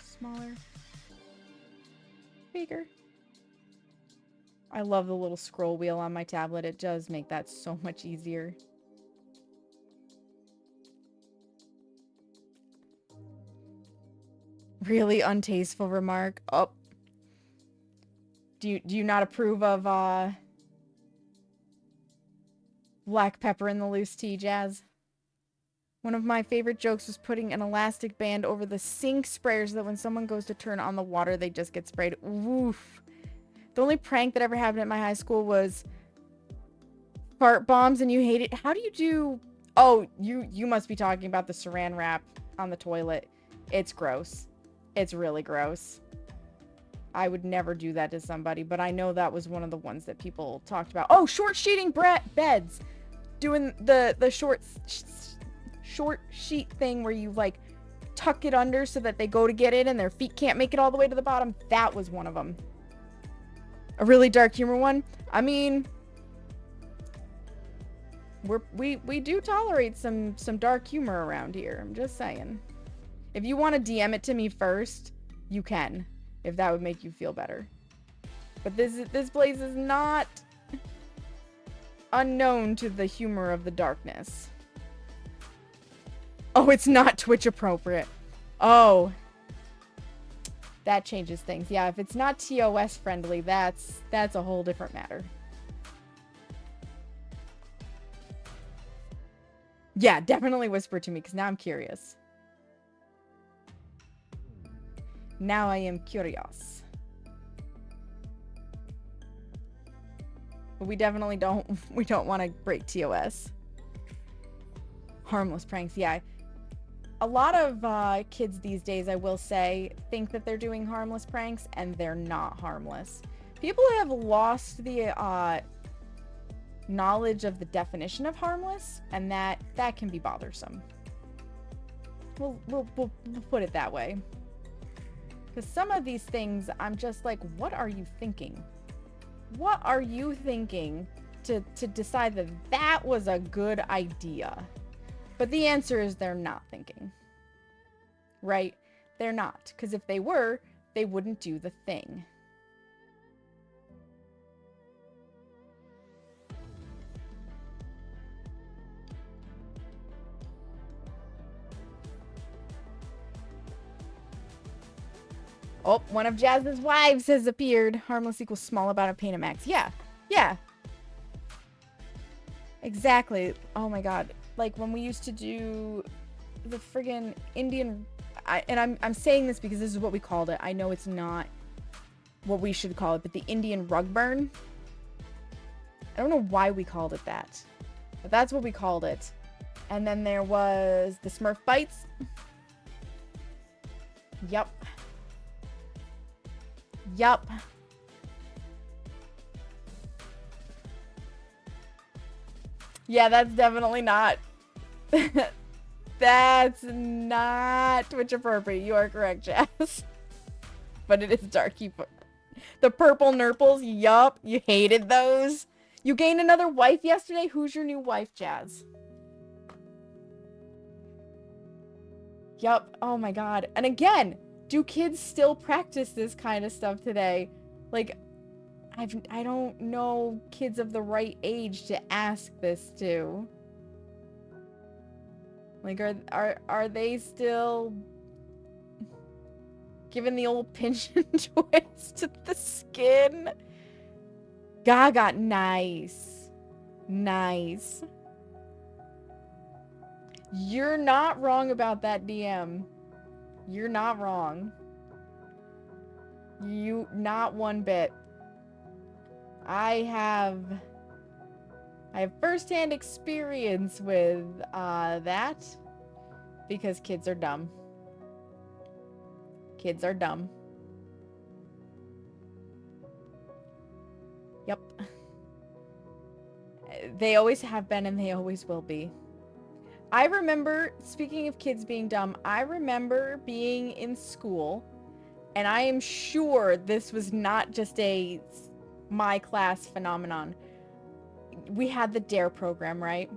Smaller. Bigger. I love the little scroll wheel on my tablet. It does make that so much easier. Really untasteful remark. Oh. Do you not approve of black pepper in the loose tea, Jazz? One of my favorite jokes was putting an elastic band over the sink sprayer so that when someone goes to turn on the water, they just get sprayed. Woof. The only prank that ever happened at my high school was fart bombs and you hate it. How do you do... Oh, you must be talking about the saran wrap on the toilet. It's gross. It's really gross. I would never do that to somebody, but I know that was one of the ones that people talked about. Oh, short sheeting beds. Doing the short sheet thing where you like tuck it under so that they go to get it and their feet can't make it all the way to the bottom. That was one of them. A really dark humor one. I mean, we do tolerate some dark humor around here. I'm just saying. If you want to DM it to me first, you can, if that would make you feel better. But this place is not unknown to the humor of the darkness. Oh, it's not Twitch appropriate. Oh. That changes things. Yeah, if it's not TOS friendly, that's a whole different matter. Yeah, definitely whisper to me, because now I'm curious. Now I am curious. But we definitely don't want to break TOS. Harmless pranks, yeah. A lot of kids these days, I will say, think that they're doing harmless pranks, and they're not harmless. People have lost the knowledge of the definition of harmless, and that can be bothersome. We'll put it that way. Because some of these things, I'm just like, what are you thinking? What are you thinking to decide that that was a good idea? But the answer is they're not thinking. Right? They're not. Because if they were, they wouldn't do the thing. Oh, one of Jazz's wives has appeared. Harmless equals small about a pain of max. Yeah. Yeah. Exactly. Oh my god. Like when we used to do the friggin' Indian... I'm saying this because this is what we called it. I know it's not what we should call it, but the Indian rug burn. I don't know why we called it that. But that's what we called it. And then there was the Smurf bites. Yup. Yup. Yeah, that's definitely not... That's not Twitch appropriate. You are correct, Jazz. But it is dark. The purple nurples, yup. You hated those. You gained another wife yesterday? Who's your new wife, Jazz? Yup. Oh my god. And again, do kids still practice this kind of stuff today? Like, I don't know kids of the right age to ask this to. Like, are they still giving the old pinch and twist to the skin? Gaga, nice. Nice. You're not wrong about that, DM. You're not wrong. You, not one bit. I have first-hand experience with that because kids are dumb. Kids are dumb. Yep. They always have been and they always will be. I remember, speaking of kids being dumb, I remember being in school, and I am sure this was not just a my class phenomenon. We had the DARE program, right?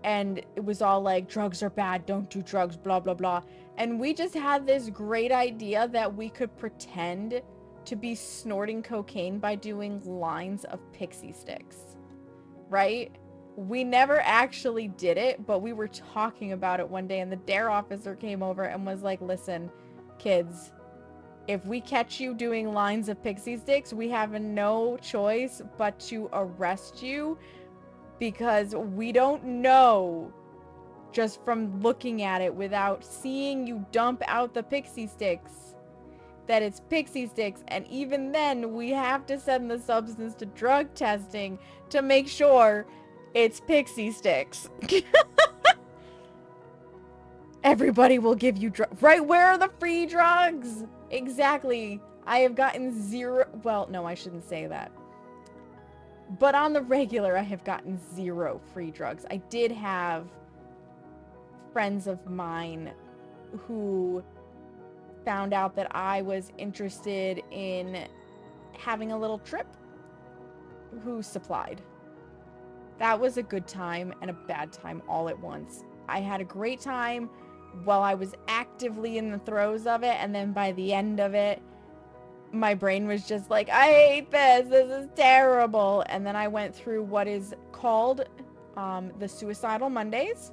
And it was all like, drugs are bad, don't do drugs, blah, blah, blah. And we just had this great idea that we could pretend to be snorting cocaine by doing lines of pixie sticks, right? We never actually did it, but we were talking about it one day, and the DARE officer came over and was like, listen, kids, if we catch you doing lines of pixie sticks, we have no choice but to arrest you, because we don't know, just from looking at it without seeing you dump out the pixie sticks, that it's pixie sticks. And even then, we have to send the substance to drug testing to make sure it's pixie sticks. Everybody will give you drugs. Right, where are the free drugs? Exactly. I have gotten zero... Well, no, I shouldn't say that. But on the regular, I have gotten 0 free drugs. I did have friends of mine who found out that I was interested in having a little trip, who supplied. That was a good time and a bad time all at once. I had a great time while I was actively in the throes of it, and then by the end of it, my brain was just like, I hate this is terrible. And then I went through what is called the Suicidal Mondays.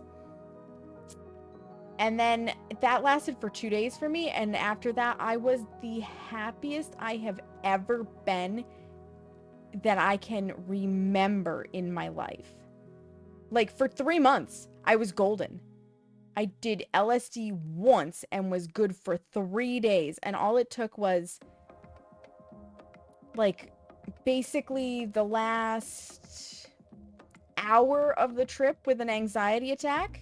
And then that lasted for 2 days for me, and after that, I was the happiest I have ever been that I can remember in my life. Like, for 3 months, I was golden. I did LSD once and was good for 3 days, and all it took was, like, basically the last hour of the trip with an anxiety attack,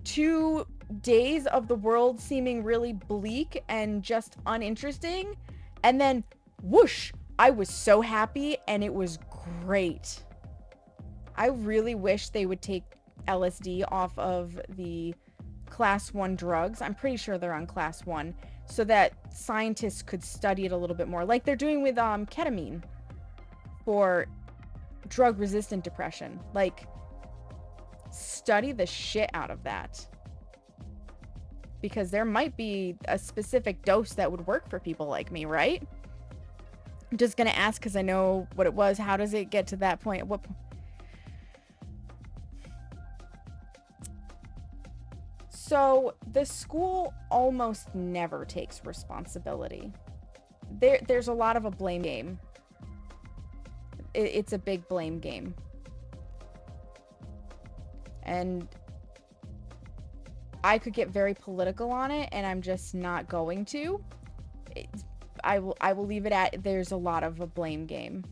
2 days of the world seeming really bleak and just uninteresting, and then whoosh, I was so happy and it was great. I really wish they would take LSD off of the class 1 drugs. I'm pretty sure they're on class 1, so that scientists could study it a little bit more, like they're doing with ketamine for drug-resistant depression. Like, study the shit out of that, because there might be a specific dose that would work for people like me, right? I'm just gonna ask because I know what it was. How does it get to that point? What? So the school almost never takes responsibility. There's a lot of a blame game. It's a big blame game. And I could get very political on it, and I'm just not going to. I will leave it at there's a lot of a blame game.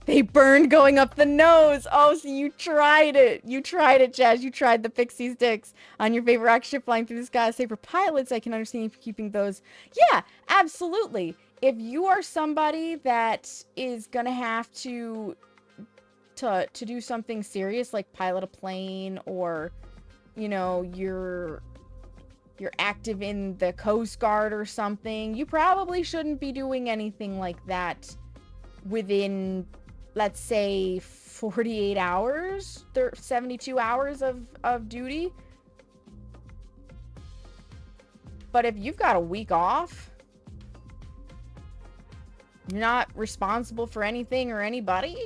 They burned going up the nose. Oh, so you tried it. You tried it, Jazz. You tried the pixie sticks on your favorite rocket ship flying through the sky. Say for pilots, I can understand you keeping those. Yeah, absolutely. If you are somebody that is gonna have to do something serious like pilot a plane, or, you know, you're active in the Coast Guard or something, you probably shouldn't be doing anything like that within, let's say, 48 hours, 72 hours of duty. But if you've got a week off, you're not responsible for anything or anybody,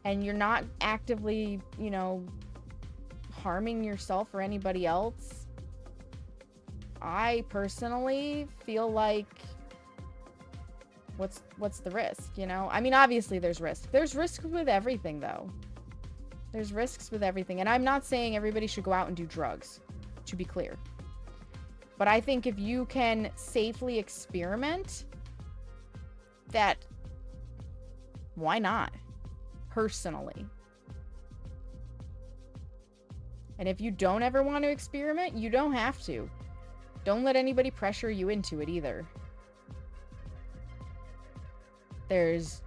and you're not actively, you know, harming yourself or anybody else, I personally feel like, what's the risk, you know? I mean, obviously there's risk. There's risks with everything, though. There's risks with everything. And I'm not saying everybody should go out and do drugs, to be clear. But I think if you can safely experiment, that, why not? Personally. And if you don't ever want to experiment, you don't have to. Don't let anybody pressure you into it either. There's,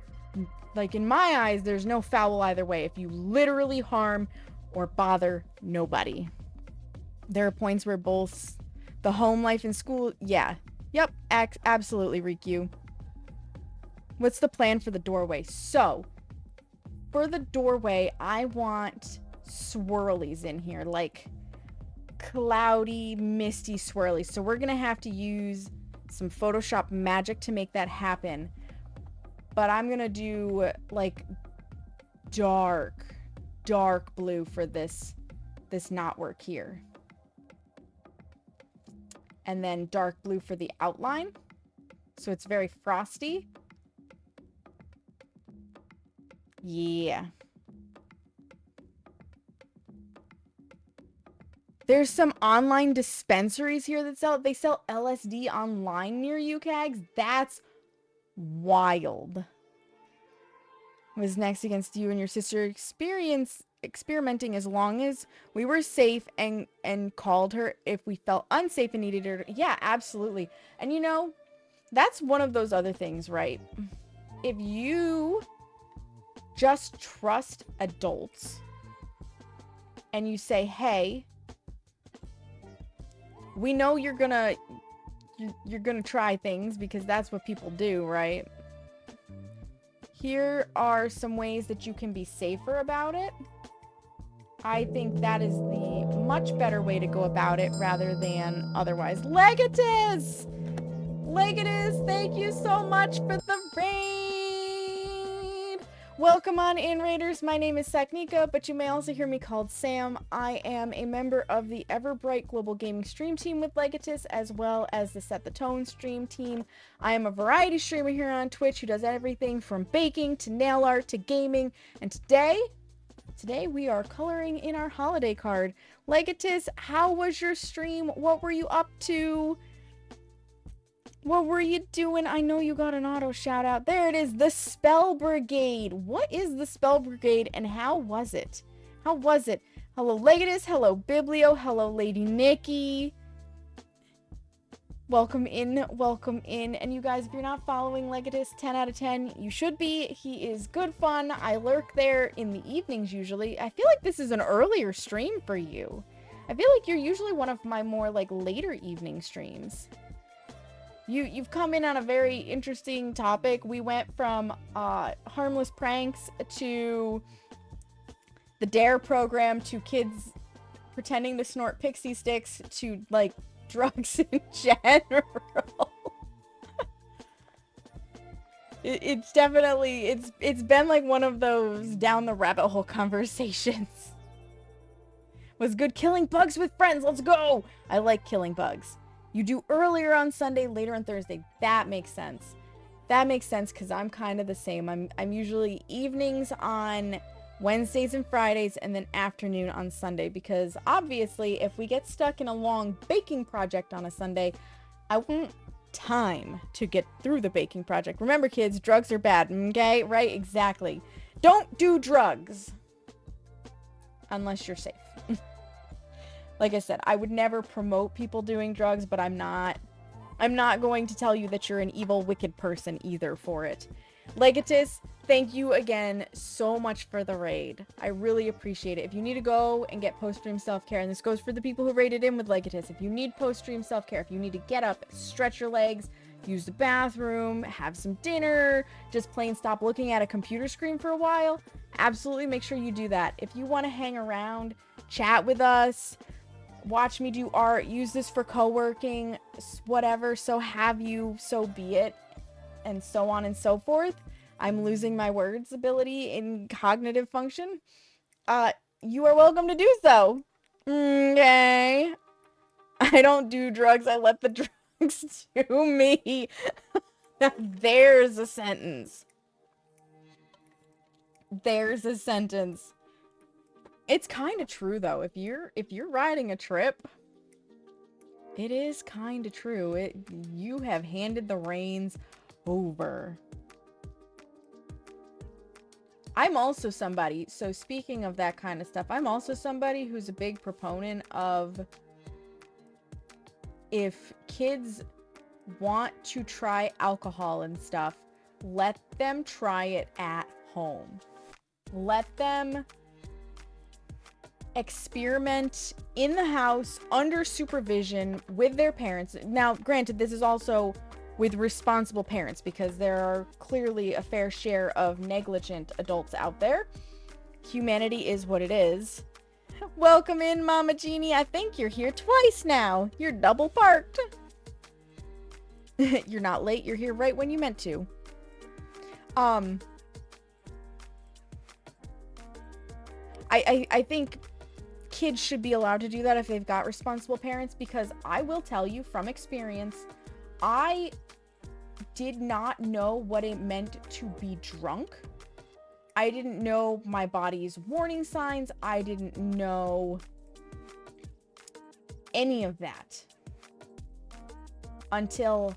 like, in my eyes, there's no foul either way if you literally harm or bother nobody. There are points where both the home life and school, yeah. Yep, absolutely, Riku. What's the plan for the doorway? So, for the doorway, I want swirlies in here, like cloudy, misty swirlies. So we're gonna have to use some Photoshop magic to make that happen. But I'm gonna do like dark blue for this knotwork here. And then dark blue for the outline. So it's very frosty. Yeah. There's some online dispensaries here that sell LSD online near you, Kags. That's wild. Was next against you and your sister experimenting as long as we were safe, and called her if we felt unsafe and needed her. Yeah, absolutely. And you know, that's one of those other things, right? If you just trust adults and you say, hey, we know you're gonna try things because that's what people do, right? Here are some ways that you can be safer about it. I think that is the much better way to go about it rather than otherwise. Legatus! Legatus, thank you so much for the raid! Welcome on in, Raiders. My name is Saknika, but you may also hear me called Sam. I am a member of the Everbright Global Gaming Stream Team with Legatus, as well as the Set the Tone Stream Team. I am a variety streamer here on Twitch who does everything from baking to nail art to gaming. And today we are coloring in our holiday card. Legatus, how was your stream? What were you up to? What were you doing? I know you got an auto shout out. There it is, the Spell Brigade. What is the Spell Brigade and how was it? How was it? Hello Legatus, hello Biblio, hello Lady Nikki. Welcome in, welcome in. And you guys, if you're not following Legatus, 10 out of 10, you should be. He is good fun. I lurk there in the evenings usually. I feel like this is an earlier stream for you. I feel like you're usually one of my more like later evening streams. You've come in on a very interesting topic. We went from harmless pranks to the DARE program to kids pretending to snort pixie sticks to like drugs in general. It's definitely it's been like one of those down the rabbit hole conversations. Was good killing bugs with friends. Let's go. I like killing bugs. You do earlier on Sunday, later on Thursday. That makes sense. That makes sense because I'm kind of the same. I'm usually evenings on Wednesdays and Fridays and then afternoon on Sunday because obviously if we get stuck in a long baking project on a Sunday, I want time to get through the baking project. Remember kids, drugs are bad, okay? Right? Exactly. Don't do drugs unless you're safe. Like I said, I would never promote people doing drugs, but I'm not going to tell you that you're an evil, wicked person either for it. Legatus, thank you again so much for the raid. I really appreciate it. If you need to go and get post-stream self-care, and this goes for the people who raided in with Legatus, if you need post-stream self-care, if you need to get up, stretch your legs, use the bathroom, have some dinner, just plain stop looking at a computer screen for a while, absolutely make sure you do that. If you want to hang around, chat with us, watch me do art, use this for co-working, whatever, so have you, so be it, and so on and so forth. I'm losing my words ability in cognitive function. You are welcome to do so. Okay. I don't do drugs, I let the drugs do me. Now there's a sentence. There's a sentence. It's kind of true though. If you're riding a trip, it is kind of true. You have handed the reins over. I'm also somebody, so speaking of that kind of stuff, I'm also somebody who's a big proponent of if kids want to try alcohol and stuff, let them try it at home. Let them experiment in the house under supervision with their parents. Now, granted, this is also with responsible parents because there are clearly a fair share of negligent adults out there. Humanity is what it is. Welcome in, Mama Jeannie. I think you're here twice now. You're double parked. You're not late. You're here right when you meant to. I think kids should be allowed to do that if they've got responsible parents, because I will tell you from experience, I did not know what it meant to be drunk. I didn't know my body's warning signs. I didn't know any of that until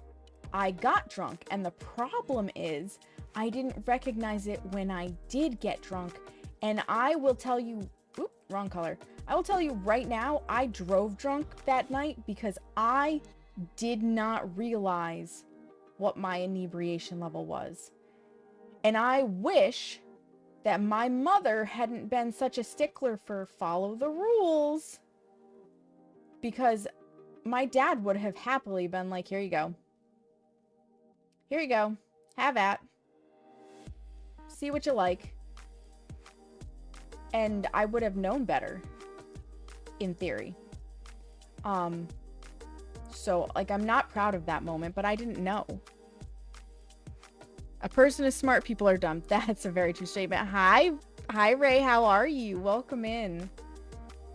I got drunk. And the problem is I didn't recognize it when I did get drunk. And I will tell you, oop, wrong color. I will tell you right now, I drove drunk that night because I did not realize what my inebriation level was. And I wish that my mother hadn't been such a stickler for follow the rules. Because my dad would have happily been like, here you go. Here you go. Have at. See what you like. And I would have known better. In theory. So, like, I'm not proud of that moment, but I didn't know. A person is smart, people are dumb. That's a very true statement. Hi, Ray, how are you? Welcome in.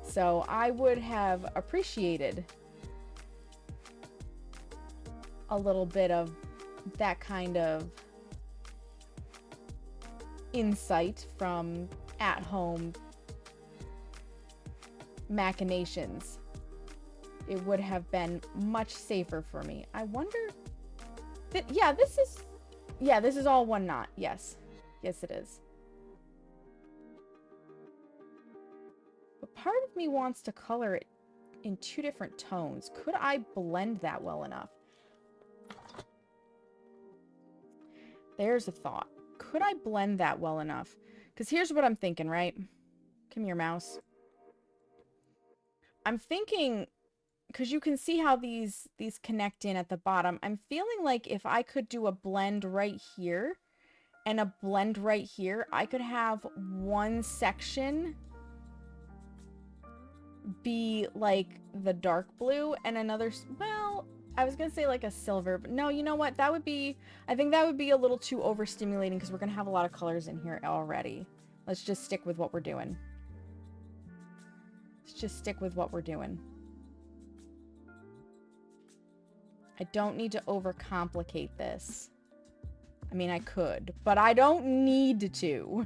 So, I would have appreciated a little bit of that kind of insight from at-home machinations. It would have been much safer for me. I wonder that, this is all one knot. Yes, it is. But part of me wants to color it in 2 different tones. Could I blend that well enough? There's a thought. Could I blend that well enough? Because here's what I'm thinking, right? Come here, mouse. I'm thinking, because you can see how these connect in at the bottom. I'm feeling like if I could do a blend right here and a blend right here, I could have one section be like the dark blue and another, well, I was going to say like a silver, but no, you know what? I think that would be a little too overstimulating because we're going to have a lot of colors in here already. Let's just stick with what we're doing. I don't need to overcomplicate this. I mean, I could, but I don't need to.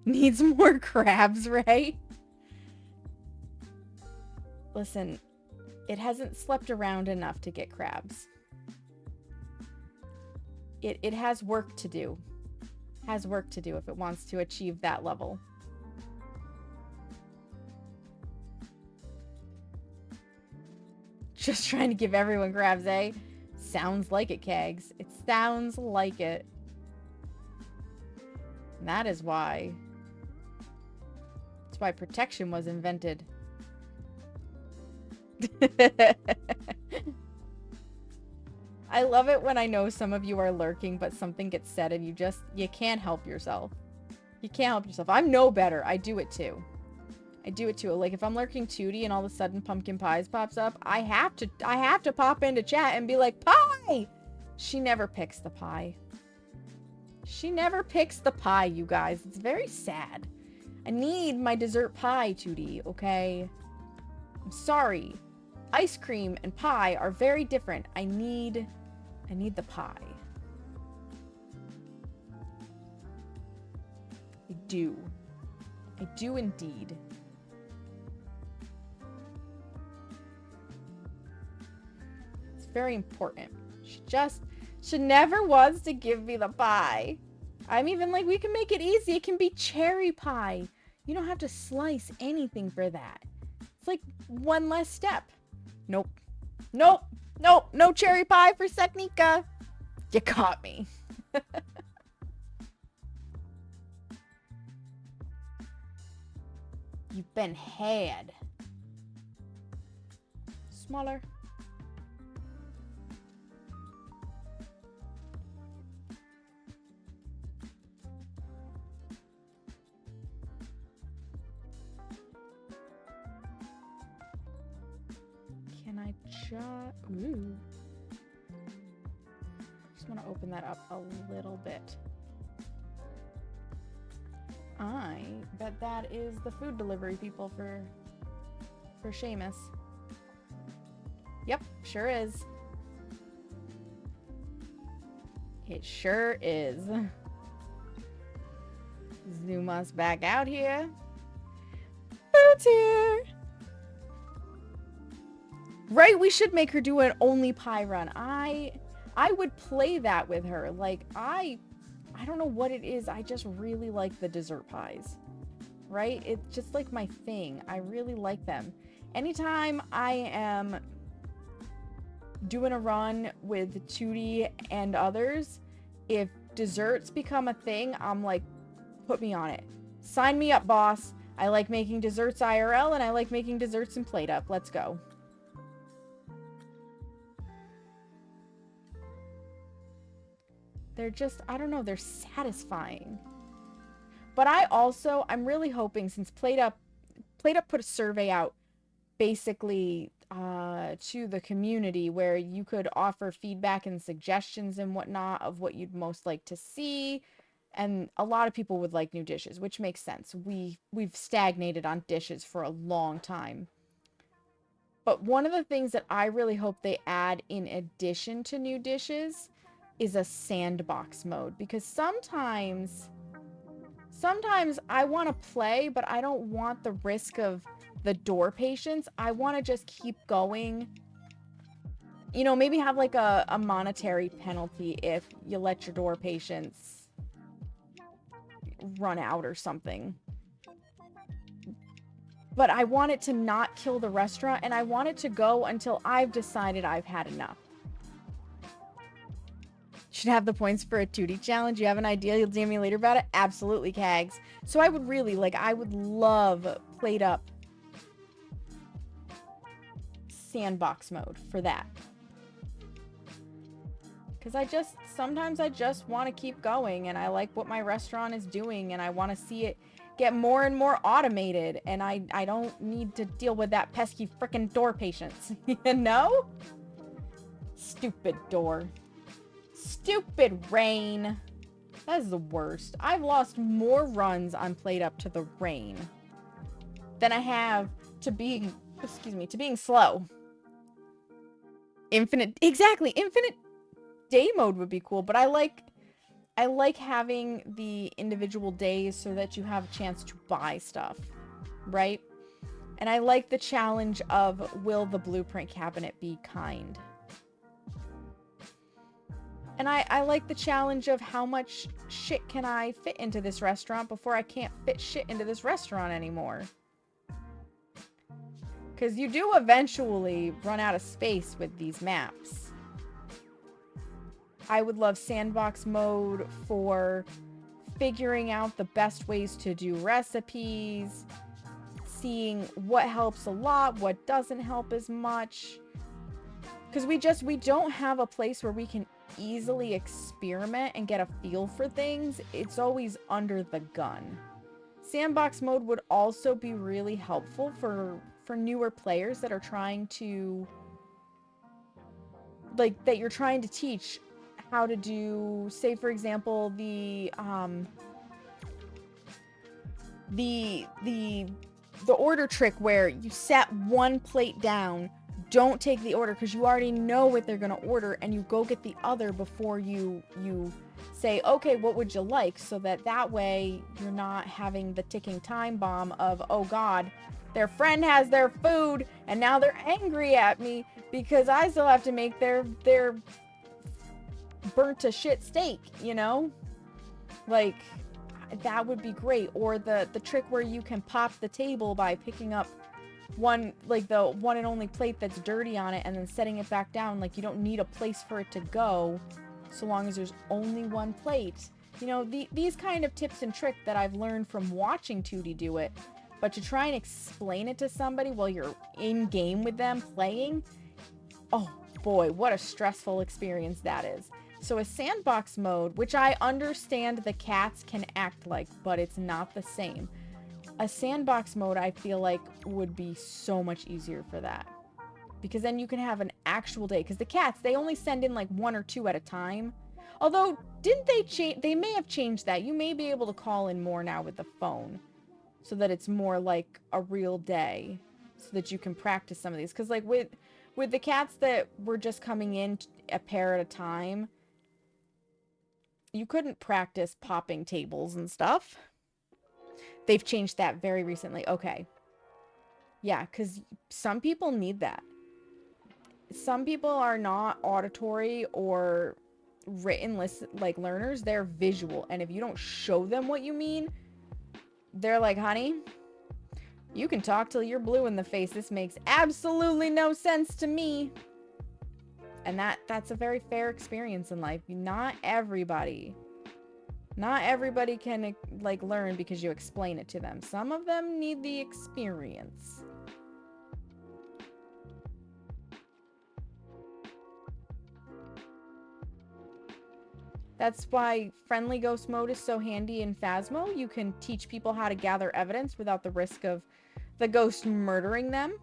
Needs more crabs, right? Listen, it hasn't slept around enough to get crabs. It has work to do. Has work to do if it wants to achieve that level. Just trying to give everyone crabs, eh? Sounds like it, Kags. It sounds like it. And that is why. That's why protection was invented. I love it when I know some of you are lurking, but something gets said and you can't help yourself. You can't help yourself. I'm no better. I do it too. Like if I'm lurking Tootie and all of a sudden Pumpkin Pies pops up, I have to pop into chat and be like, pie! She never picks the pie. She never picks the pie, you guys. It's very sad. I need my dessert pie, Tootie, okay? I'm sorry. Ice cream and pie are very different. I need the pie. I do. I do indeed. It's very important. She never wants to give me the pie. I'm even like, we can make it easy. It can be cherry pie. You don't have to slice anything for that. It's like one less step. Nope. Nope. Nope. No cherry pie for Seknika. You caught me. You've been had. Smaller. Can I ooh. Just want to open that up a little bit. I bet that is the food delivery people for Seamus. Yep, sure is. It sure is. Zoom us back out here. Food's here. Right, we should make her do an only pie run. I would play that with her. Like, I don't know what it is. I just really like the dessert pies. Right? It's just like my thing. I really like them. Anytime I am doing a run with Tootie and others, if desserts become a thing, I'm like, put me on it. Sign me up, boss. I like making desserts IRL, and I like making desserts in PlateUp. Let's go. They're just, I don't know, they're satisfying. But I'm really hoping, since PlateUp put a survey out basically to the community where you could offer feedback and suggestions and whatnot of what you'd most like to see. And a lot of people would like new dishes, which makes sense. We've stagnated on dishes for a long time. But one of the things that I really hope they add in addition to new dishes is a sandbox mode. Because sometimes I want to play, but I don't want the risk of the door patience. I want to just keep going. You know, maybe have like a monetary penalty if you let your door patience run out or something. But I want it to not kill the restaurant, and I want it to go until I've decided I've had enough. Should have the points for a 2D challenge. You have an idea? You'll DM me later about it? Absolutely, Kags. So I would really, like, I would love PlateUp sandbox mode for that. Because sometimes I just want to keep going, and I like what my restaurant is doing, and I want to see it get more and more automated, and I don't need to deal with that pesky frickin' door patience, you know? Stupid door. Stupid rain. That is the worst. I've lost more runs on PlateUp to the rain than I have to being, to being slow. Infinite day mode would be cool, but I like having the individual days so that you have a chance to buy stuff, right? And I like the challenge of, will the blueprint cabinet be kind? And I like the challenge of, how much shit can I fit into this restaurant before I can't fit shit into this restaurant anymore? Because you do eventually run out of space with these maps. I would love sandbox mode for figuring out the best ways to do recipes, seeing what helps a lot, what doesn't help as much. Because we don't have a place where we can easily experiment and get a feel for things. It's always under the gun. Sandbox mode would also be really helpful for newer players that are trying to, like, that you're trying to teach how to do, say for example, the order trick where you set one plate down, don't take the order because you already know what they're going to order, and you go get the other before you say, okay, what would you like? So that way you're not having the ticking time bomb of, oh god, their friend has their food and now they're angry at me because I still have to make their burnt to shit steak, you know? Like, that would be great. Or the trick where you can pop the table by picking up one, like the one and only plate that's dirty on it and then setting it back down. Like, you don't need a place for it to go so long as there's only one plate. You know, these kind of tips and tricks that I've learned from watching Tootie do it, but to try and explain it to somebody while you're in game with them playing, oh boy, what a stressful experience that is. So a sandbox mode, which I understand the cats can act like, but it's not the same. A sandbox mode, I feel like, would be so much easier for that. Because then you can have an actual day. Because the cats, they only send in like 1 or 2 at a time. Although, didn't they change? They may have changed that. You may be able to call in more now with the phone. So that it's more like a real day. So that you can practice some of these. Because like with the cats that were just coming in a pair at a time, you couldn't practice popping tables and stuff. They've changed that very recently. Okay. Yeah, because some people need that. Some people are not auditory or written learners. They're visual. And if you don't show them what you mean, they're like, honey, you can talk till you're blue in the face. This makes absolutely no sense to me. And that's a very fair experience in life. Not everybody Not everybody can, like, learn because you explain it to them. Some of them need the experience. That's why friendly ghost mode is so handy in Phasmo. You can teach people how to gather evidence without the risk of the ghost murdering them.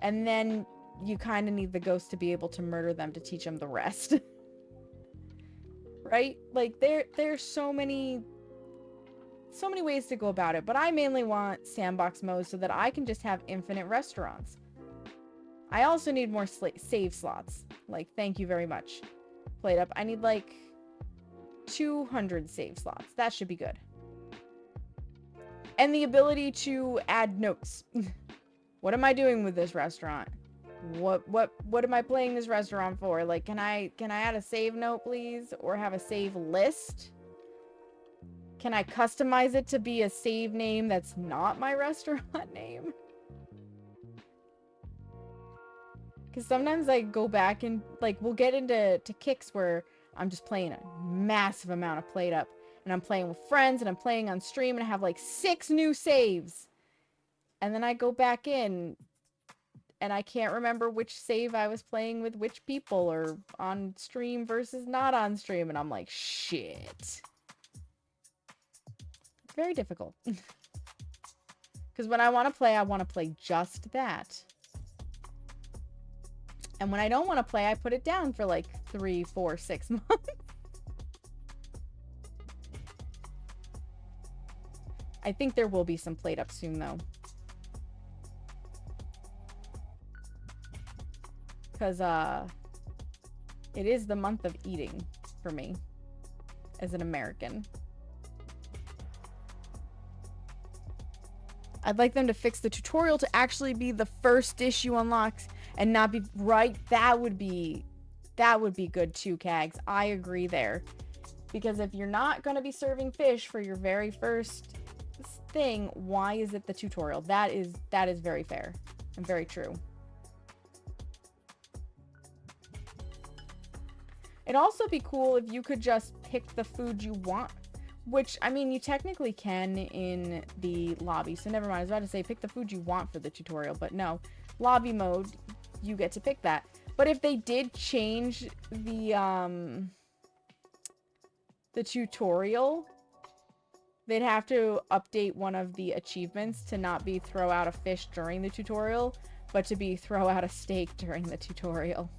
And then you kind of need the ghost to be able to murder them to teach them the rest. Right? Like, there's so many ways to go about it. But I mainly want sandbox mode so that I can just have infinite restaurants. I also need more save slots. Like, thank you very much. Played up. I need, like, 200 save slots. That should be good. And the ability to add notes. What am I doing with this restaurant? What am I playing this restaurant for? Like, can I add a save note, please? Or have a save list? Can I customize it to be a save name that's not my restaurant name? Because sometimes I go back and, like, we'll get into kicks where I'm just playing a massive amount of Played Up. And I'm playing with friends and I'm playing on stream and I have, like, 6 new saves. And then I go back in and I can't remember which save I was playing with which people or on stream versus not on stream. And I'm like, shit. It's very difficult. Because when I want to play just that. And when I don't want to play, I put it down for like 3, 4, 6 months. I think there will be some Played Up soon, though. Because, it is the month of eating for me as an American. I'd like them to fix the tutorial to actually be the first dish you unlock and not be right. That would be good too, Kags. I agree there. Because if you're not going to be serving fish for your very first thing, why is it the tutorial? That is very fair and very true. It'd also be cool if you could just pick the food you want. Which, I mean, you technically can in the lobby. So never mind. I was about to say pick the food you want for the tutorial. But no. Lobby mode, you get to pick that. But if they did change the tutorial, they'd have to update one of the achievements to not be throw out a fish during the tutorial, but to be throw out a steak during the tutorial.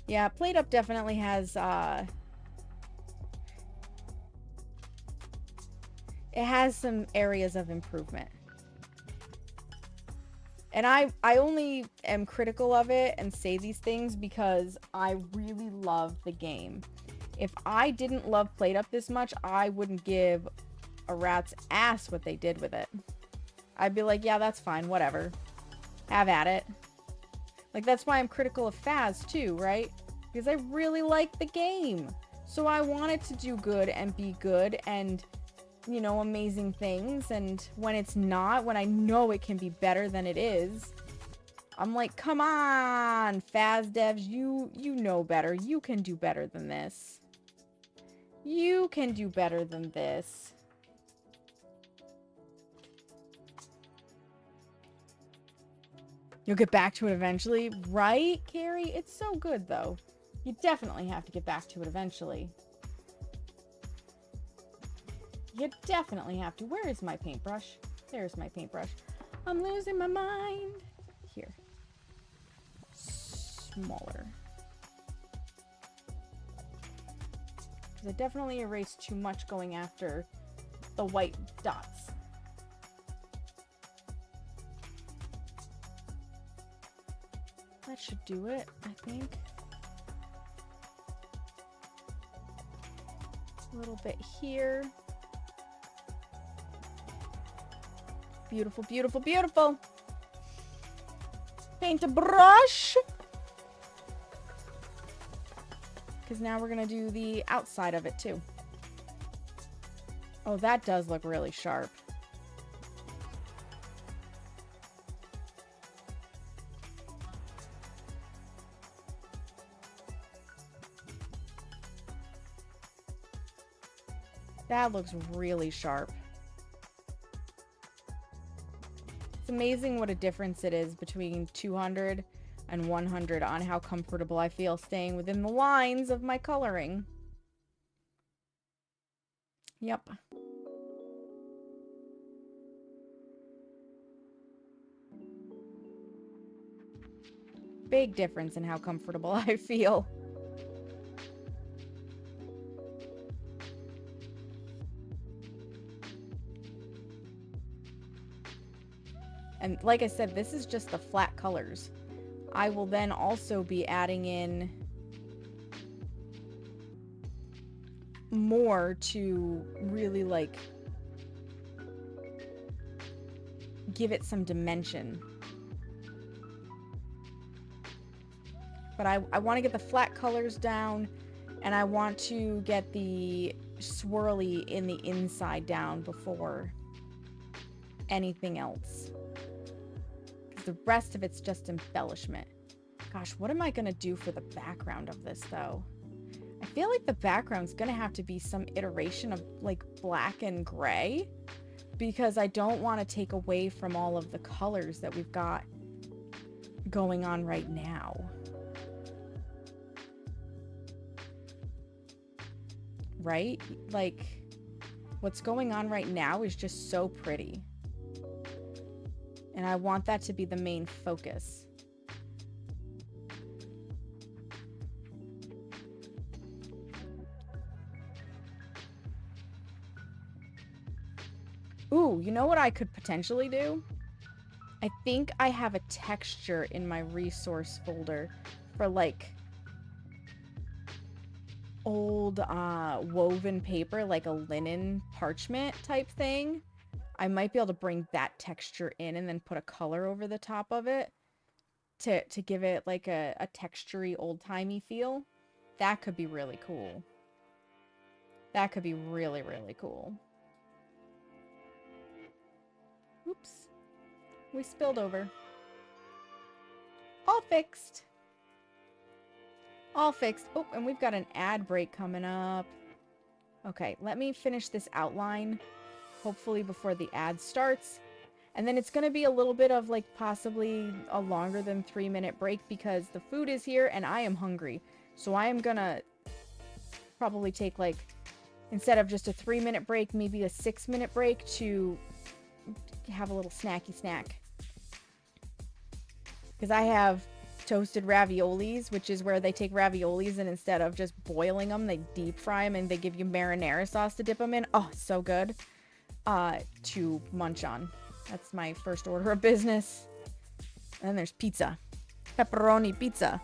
Yeah, Played Up definitely has, it has some areas of improvement. And I only am critical of it and say these things because I really love the game. If I didn't love Played Up this much, I wouldn't give a rat's ass what they did with it. I'd be like, yeah, that's fine, whatever. Have at it. Like, that's why I'm critical of Phas, too, right? Because I really like the game. So I want it to do good and be good and, you know, amazing things. And when it's not, when I know it can be better than it is, I'm like, come on, Phas devs, you know better. You can do better than this. You can do better than this. You'll get back to it eventually, right, Carrie? It's so good, though. You definitely have to get back to it eventually. You definitely have to. Where is my paintbrush? There's my paintbrush. I'm losing my mind. Here. Smaller. Because I definitely erased too much going after the white dots. That should do it, I think. A little bit here. Beautiful, beautiful, beautiful. Paint a brush. Because now we're going to do the outside of it too. Oh, that does look really sharp. That looks really sharp. It's amazing what a difference it is between 200 and 100 on how comfortable I feel staying within the lines of my coloring. Yep. Big difference in how comfortable I feel. And like I said, this is just the flat colors. I will then also be adding in more to really like give it some dimension. But I want to get the flat colors down, and I want to get the swirly in the inside down before anything else. The rest of it's just embellishment. Gosh, what am I gonna do for the background of this though? I feel like the background's gonna have to be some iteration of like black and gray, because I don't want to take away from all of the colors that we've got going on right now. Right? Like, what's going on right now is just so pretty. And I want that to be the main focus. Ooh, you know what I could potentially do? I think I have a texture in my resource folder for like old woven paper, like a linen parchment type thing. I might be able to bring that texture in and then put a color over the top of it to give it like a textury old-timey feel. That could be really cool. That could be really, really cool. Oops. We spilled over. All fixed. All fixed. Oh, and we've got an ad break coming up. Okay, let me finish this outline. Hopefully before the ad starts. And then it's going to be a little bit of like possibly a longer than 3-minute break because the food is here and I am hungry. So I am going to probably take like, instead of just a 3-minute break, maybe a 6-minute break to have a little snacky snack. Because I have toasted raviolis, which is where they take raviolis and instead of just boiling them, they deep fry them and they give you marinara sauce to dip them in. Oh, so good. To munch on. That's my first order of business. And then there's pizza. Pepperoni pizza.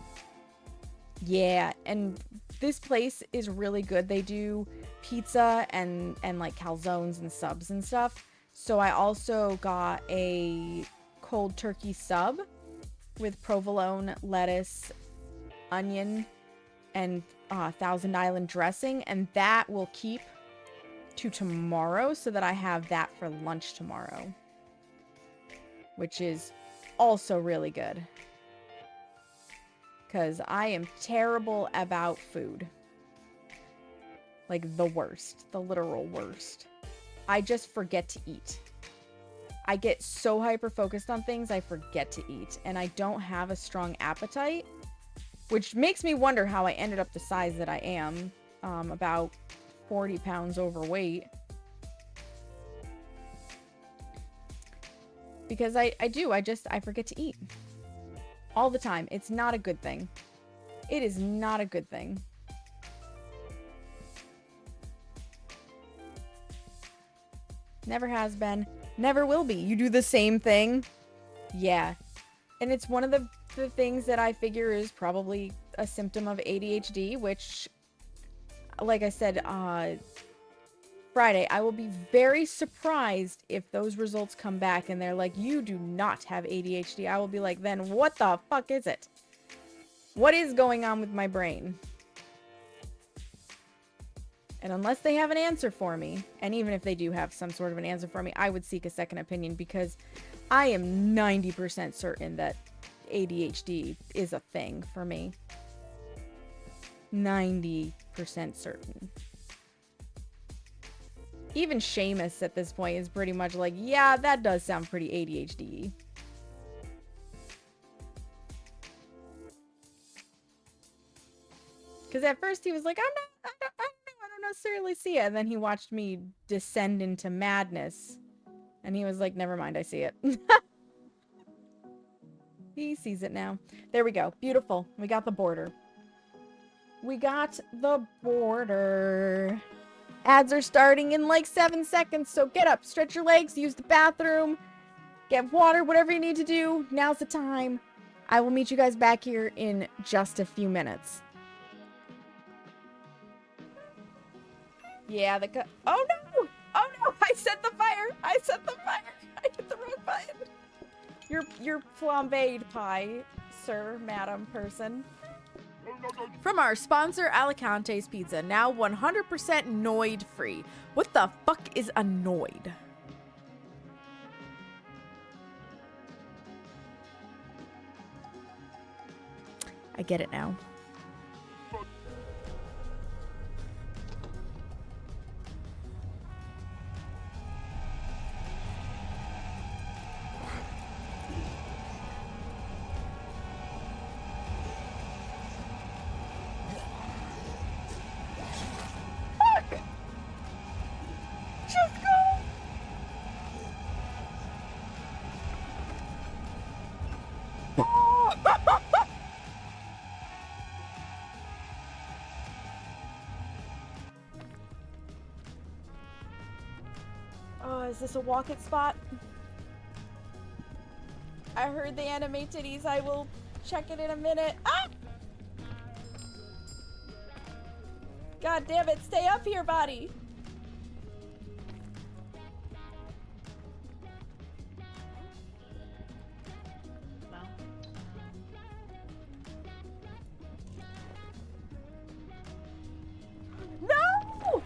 Yeah, and this place is really good. They do pizza and like calzones and subs and stuff. So I also got a cold turkey sub with provolone, lettuce, onion, and Thousand Island dressing, and that will keep to tomorrow so that I have that for lunch tomorrow, which is also really good because I am terrible about food, like the worst, the literal worst. I just forget to eat. I get so hyper focused on things I forget to eat, and I don't have a strong appetite, which makes me wonder how I ended up the size that I am, about 40 pounds overweight. Because I forget to eat. All the time. It's not a good thing. It is not a good thing. Never has been. Never will be. You do the same thing. Yeah. And it's one of the things that I figure is probably a symptom of ADHD, which, like I said, Friday, I will be very surprised if those results come back and they're like, you do not have ADHD. I will be like, then what the fuck is it? What is going on with my brain? And unless they have an answer for me, and even if they do have some sort of an answer for me, I would seek a second opinion because I am 90% certain that ADHD is a thing for me. 90% certain. Even Seamus at this point is pretty much like, yeah, that does sound pretty ADHD. Because at first he was like, I don't necessarily see it. And then he watched me descend into madness. And he was like, never mind, I see it. He sees it now. There we go. Beautiful. We got the border. We got the border. Ads are starting in like 7 seconds, so get up, stretch your legs, use the bathroom, get water, whatever you need to do. Now's the time. I will meet you guys back here in just a few minutes. Yeah, oh no! Oh no! I set the fire! I set the fire! I hit the wrong button! You're flambéed pie, sir, madam, person. From our sponsor, Alicante's Pizza, now 100% Noid free. What the fuck is a Noid? I get it now. Oh, is this a walk-it spot? I heard the anime titties. I will check it in a minute. Ah! God damn it, stay up here, body! No!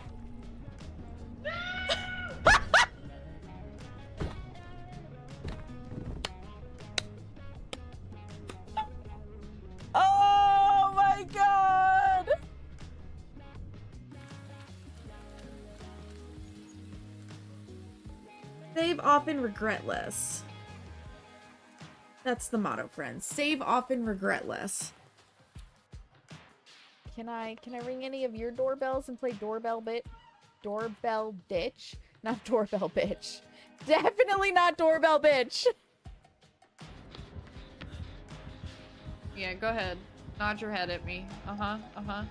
Oh my god! Save often, regret less. That's the motto, friends. Save often, regret less. Can I ring any of your doorbells and play doorbell bitch? Not doorbell bitch. Definitely not doorbell bitch. Yeah, go ahead. Nod your head at me. Uh-huh, uh-huh.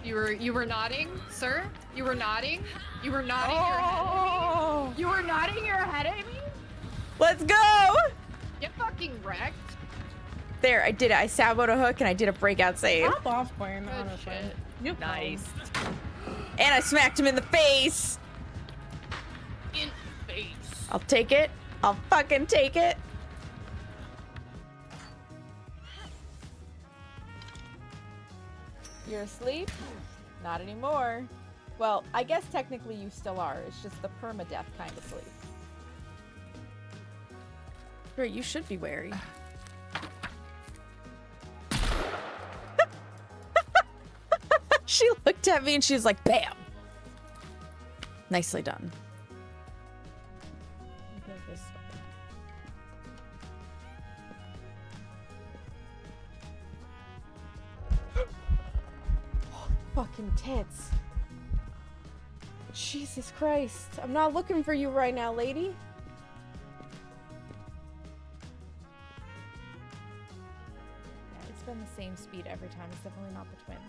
You were nodding, sir? You were nodding? You were nodding your head at me? You were nodding your head at me? Let's go! Get fucking wrecked. There, I did it. I saboed a hook and I did a breakout save. Pop off, Quinn, Good honestly. shit. You Nice. And I smacked him in the face. In the face. I'll take it. I'll fucking take it. You're asleep? Not anymore. Well, I guess technically you still are. It's just the permadeath kind of sleep. Right, you should be wary. She looked at me and she was like, bam! Nicely done. Go this way. Fucking tits. Jesus Christ. I'm not looking for you right now, lady. Yeah, it's been the same speed every time. It's definitely not the twins.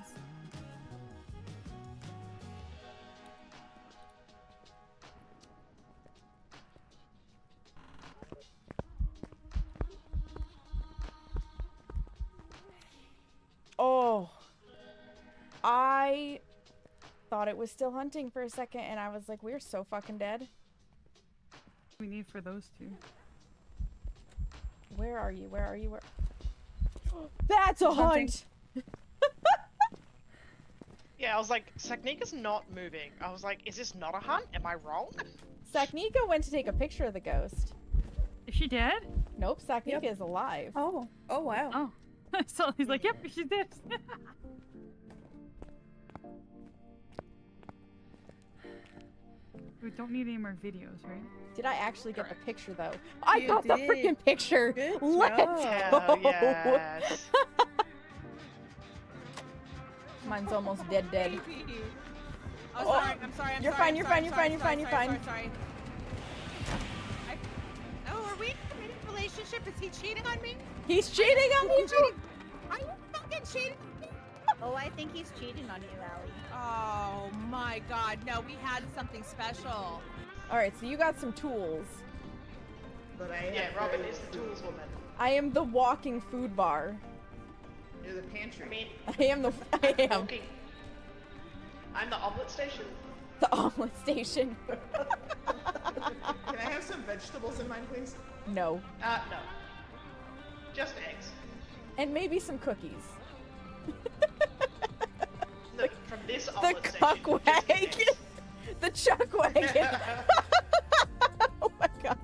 Oh, I thought it was still hunting for a second, and I was like, we're so fucking dead. We need for those two. Where are you? Where are you? Where? That's a hunt! Yeah, I was like, Saknika's not moving. I was like, is this not a hunt? Am I wrong? Saknika went to take a picture of the ghost. Is she dead? Nope, Saknika is alive. Oh wow. Oh. So he's like, yep, she did. We don't need any more videos, right? Did I actually get the picture though? I You got the did. freaking picture. Good Let's job. go. yes. Mine's almost dead. Oh, Oh, sorry. I'm sorry. you're fine, you're fine, you're fine, you're fine, you're fine. Sorry. Oh, are we in a committed relationship? Is he cheating on me? He's cheating on me too. Are you fucking cheating on me? Oh, I think he's cheating on you, Allie. Oh my god, no, we had something special. All right, so you got some tools. But I Yeah, have Robin very is the little. tools woman. I am the walking food bar. You're the pantry. I mean, I am. walking. I'm the omelet station. The omelet station. Can I have some vegetables in mine, please? No. No. Just eggs. And maybe some cookies. No, from this The omelet station. cuck just wagon. eggs. The chuck wagon. Oh my god.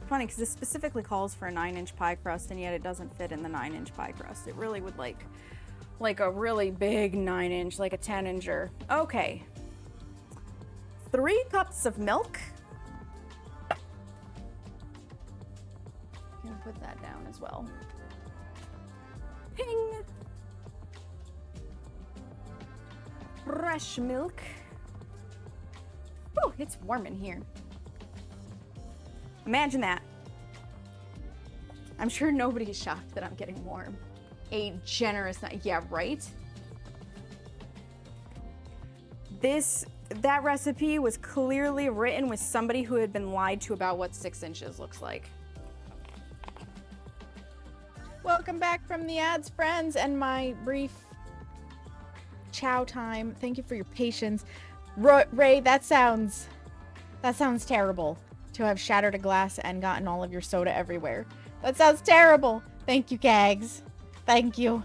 Funny because this specifically calls for a 9-inch pie crust, and yet it doesn't fit in the 9-inch pie crust. It really would like a really big 9-inch, like a 10-incher. Okay. 3 cups of milk. I'm gonna put that down as well. Ping. Fresh milk. Oh, it's warm in here. Imagine that. I'm sure nobody's shocked that I'm getting warm. A generous night. Yeah, right? That recipe was clearly written with somebody who had been lied to about what 6 inches looks like. Welcome back from the ads, friends, and my brief chow time. Thank you for your patience. Ray, that sounds terrible to have shattered a glass and gotten all of your soda everywhere. That sounds terrible. Thank you, Gags. Thank you.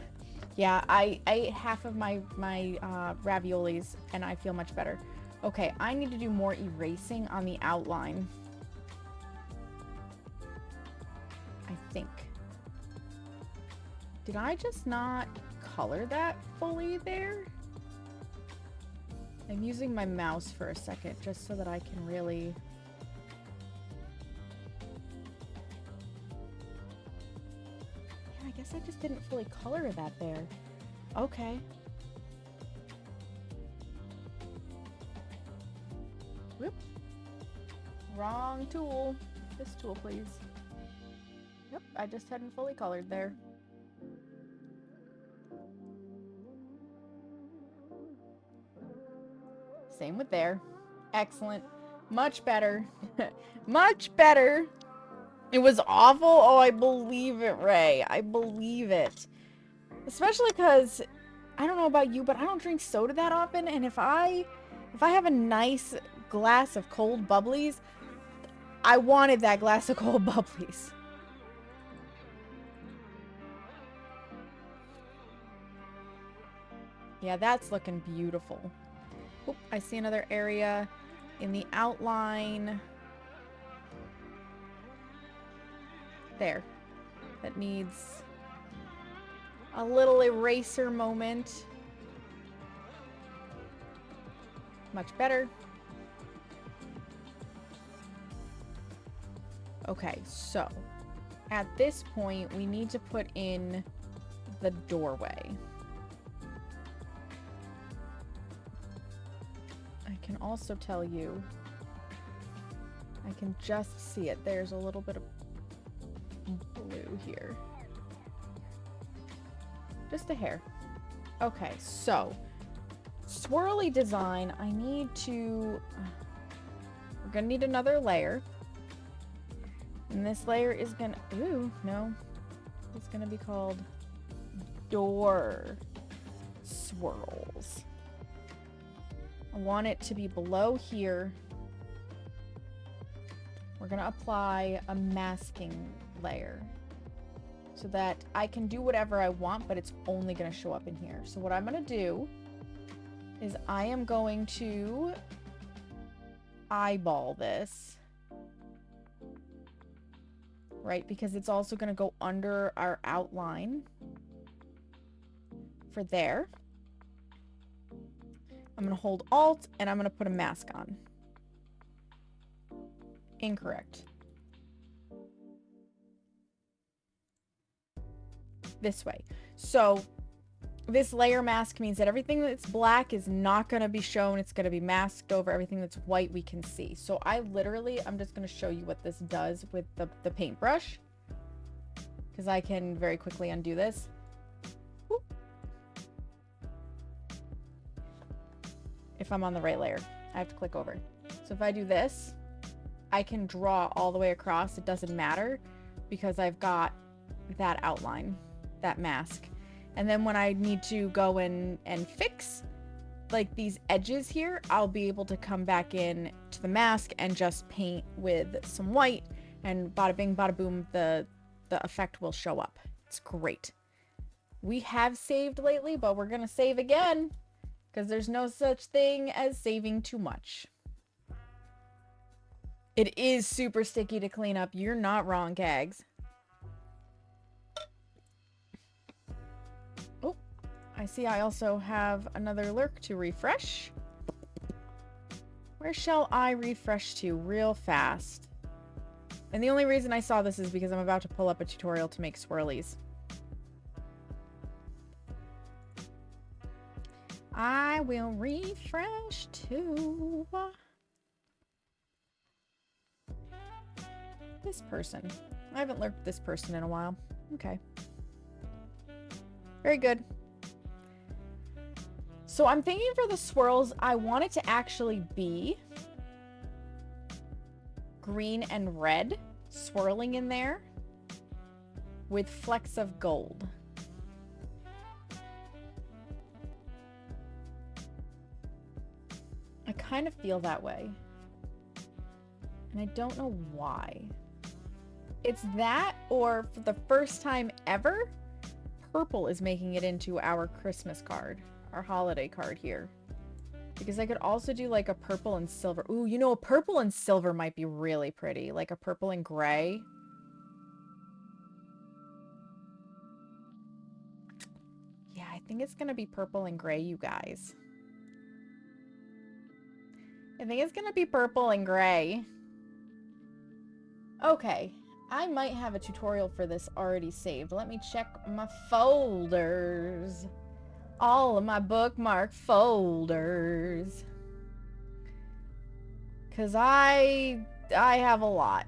Yeah, I ate half of my raviolis and I feel much better. Okay, I need to do more erasing on the outline. I think. Did I just not color that fully there? I'm using my mouse for a second just so that I can really... Yeah, I guess I just didn't fully color that there. Okay. Whoop. Wrong tool. This tool, please. Yep, I just hadn't fully colored there. Same with there. Excellent. Much better. Much better. It was awful. Oh, I believe it, Ray. I believe it. Especially because, I don't know about you, but I don't drink soda that often. And if I have a nice glass of cold bubblies, I wanted that glass of cold bubblies. Yeah, that's looking beautiful. Oop, I see another area in the outline. There. That needs a little eraser moment. Much better. Okay, so at this point, we need to put in the doorway. I can also tell you, I can just see it. There's a little bit of blue here. Just a hair. Okay, so swirly design, I need to, we're gonna need another layer. And this layer is gonna, ooh, no. It's gonna be called door swirls. I want it to be below here. We're gonna apply a masking layer so that I can do whatever I want, but it's only gonna show up in here. So what I'm gonna do is I am going to eyeball this. Right, because it's also going to go under our outline for there. I'm going to hold Alt and I'm going to put a mask on. Incorrect. This way. So this layer mask means that everything that's black is not going to be shown. It's going to be masked over. Everything that's white we can see. So I'm just going to show you what this does with the paintbrush. Because I can very quickly undo this. Whoop. If I'm on the right layer, I have to click over. So if I do this, I can draw all the way across. It doesn't matter because I've got that outline, that mask. And then when I need to go in and fix like these edges here, I'll be able to come back in to the mask and just paint with some white, and bada bing, bada boom, the effect will show up. It's great. We have saved lately, but we're gonna save again because there's no such thing as saving too much. It is super sticky to clean up. You're not wrong, Gags. Oh, I see I also have another lurk to refresh. Where shall I refresh to real fast? And the only reason I saw this is because I'm about to pull up a tutorial to make swirlies. I will refresh to this person. I haven't lurked this person in a while. Okay. Very good. So I'm thinking for the swirls, I want it to actually be green and red swirling in there with flecks of gold. I kind of feel that way. And I don't know why. It's that, or for the first time ever, purple is making it into our Christmas card, our holiday card here. Because I could also do like a purple and silver. Ooh, you know, a purple and silver might be really pretty. Like a purple and gray. Yeah, I think it's gonna be purple and gray, you guys. I think it's gonna be purple and gray. Okay, I might have a tutorial for this already saved. Let me check my folders. All of my bookmark folders. 'Cause I have a lot.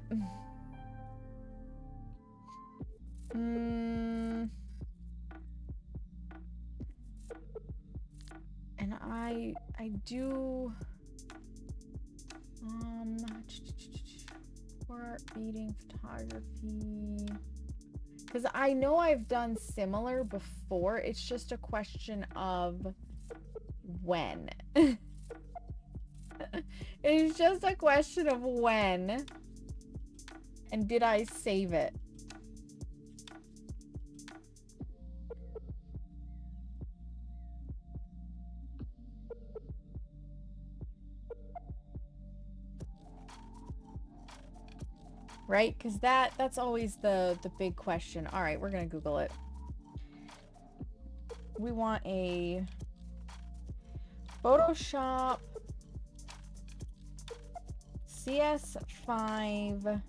And I do art, beading, photography. Because I know I've done similar before. It's just a question of when. It's just a question of when. And did I save it? Right? Because that's always the big question. All right, we're going to Google it. We want a Photoshop CS5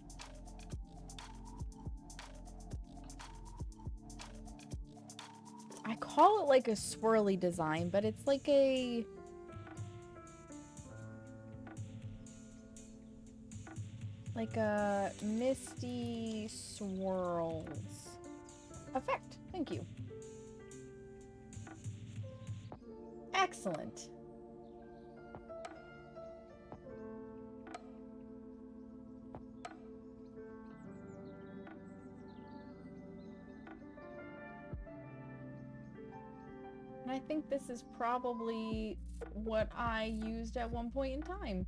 I call it like a swirly design, but it's like a misty swirls effect. Thank you. Excellent. And I think this is probably what I used at one point in time.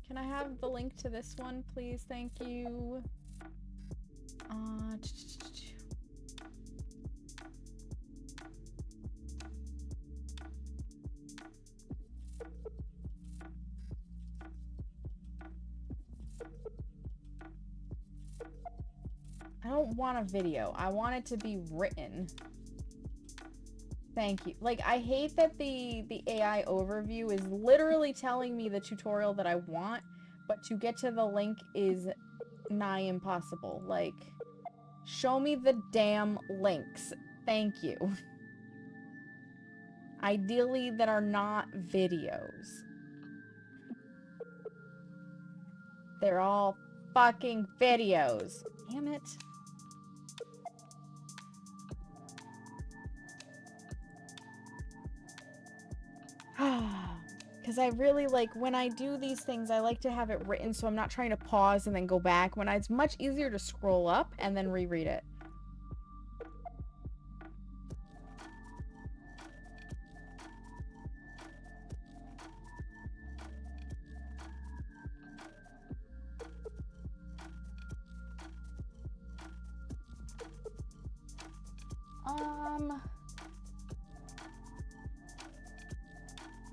Can I have the link to this one, please? Thank you. I don't want a video. I want it to be written. Thank you. Like, I hate that the AI overview is literally telling me the tutorial that I want, but to get to the link is nigh impossible. Like, show me the damn links. Thank you. Ideally, that are not videos. They're all fucking videos. Damn it. Because I really like, when I do these things, I like to have it written so I'm not trying to pause and then go back. When it's much easier to scroll up and then reread it.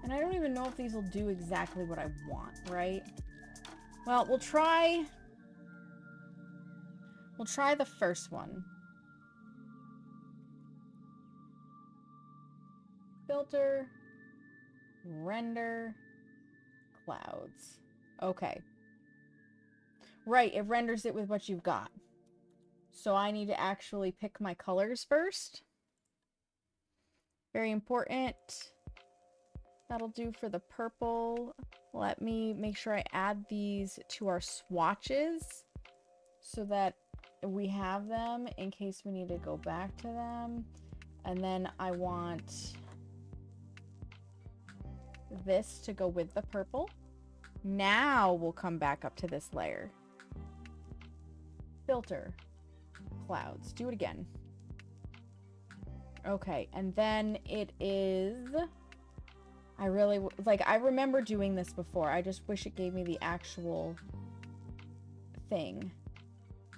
And I don't even know if these will do exactly what I want, right? Well, we'll try the first one. Filter, render, clouds. Okay. Right, it renders it with what you've got. So I need to actually pick my colors first. Very important. That'll do for the purple. Let me make sure I add these to our swatches so that we have them in case we need to go back to them. And then I want this to go with the purple. Now we'll come back up to this layer. Filter, clouds, do it again. Okay, and then it is, I really, like, I remember doing this before. I just wish it gave me the actual thing.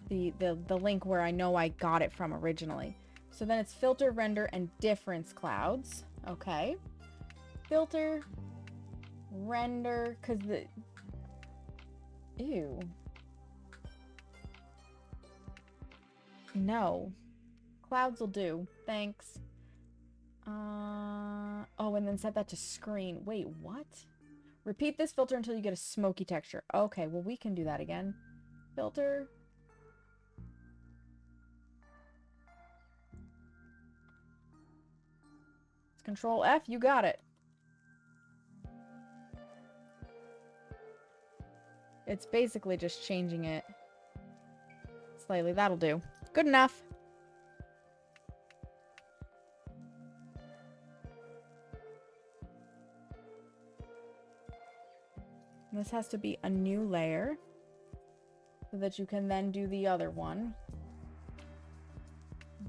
The link where I know I got it from originally. So then it's filter, render, and difference clouds. Okay. Filter, render, because the, ew. No. Clouds will do. Thanks. Oh, and then set that to screen. Wait, what? Repeat this filter until you get a smoky texture. Okay, well, we can do that again. Filter. It's Control F. You got it. It's basically just changing it slightly. That'll do. Good enough. This has to be a new layer so that you can then do the other one.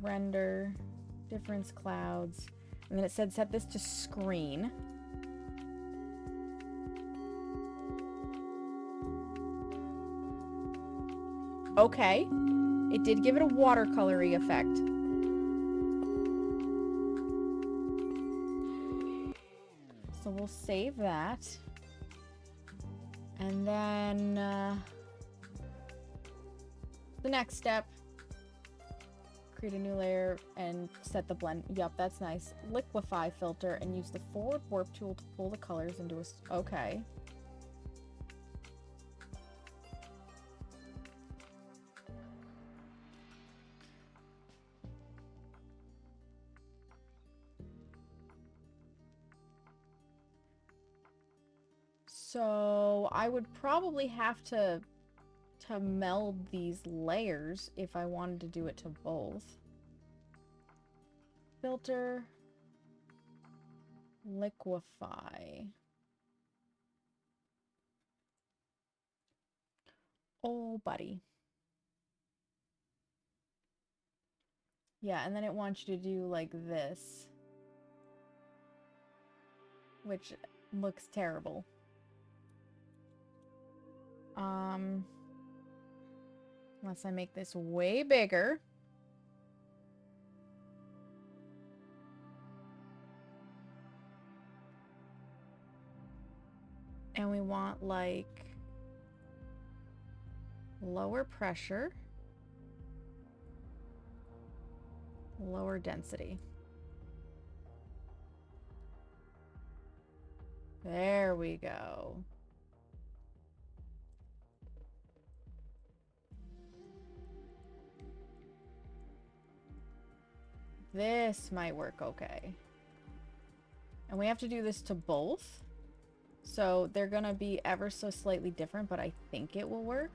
Render, difference clouds, and then it said set this to screen. Okay, it did give it a watercolory effect. So we'll save that. And then the next step, create a new layer and set the blend. Yup, that's nice. Liquify filter and use the forward warp tool to pull the colors into a... Okay. So I would probably have to meld these layers if I wanted to do it to both. Filter, liquify. Oh, buddy. Yeah, and then it wants you to do like this, which looks terrible. Unless I make this way bigger. And we want like lower pressure. Lower density. There we go. This might work okay. And we have to do this to both. So they're gonna be ever so slightly different, but I think it will work.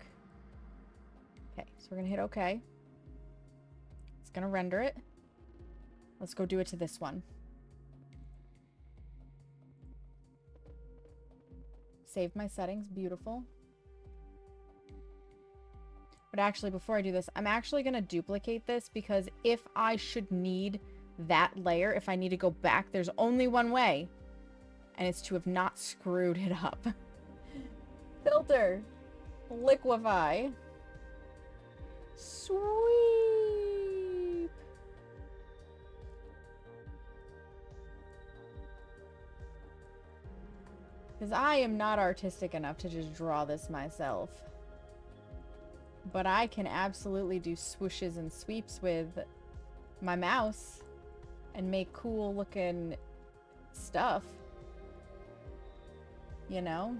Okay, so we're gonna hit okay. It's gonna render it. Let's go do it to this one. Save my settings, beautiful. But actually, before I do this, I'm actually gonna duplicate this because if I should need that layer, if I need to go back, there's only one way. And it's to have not screwed it up. Filter. Liquify. Sweep. Because I am not artistic enough to just draw this myself. But I can absolutely do swooshes and sweeps with my mouse and make cool looking stuff. You know?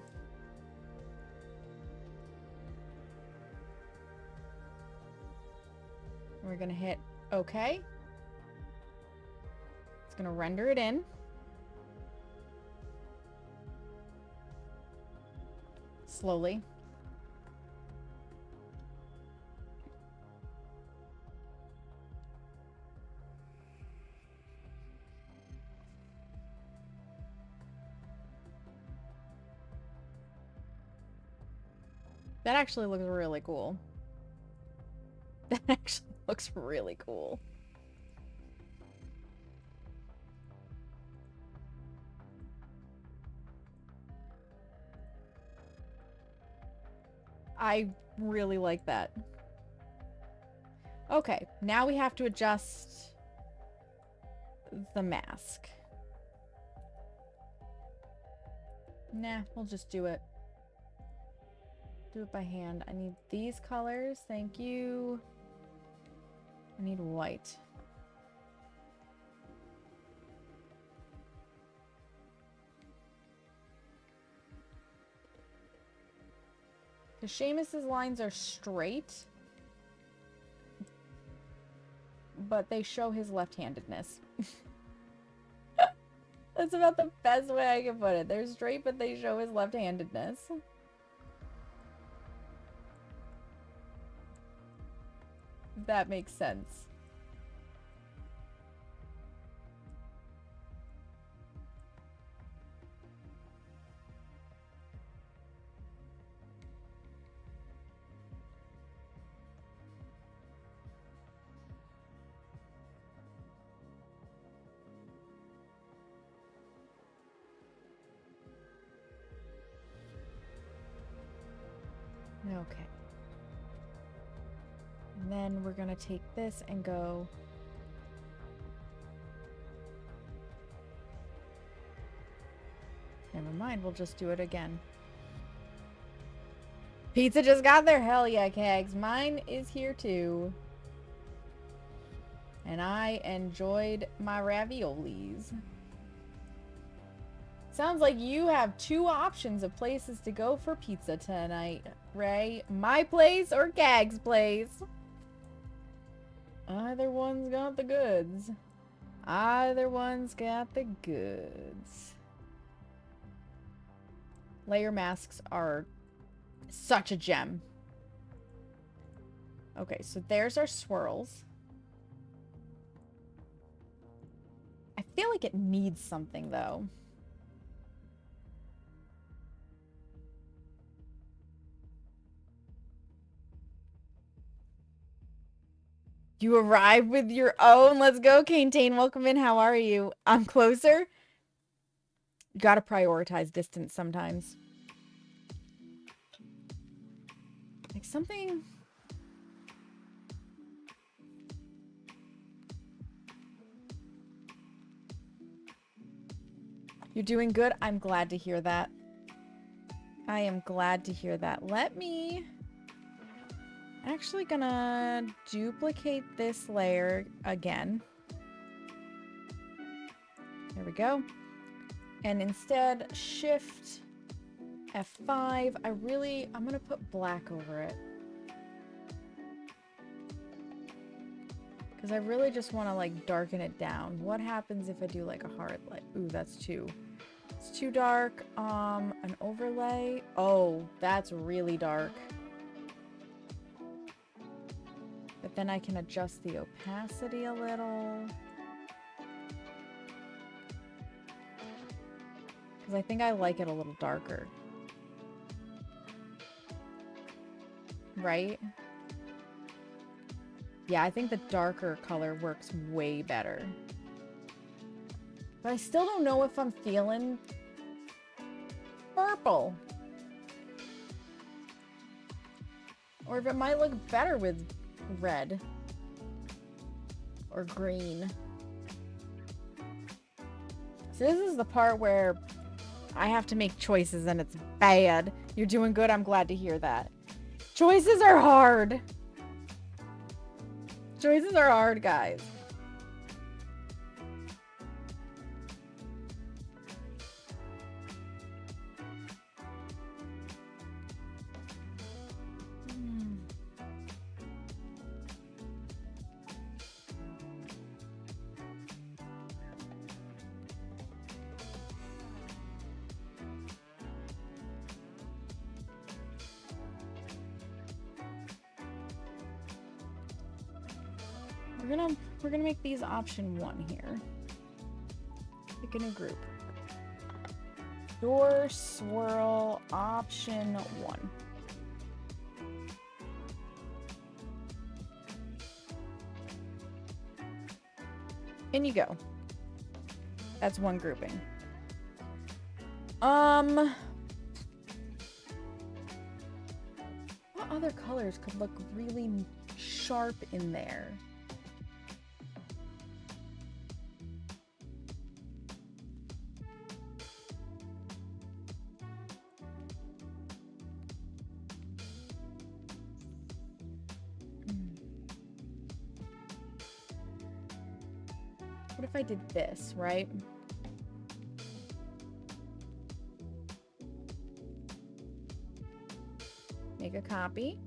We're gonna hit OK. It's gonna render it in. Slowly. That actually looks really cool. That actually looks really cool. I really like that. Okay, now we have to adjust the mask. Nah, we'll just do it. Do it by hand. I need these colors. Thank you. I need white. Because Seamus's lines are straight, but they show his left-handedness. That's about the best way I can put it. They're straight, but they show his left-handedness. That makes sense. Okay. And then we're gonna take this and go never mind, we'll just do it again. Pizza just got there. Hell yeah, Kags. Mine is here too. And I enjoyed my raviolis. Sounds like you have two options of places to go for pizza tonight, Ray. My place or Gag's place. Either one's got the goods. Either one's got the goods. Layer masks are such a gem. Okay, so there's our swirls. I feel like it needs something, though. You arrived with your own. Let's go, Kaintain. Welcome in. How are you? I'm closer. You gotta prioritize distance sometimes. Like something... You're doing good? I'm glad to hear that. I am glad to hear that. Let me... I'm actually gonna duplicate this layer again. There we go. And instead, Shift F5. I'm gonna put black over it. Because I really just want to like darken it down. What happens if I do like a hard light? Ooh, that's too. It's too dark. An overlay. Oh, that's really dark. But then I can adjust the opacity a little. Because I think I like it a little darker. Right? Yeah, I think the darker color works way better. But I still don't know if I'm feeling purple. Or if it might look better with red. Or green. So this is the part where I have to make choices and it's bad. You're doing good, I'm glad to hear that. Choices are hard. Choices are hard, guys. We're gonna make these option 1 here. Pick a new group. Door swirl option 1. In you go. That's one grouping. What other colors could look really sharp in there? What if I did this, right? Make a copy.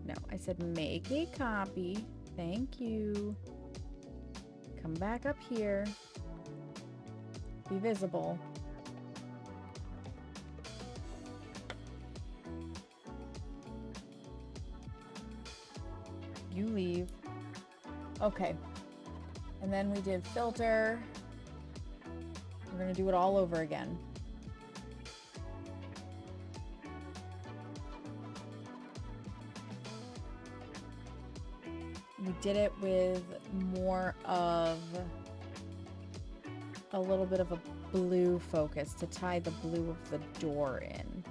No, I said make a copy. Thank you. Come back up here. Be visible. You leave. Okay. And then we did filter. We're gonna do it all over again. We did it with more of a little bit of a blue focus to tie the blue of the door in.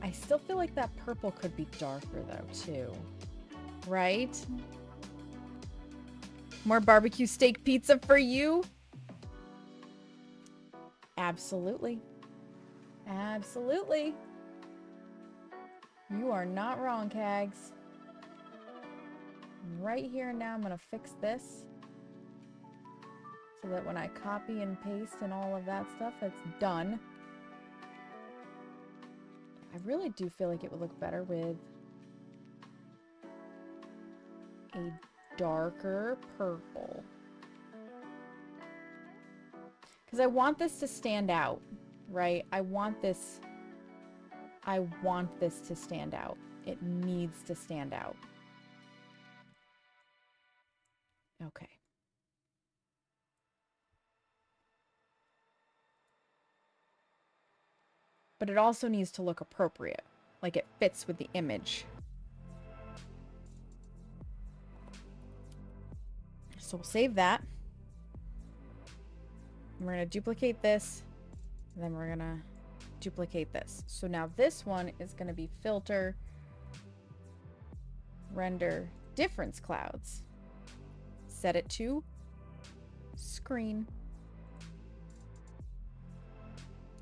I still feel like that purple could be darker though, too. Right? More barbecue steak pizza for you? Absolutely. Absolutely. You are not wrong, Kags. Right here and now I'm gonna fix this so that when I copy and paste and all of that stuff, it's done. I really do feel like it would look better with a darker purple. Because I want this to stand out, right? I want this to stand out. It needs to stand out. Okay. But it also needs to look appropriate, like it fits with the image. So we'll save that. And we're going to duplicate this. And then we're going to duplicate this. So now this one is going to be filter, render difference clouds. Set it to screen.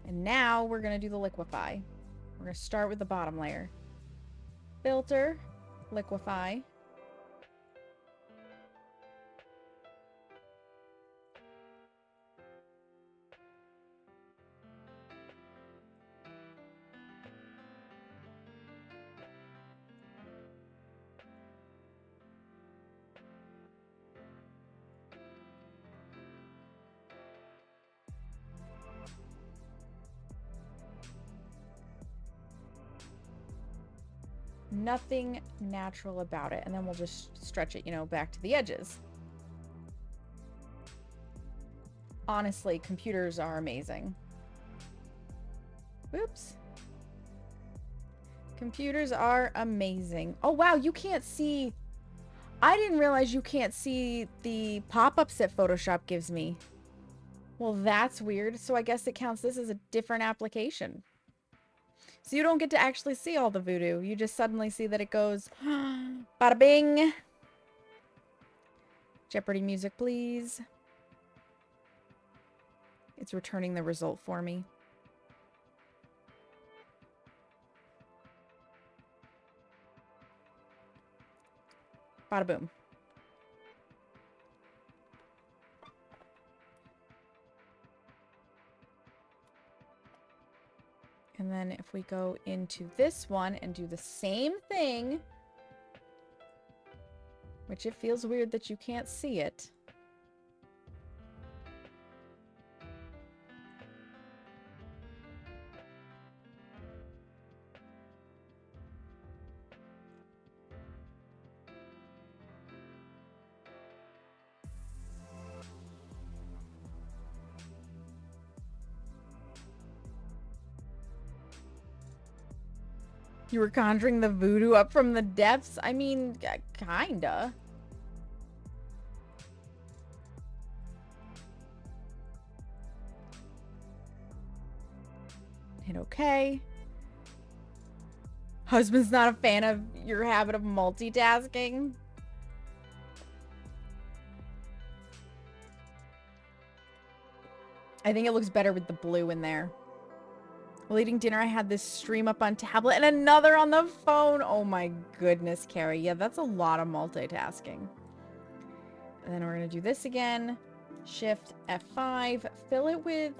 And now we're going to do the liquify. We're going to start with the bottom layer. Filter, liquify. Nothing natural about it. And then we'll just stretch it, you know, back to the edges. Honestly, computers are amazing. Oops. Computers are amazing. Oh, wow, you can't see... I didn't realize you can't see the pop-ups that Photoshop gives me. Well, that's weird. So I guess it counts this as a different application. So you don't get to actually see all the voodoo. You just suddenly see that it goes... Bada bing! Jeopardy music, please. It's returning the result for me. Bada boom. And then if we go into this one and do the same thing, which it feels weird that you can't see it. You were conjuring the voodoo up from the depths? I mean, kinda. Hit okay. Husband's not a fan of your habit of multitasking. I think it looks better with the blue in there. While eating dinner, I had this stream up on tablet and another on the phone. Oh my goodness, Carrie. Yeah, that's a lot of multitasking. And then we're going to do this again. Shift F5. Fill it with...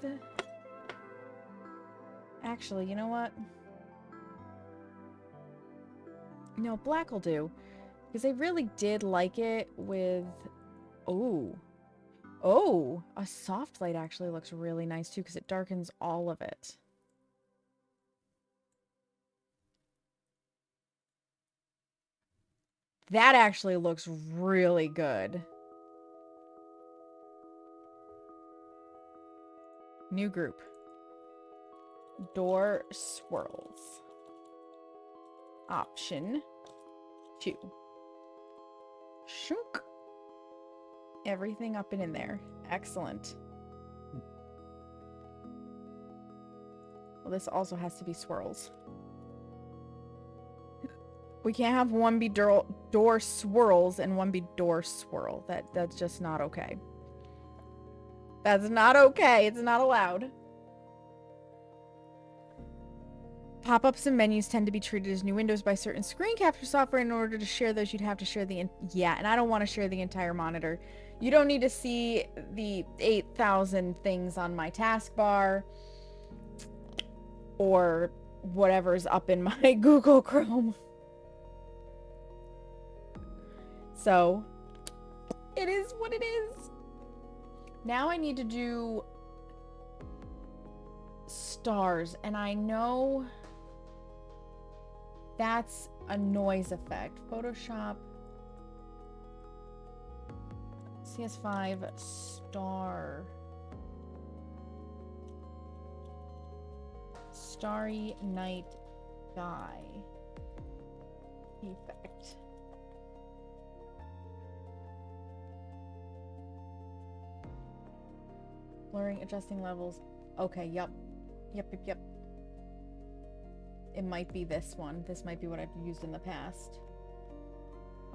Actually, you know what? No, black will do. Because I really did like it with... Oh. Oh! A soft light actually looks really nice too because it darkens all of it. That actually looks really good. New group. Door swirls. Option 2. Shunk. Everything up and in there. Excellent. Well, this also has to be swirls. We can't have one be door swirls and one be door swirl. That's just not okay. That's not okay. It's not allowed. Pop-ups and menus tend to be treated as new windows by certain screen capture software. In order to share those, you'd have to share the... Yeah, and I don't want to share the entire monitor. You don't need to see the 8,000 things on my taskbar or whatever's up in my Google Chrome. So, it is what it is. Now I need to do stars, and I know that's a noise effect. Photoshop CS5 star. Starry night sky effect. Blurring, adjusting levels. Okay, yep. Yep. It might be this one. This might be what I've used in the past.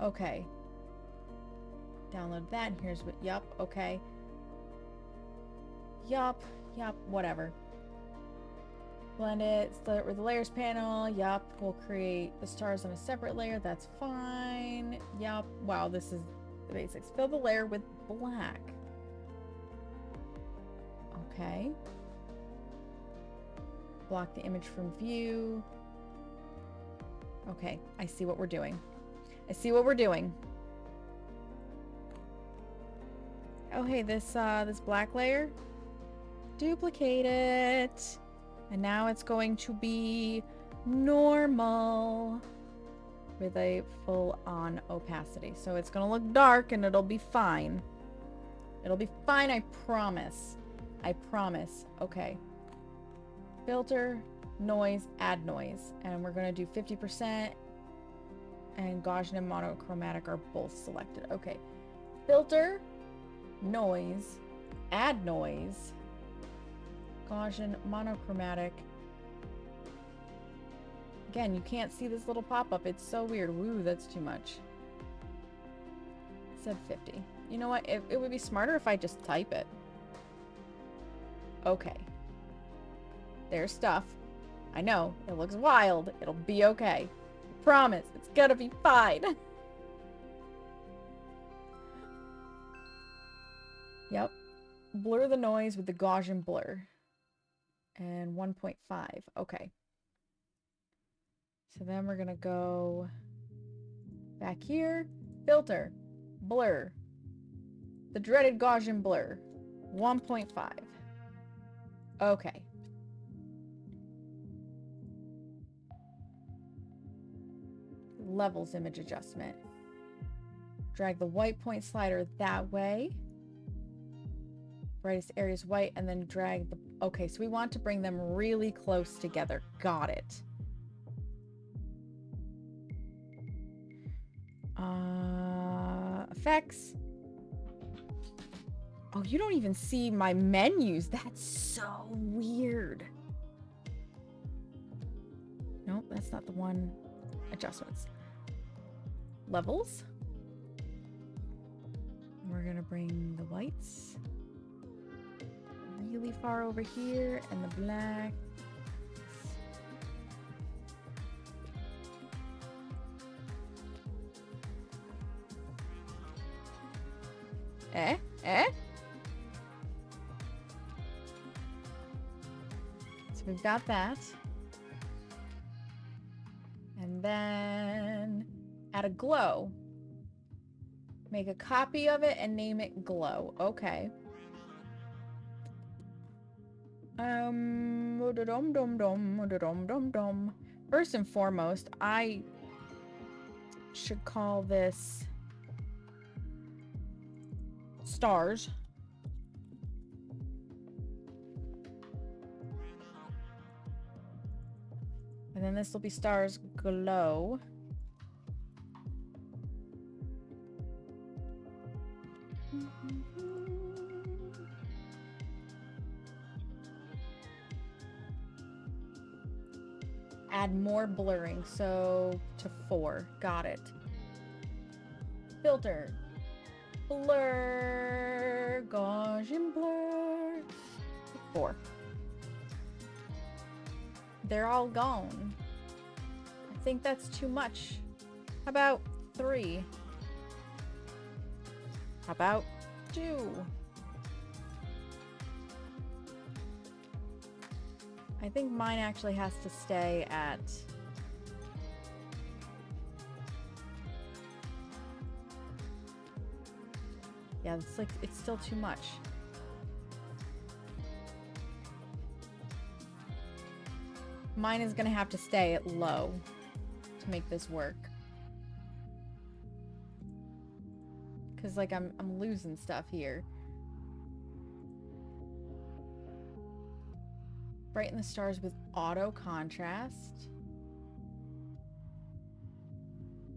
Okay. Download that. Here's what... Yup, okay. Yup, whatever. Blend it. Start with the layers panel. Yup, we'll create the stars on a separate layer. That's fine. Yup. Wow, this is the basics. Fill the layer with black. Okay. Block the image from view. Okay, I see what we're doing. Oh, hey, this black layer. Duplicate it. And now it's going to be normal. with a full-on opacity. So it's gonna look dark and it'll be fine. It'll be fine, I promise. I promise. Okay. Filter, noise, add noise. And we're gonna do 50%, and Gaussian and monochromatic are both selected. Okay. Filter, noise, add noise, Gaussian, monochromatic. Again, you can't see this little pop-up. It's so weird. Woo, that's too much. Said 50. You know what? It would be smarter if I just type it. Okay. There's stuff. I know. It looks wild. It'll be okay. I promise. It's gonna be fine. Yep. Blur the noise with the Gaussian blur. And 1.5. Okay. So then we're gonna go back here. Filter. Blur. The dreaded Gaussian blur. 1.5. Okay. Levels image adjustment. Drag the white point slider that way. Brightest area is white, and then drag the... Okay, so we want to bring them really close together. Got it. Effects. Oh, you don't even see my menus. That's so weird. Nope, that's not the one. Adjustments. Levels. We're gonna bring the whites really far over here, and the black. So we've got that. And then add a glow. Make a copy of it and name it glow. Okay. First and foremost, I should call this stars. And then this will be stars glow. Add more blurring, so to 4. Got it. Filter. Blur. Gaussian blur. 4. They're all gone. I think that's too much. How about 3? How about 2? I think mine actually has to stay at... Yeah, it's like, it's still too much. Mine is gonna have to stay at low to make this work. Cause like I'm losing stuff here. Brighten the stars with auto contrast.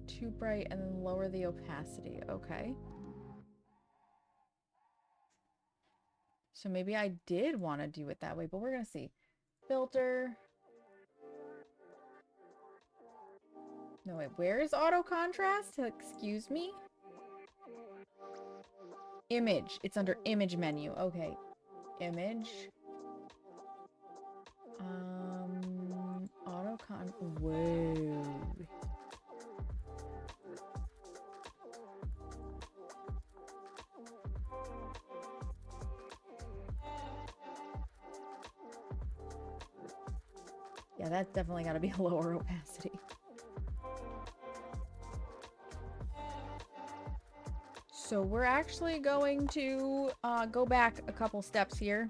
Too bright, and then lower the opacity. Okay. So maybe I did want to do it that way, but we're gonna see. Filter. No, wait, where is auto contrast? Excuse me? Image. It's under image menu. Okay. Image. Whoa. Yeah, that's definitely got to be a lower opacity. So we're actually going to go back a couple steps here.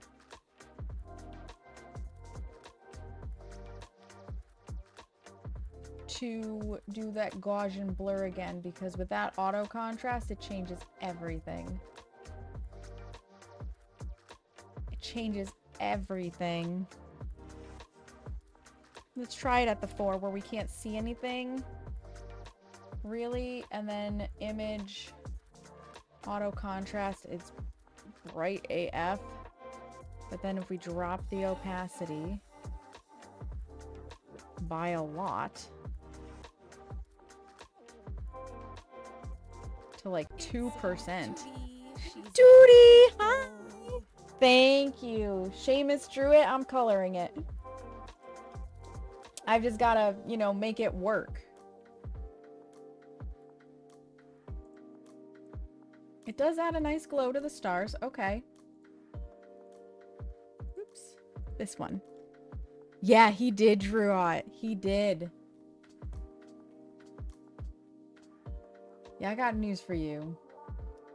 to do that Gaussian blur again, because with that auto contrast, it changes everything. It changes everything. Let's try it at the 4 where we can't see anything. Really? And then image auto contrast, it's bright AF. But then if we drop the opacity by a lot to like 2%. Duty! Hi! Thank you. Seamus drew it, I'm coloring it. I've just gotta, you know, make it work. It does add a nice glow to the stars. Okay. Oops. This one. Yeah, he did draw it. He did. Yeah, I got news for you.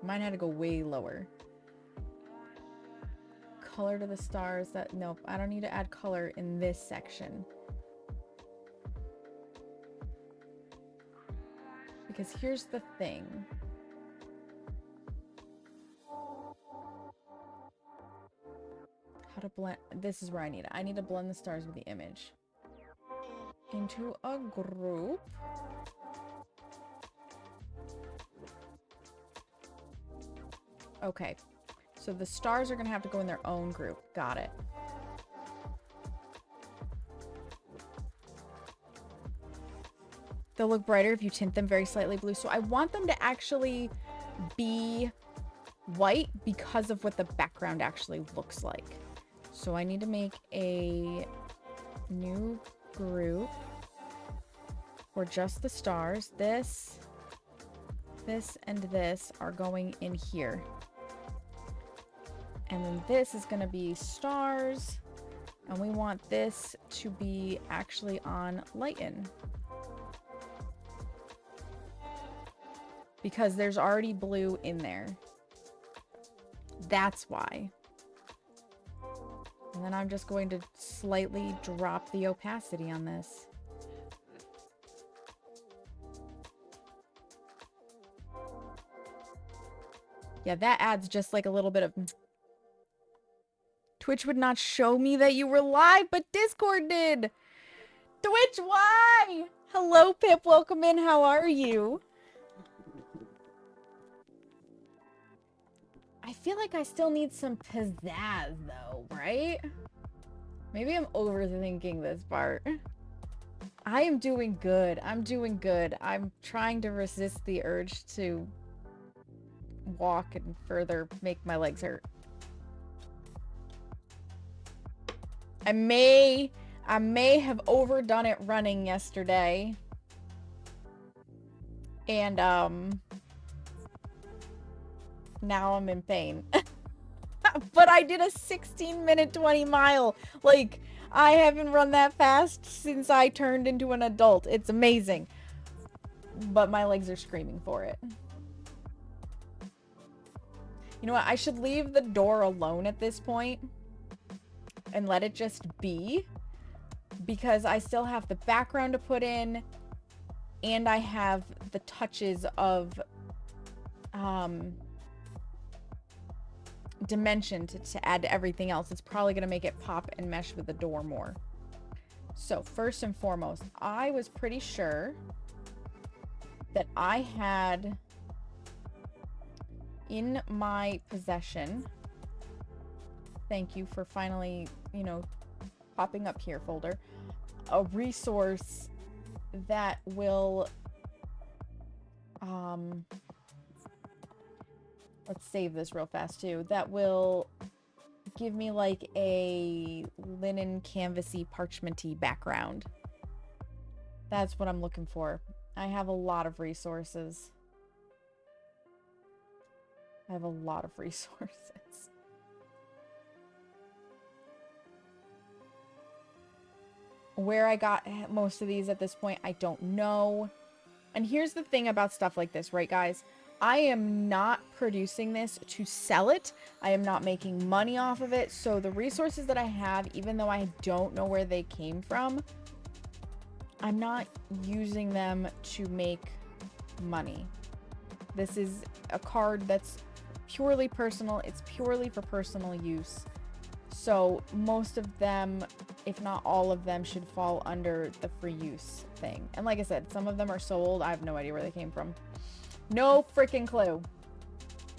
Mine had to go way lower. Color to the stars. That, nope, I don't need to add color in this section. Because here's the thing. How to blend, this is where I need it. I need to blend the stars with the image into a group. Okay, so the stars are gonna have to go in their own group. Got it. They'll look brighter if you tint them very slightly blue. So I want them to actually be white because of what the background actually looks like. So I need to make a new group for just the stars. This, and this are going in here. And then this is going to be stars. And we want this to be actually on lighten. Because there's already blue in there. That's why. And then I'm just going to slightly drop the opacity on this. Yeah, that adds just like a little bit of... Twitch would not show me that you were live, but Discord did! Twitch, why? Hello, Pip. Welcome in. How are you? I feel like I still need some pizzazz, though, right? Maybe I'm overthinking this part. I am doing good. I'm doing good. I'm trying to resist the urge to walk and further make my legs hurt. I may have overdone it running yesterday. And, now I'm in pain. But I did a 16-minute 20-mile. Like, I haven't run that fast since I turned into an adult. It's amazing. But my legs are screaming for it. You know what? I should leave the door alone at this point and let it just be, because I still have the background to put in and I have the touches of dimension to add to everything else. It's probably going to make it pop and mesh with the door more. So first and foremost, I was pretty sure that I had in my possession, thank you for finally, you know, popping up here, folder, a resource that will let's save this real fast too, that will give me like a linen canvasy parchmenty background. That's what I'm looking for. I have a lot of resources. I have a lot of resources. Where I got most of these at this point, I don't know. And here's the thing about stuff like this, right, guys? I am not producing this to sell it. I am not making money off of it. So the resources that I have, even though I don't know where they came from, I'm not using them to make money. This is a card that's purely personal. It's purely for personal use. So most of them, if not all of them, should fall under the free use thing. And like I said, some of them are so old, I have no idea where they came from. No freaking clue.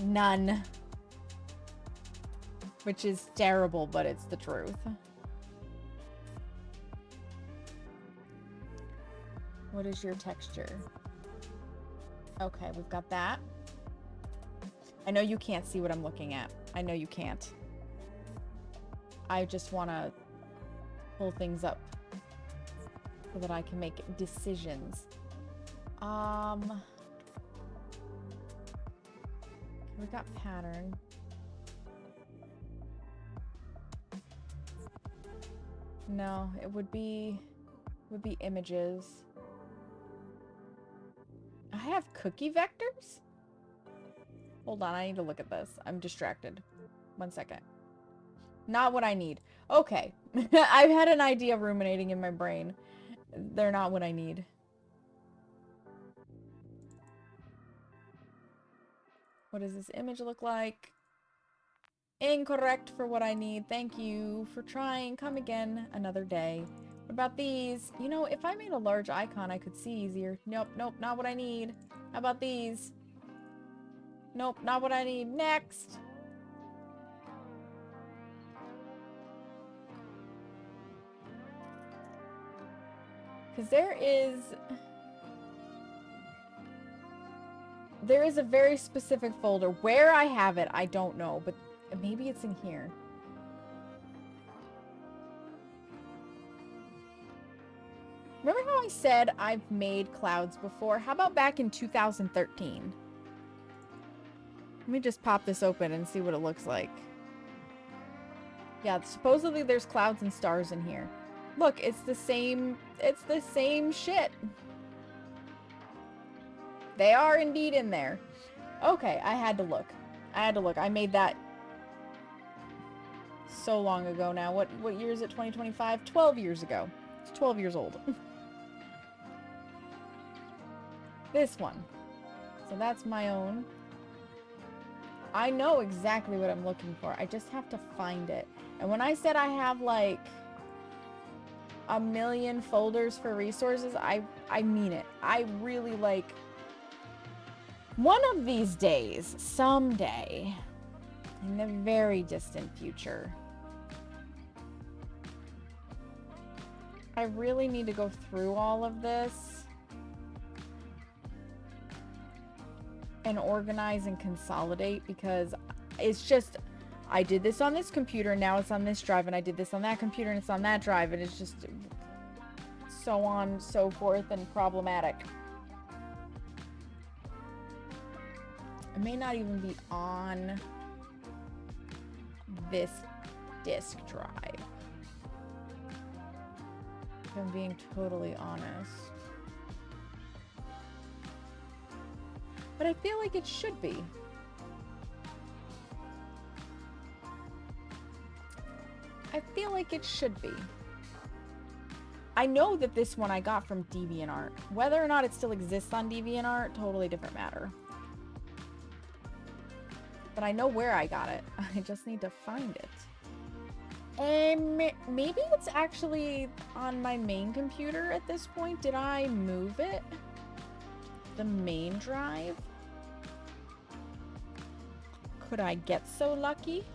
None. Which is terrible, but it's the truth. What is your texture? Okay, we've got that. I know you can't see what I'm looking at. I know you can't. I just want to pull things up so that I can make decisions. We got pattern. No, it would be images. I have cookie vectors? Hold on, I need to look at this. I'm distracted. 1 second. Not what I need. Okay. I've had an idea ruminating in my brain. They're not what I need. What does this image look like? Incorrect for what I need. Thank you for trying. Come again another day. What about these? You know, if I made a large icon, I could see easier. Nope, nope, not what I need. How about these? Nope, not what I need. Next! Because there is a very specific folder. Where I have it, I don't know, but maybe it's in here. Remember how I said I've made clouds before? How about back in 2013? Let me just pop this open and see what it looks like. Yeah, supposedly there's clouds and stars in here. Look, it's the same shit. They are indeed in there. Okay, I had to look. I made that so long ago now. What year is it? 2025? 12 years ago. It's 12 years old. This one. So that's my own. I know exactly what I'm looking for. I just have to find it. And when I said I have like a million folders for resources, I mean it. I really like... One of these days, someday, in the very distant future, I really need to go through all of this and organize and consolidate, because it's just, I did this on this computer, now it's on this drive, and I did this on that computer and it's on that drive, and it's just so on, so forth, and problematic. It may not even be on this disk drive, if I'm being totally honest. But I feel like it should be. I feel like it should be. I know that this one I got from DeviantArt. Whether or not it still exists on DeviantArt, totally different matter. But I know where I got it. I just need to find it. And maybe it's actually on my main computer at this point. Did I move it? The main drive? Could I get so lucky?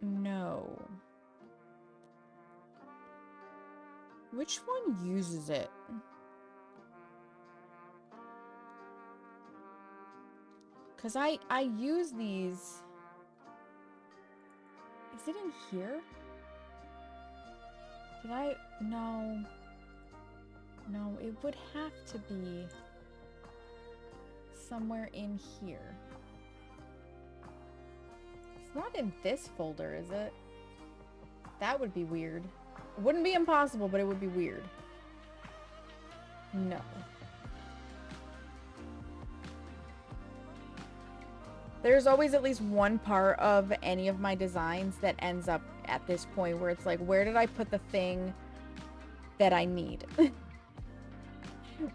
No. Which one uses it? Because I use these. Is it in here? Did I? No. No, it would have to be somewhere in here. It's not in this folder, is it? That would be weird. It wouldn't be impossible, but it would be weird. No. There's always at least one part of any of my designs that ends up at this point where it's like, where did I put the thing that I need?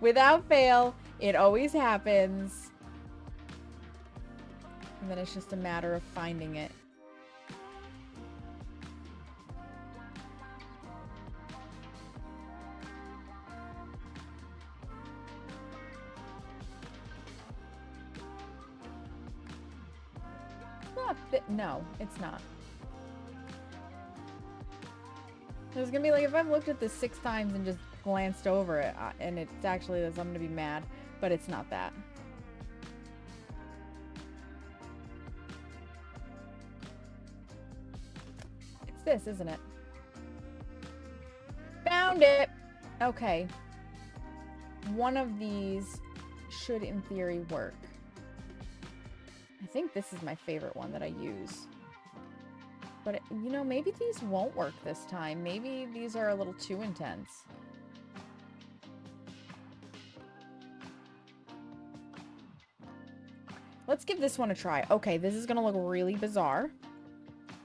Without fail, it always happens. And then it's just a matter of finding it. No, it's not. There's gonna be like, if I've looked at this 6 times and just glanced over it, and it's actually this, I'm gonna be mad, but it's not that. It's this, isn't it? Found it! Okay. One of these should, in theory, work. I think this is my favorite one that I use. But, you know, maybe these won't work this time. Maybe these are a little too intense. Let's give this one a try. Okay, this is gonna look really bizarre.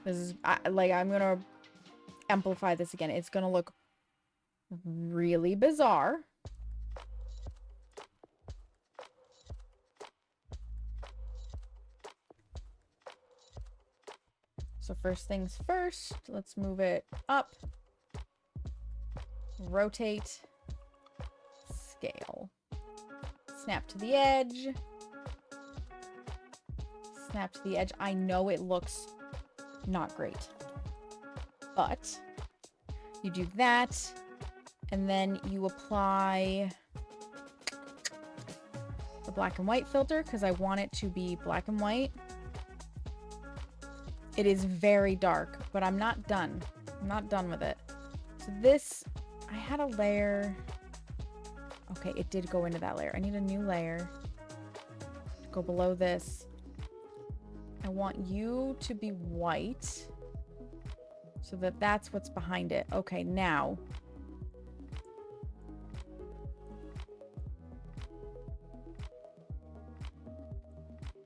This is, I'm gonna amplify this again. It's gonna look really bizarre. So first things first, let's move it up, rotate, scale, snap to the edge, snap to the edge. I know it looks not great, but you do that, and then you apply the black and white filter because I want it to be black and white. It is very dark, but I'm not done. I'm not done with it. So this, I had a layer. Okay, it did go into that layer. I need a new layer to go below this. I want you to be white so that that's what's behind it. Okay, now.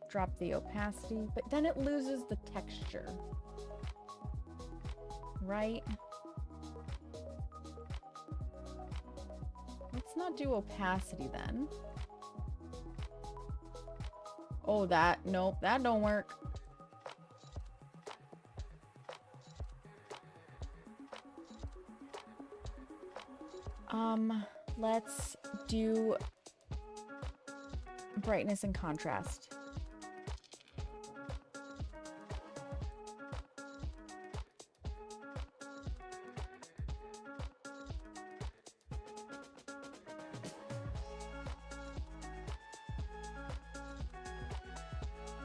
Drop the opacity, but then it loses the texture. Right? Let's not do opacity then. Oh, nope, that don't work. Let's do brightness and contrast.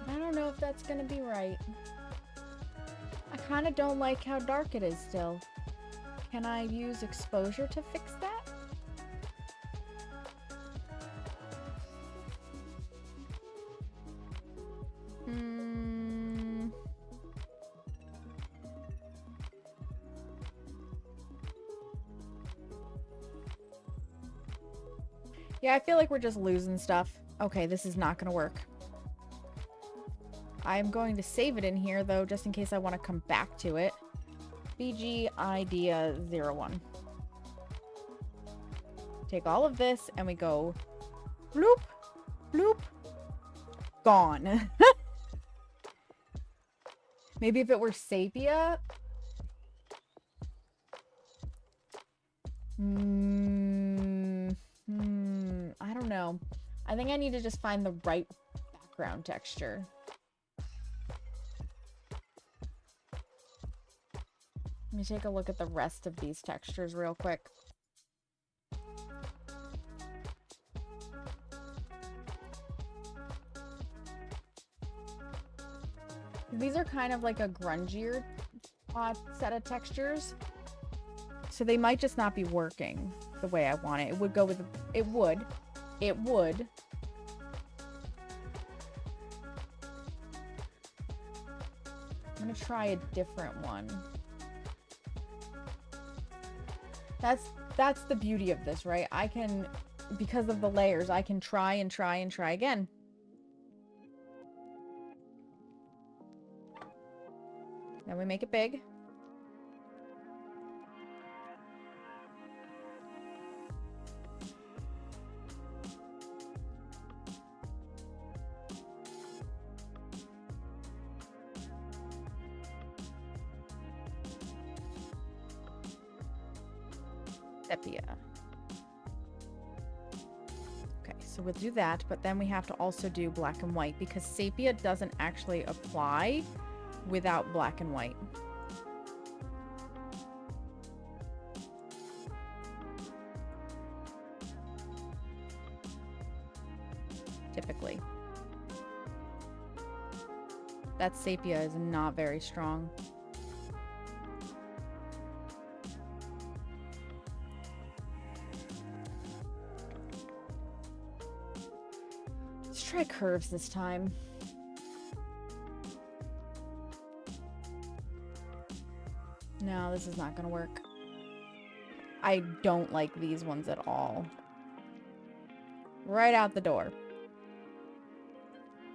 I don't know if that's gonna be right. I kind of don't like how dark it is still. Can I use exposure to fix that? Yeah, I feel like we're just losing stuff. Okay, this is not gonna work. I'm going to save it in here, though, just in case I want to come back to it. BG Idea 01. Take all of this, and we go bloop, bloop, gone. Maybe if it were sepia? I don't know. I think I need to just find the right background texture. Let me take a look at the rest of these textures real quick. These are kind of like a grungier set of textures. So they might just not be working the way I want it. It would go with, it would. I'm gonna try a different one. That's the beauty of this, right? I can, because of the layers, I can try and try and try again. Then we make it big. Sepia. Okay, so we'll do that, but then we have to also do black and white because sepia doesn't actually apply without black and white. Typically. That sepia is not very strong. Let's try curves this time. No, this is not gonna work. I don't like these ones at all. Right out the door.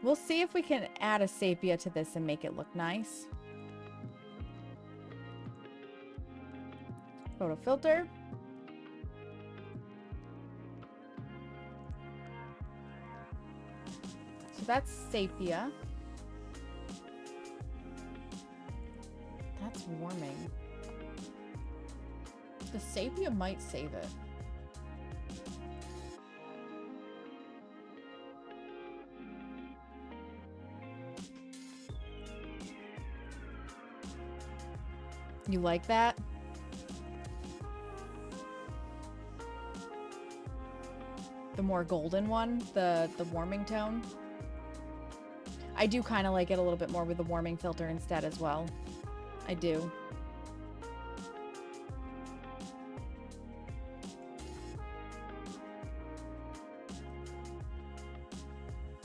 We'll see if we can add a sepia to this and make it look nice. Photo filter. So that's sepia. That's warming. The sepia might save it. You like that? The more golden one, the warming tone. I do kind of like it a little bit more with the warming filter instead as well. I do.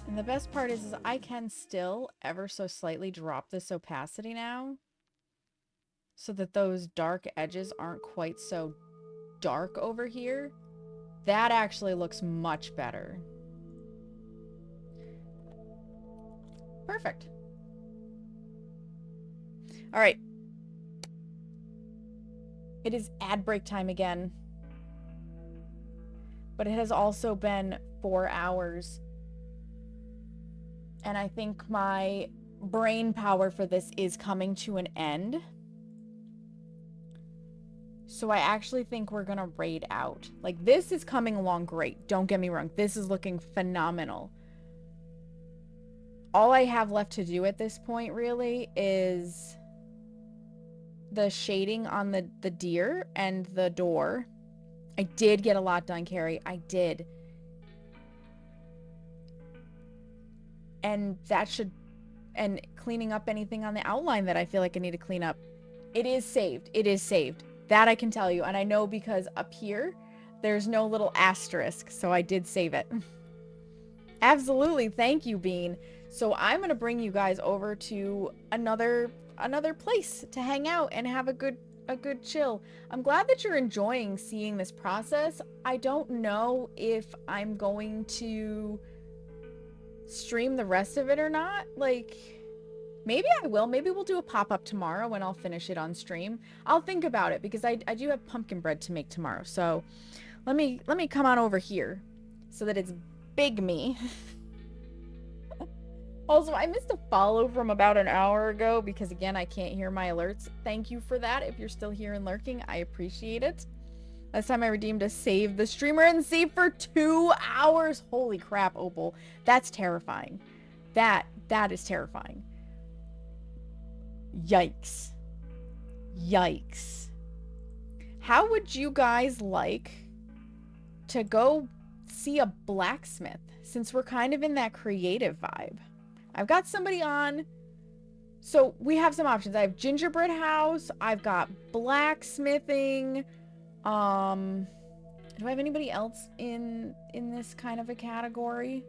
And the best part is I can still ever so slightly drop this opacity now so that those dark edges aren't quite so dark over here. That actually looks much better. Perfect. All right. It is ad break time again. But it has also been 4 hours. And I think my brain power for this is coming to an end. So I actually think we're gonna raid out. Like, this is coming along great. Don't get me wrong. This is looking phenomenal. All I have left to do at this point, really, is the shading on the deer and the door. I did get a lot done, Carrie. I did. And that should... And cleaning up anything on the outline that I feel like I need to clean up. It is saved. It is saved. That I can tell you. And I know because up here, there's no little asterisk. So I did save it. Absolutely. Thank you, Bean. So I'm going to bring you guys over to another place to hang out and have a good chill. I'm glad that you're enjoying seeing this process. I don't know if I'm going to stream the rest of it or not. Like, maybe I will. Maybe we'll do a pop-up tomorrow and I'll finish it on stream. I'll think about it because I do have pumpkin bread to make tomorrow. So let me come on over here so that it's big me. Also, I missed a follow from about an hour ago because, again, I can't hear my alerts. Thank you for that. If you're still here and lurking, I appreciate it. Last time I redeemed a save the streamer and save for 2 hours. Holy crap, Opal. That's terrifying. That is terrifying. Yikes. Yikes. How would you guys like to go see a blacksmith since we're kind of in that creative vibe? I've got somebody on. So we have some options. I have gingerbread house. I've got blacksmithing. Do I have anybody else in this kind of a category?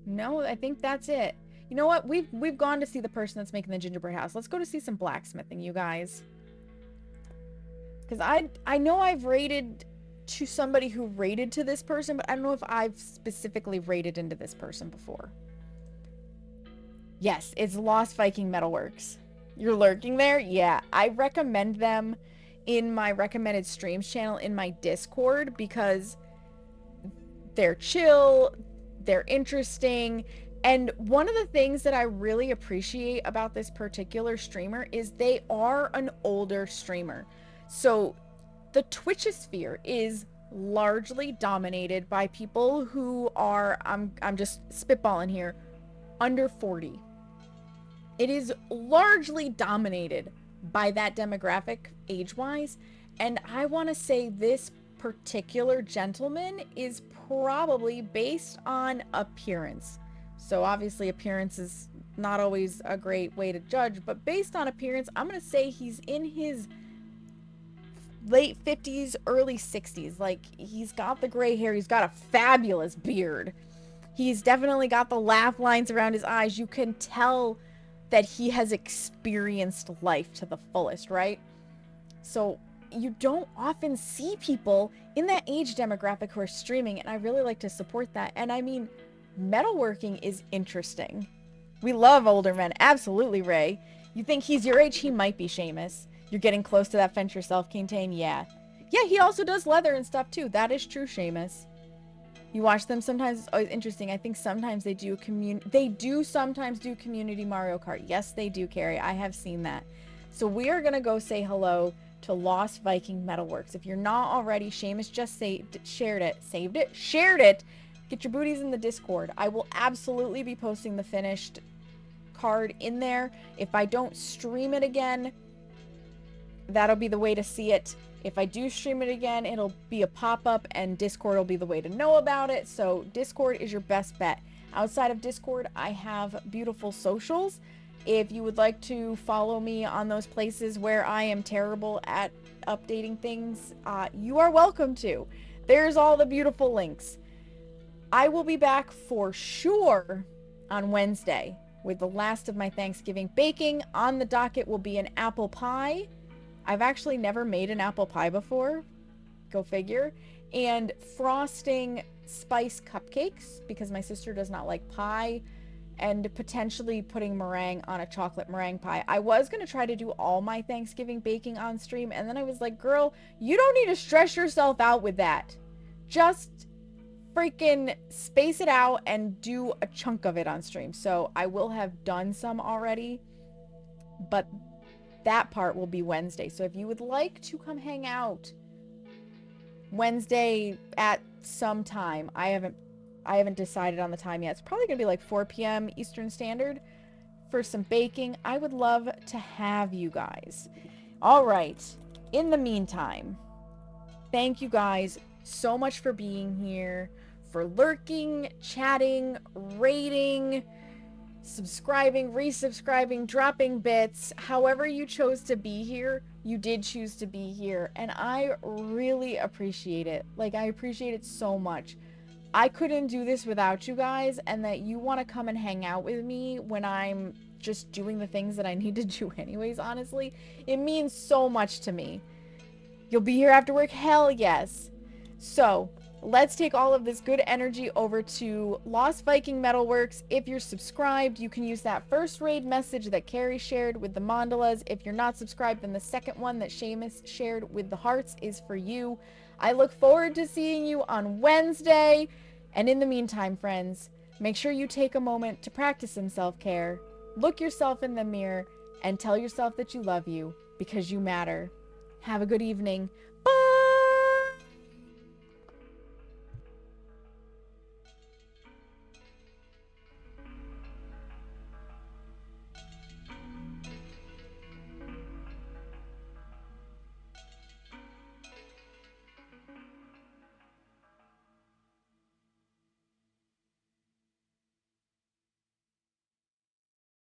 No, I think that's it. You know what? We've gone to see the person that's making the gingerbread house. Let's go to see some blacksmithing, you guys. Because I know I've rated to somebody who rated to this person, but I don't know if I've specifically rated into this person before. Yes, it's Lost Viking Metalworks. You're lurking there? Yeah, I recommend them in my recommended streams channel in my Discord because they're chill, they're interesting, and one of the things that I really appreciate about this particular streamer is they are an older streamer. So the Twitchosphere is largely dominated by people who are, I'm just spitballing here, under 40. It is largely dominated by that demographic age-wise, and I want to say this particular gentleman is probably based on appearance. So obviously appearance is not always a great way to judge, but based on appearance, I'm going to say he's in his late 50s, early 60s. Like, he's got the gray hair, he's got a fabulous beard. He's definitely got the laugh lines around his eyes. You can tell that he has experienced life to the fullest, right? So you don't often see people in that age demographic who are streaming, and I really like to support that. And I mean, metalworking is interesting. We love older men. Absolutely, Ray. You think he's your age? He might be, Seamus. You're getting close to that fence yourself, Kingtane? Yeah. Yeah, he also does leather and stuff too. That is true, Seamus. You watch them sometimes. It's always interesting. I think sometimes they do sometimes do community Mario Kart. Yes, they do, Carrie. I have seen that. So we are going to go say hello to Lost Viking Metalworks. If you're not already, Seamus just shared it. Get your booties in the Discord. I will absolutely be posting the finished card in there. If I don't stream it again, that'll be the way to see it. If I do stream it again, it'll be a pop-up, and Discord will be the way to know about it. So Discord is your best bet. Outside of Discord, I have beautiful socials. If you would like to follow me on those places where I am terrible at updating things, you are welcome to. There's all the beautiful links. I will be back for sure on Wednesday with the last of my Thanksgiving baking. On the docket will be an apple pie. I've actually never made an apple pie before. Go figure. And frosting spice cupcakes because my sister does not like pie. And potentially putting meringue on a chocolate meringue pie. I was going to try to do all my Thanksgiving baking on stream. And then I was like, girl, you don't need to stress yourself out with that. Just freaking space it out and do a chunk of it on stream. So I will have done some already. But that part will be Wednesday. So if you would like to come hang out Wednesday at some time, I haven't decided on the time yet. It's probably gonna be like 4 p.m. Eastern Standard for some baking. I would love to have you guys. All right. In the meantime, thank you guys so much for being here, for lurking, chatting, rating, subscribing, resubscribing, dropping bits. However you chose to be here, you did choose to be here, and I really appreciate it. Like, I appreciate it so much. I couldn't do this without you guys, and that you want to come and hang out with me when I'm just doing the things that I need to do anyways, honestly. It means so much to me. You'll be here after work? Hell yes. So let's take all of this good energy over to Lost Viking Metalworks. If you're subscribed, you can use that first raid message that Carrie shared with the mandalas. If you're not subscribed, then the second one that Seamus shared with the hearts is for you. I look forward to seeing you on Wednesday. And in the meantime, friends, make sure you take a moment to practice some self-care. Look yourself in the mirror and tell yourself that you love you because you matter. Have a good evening.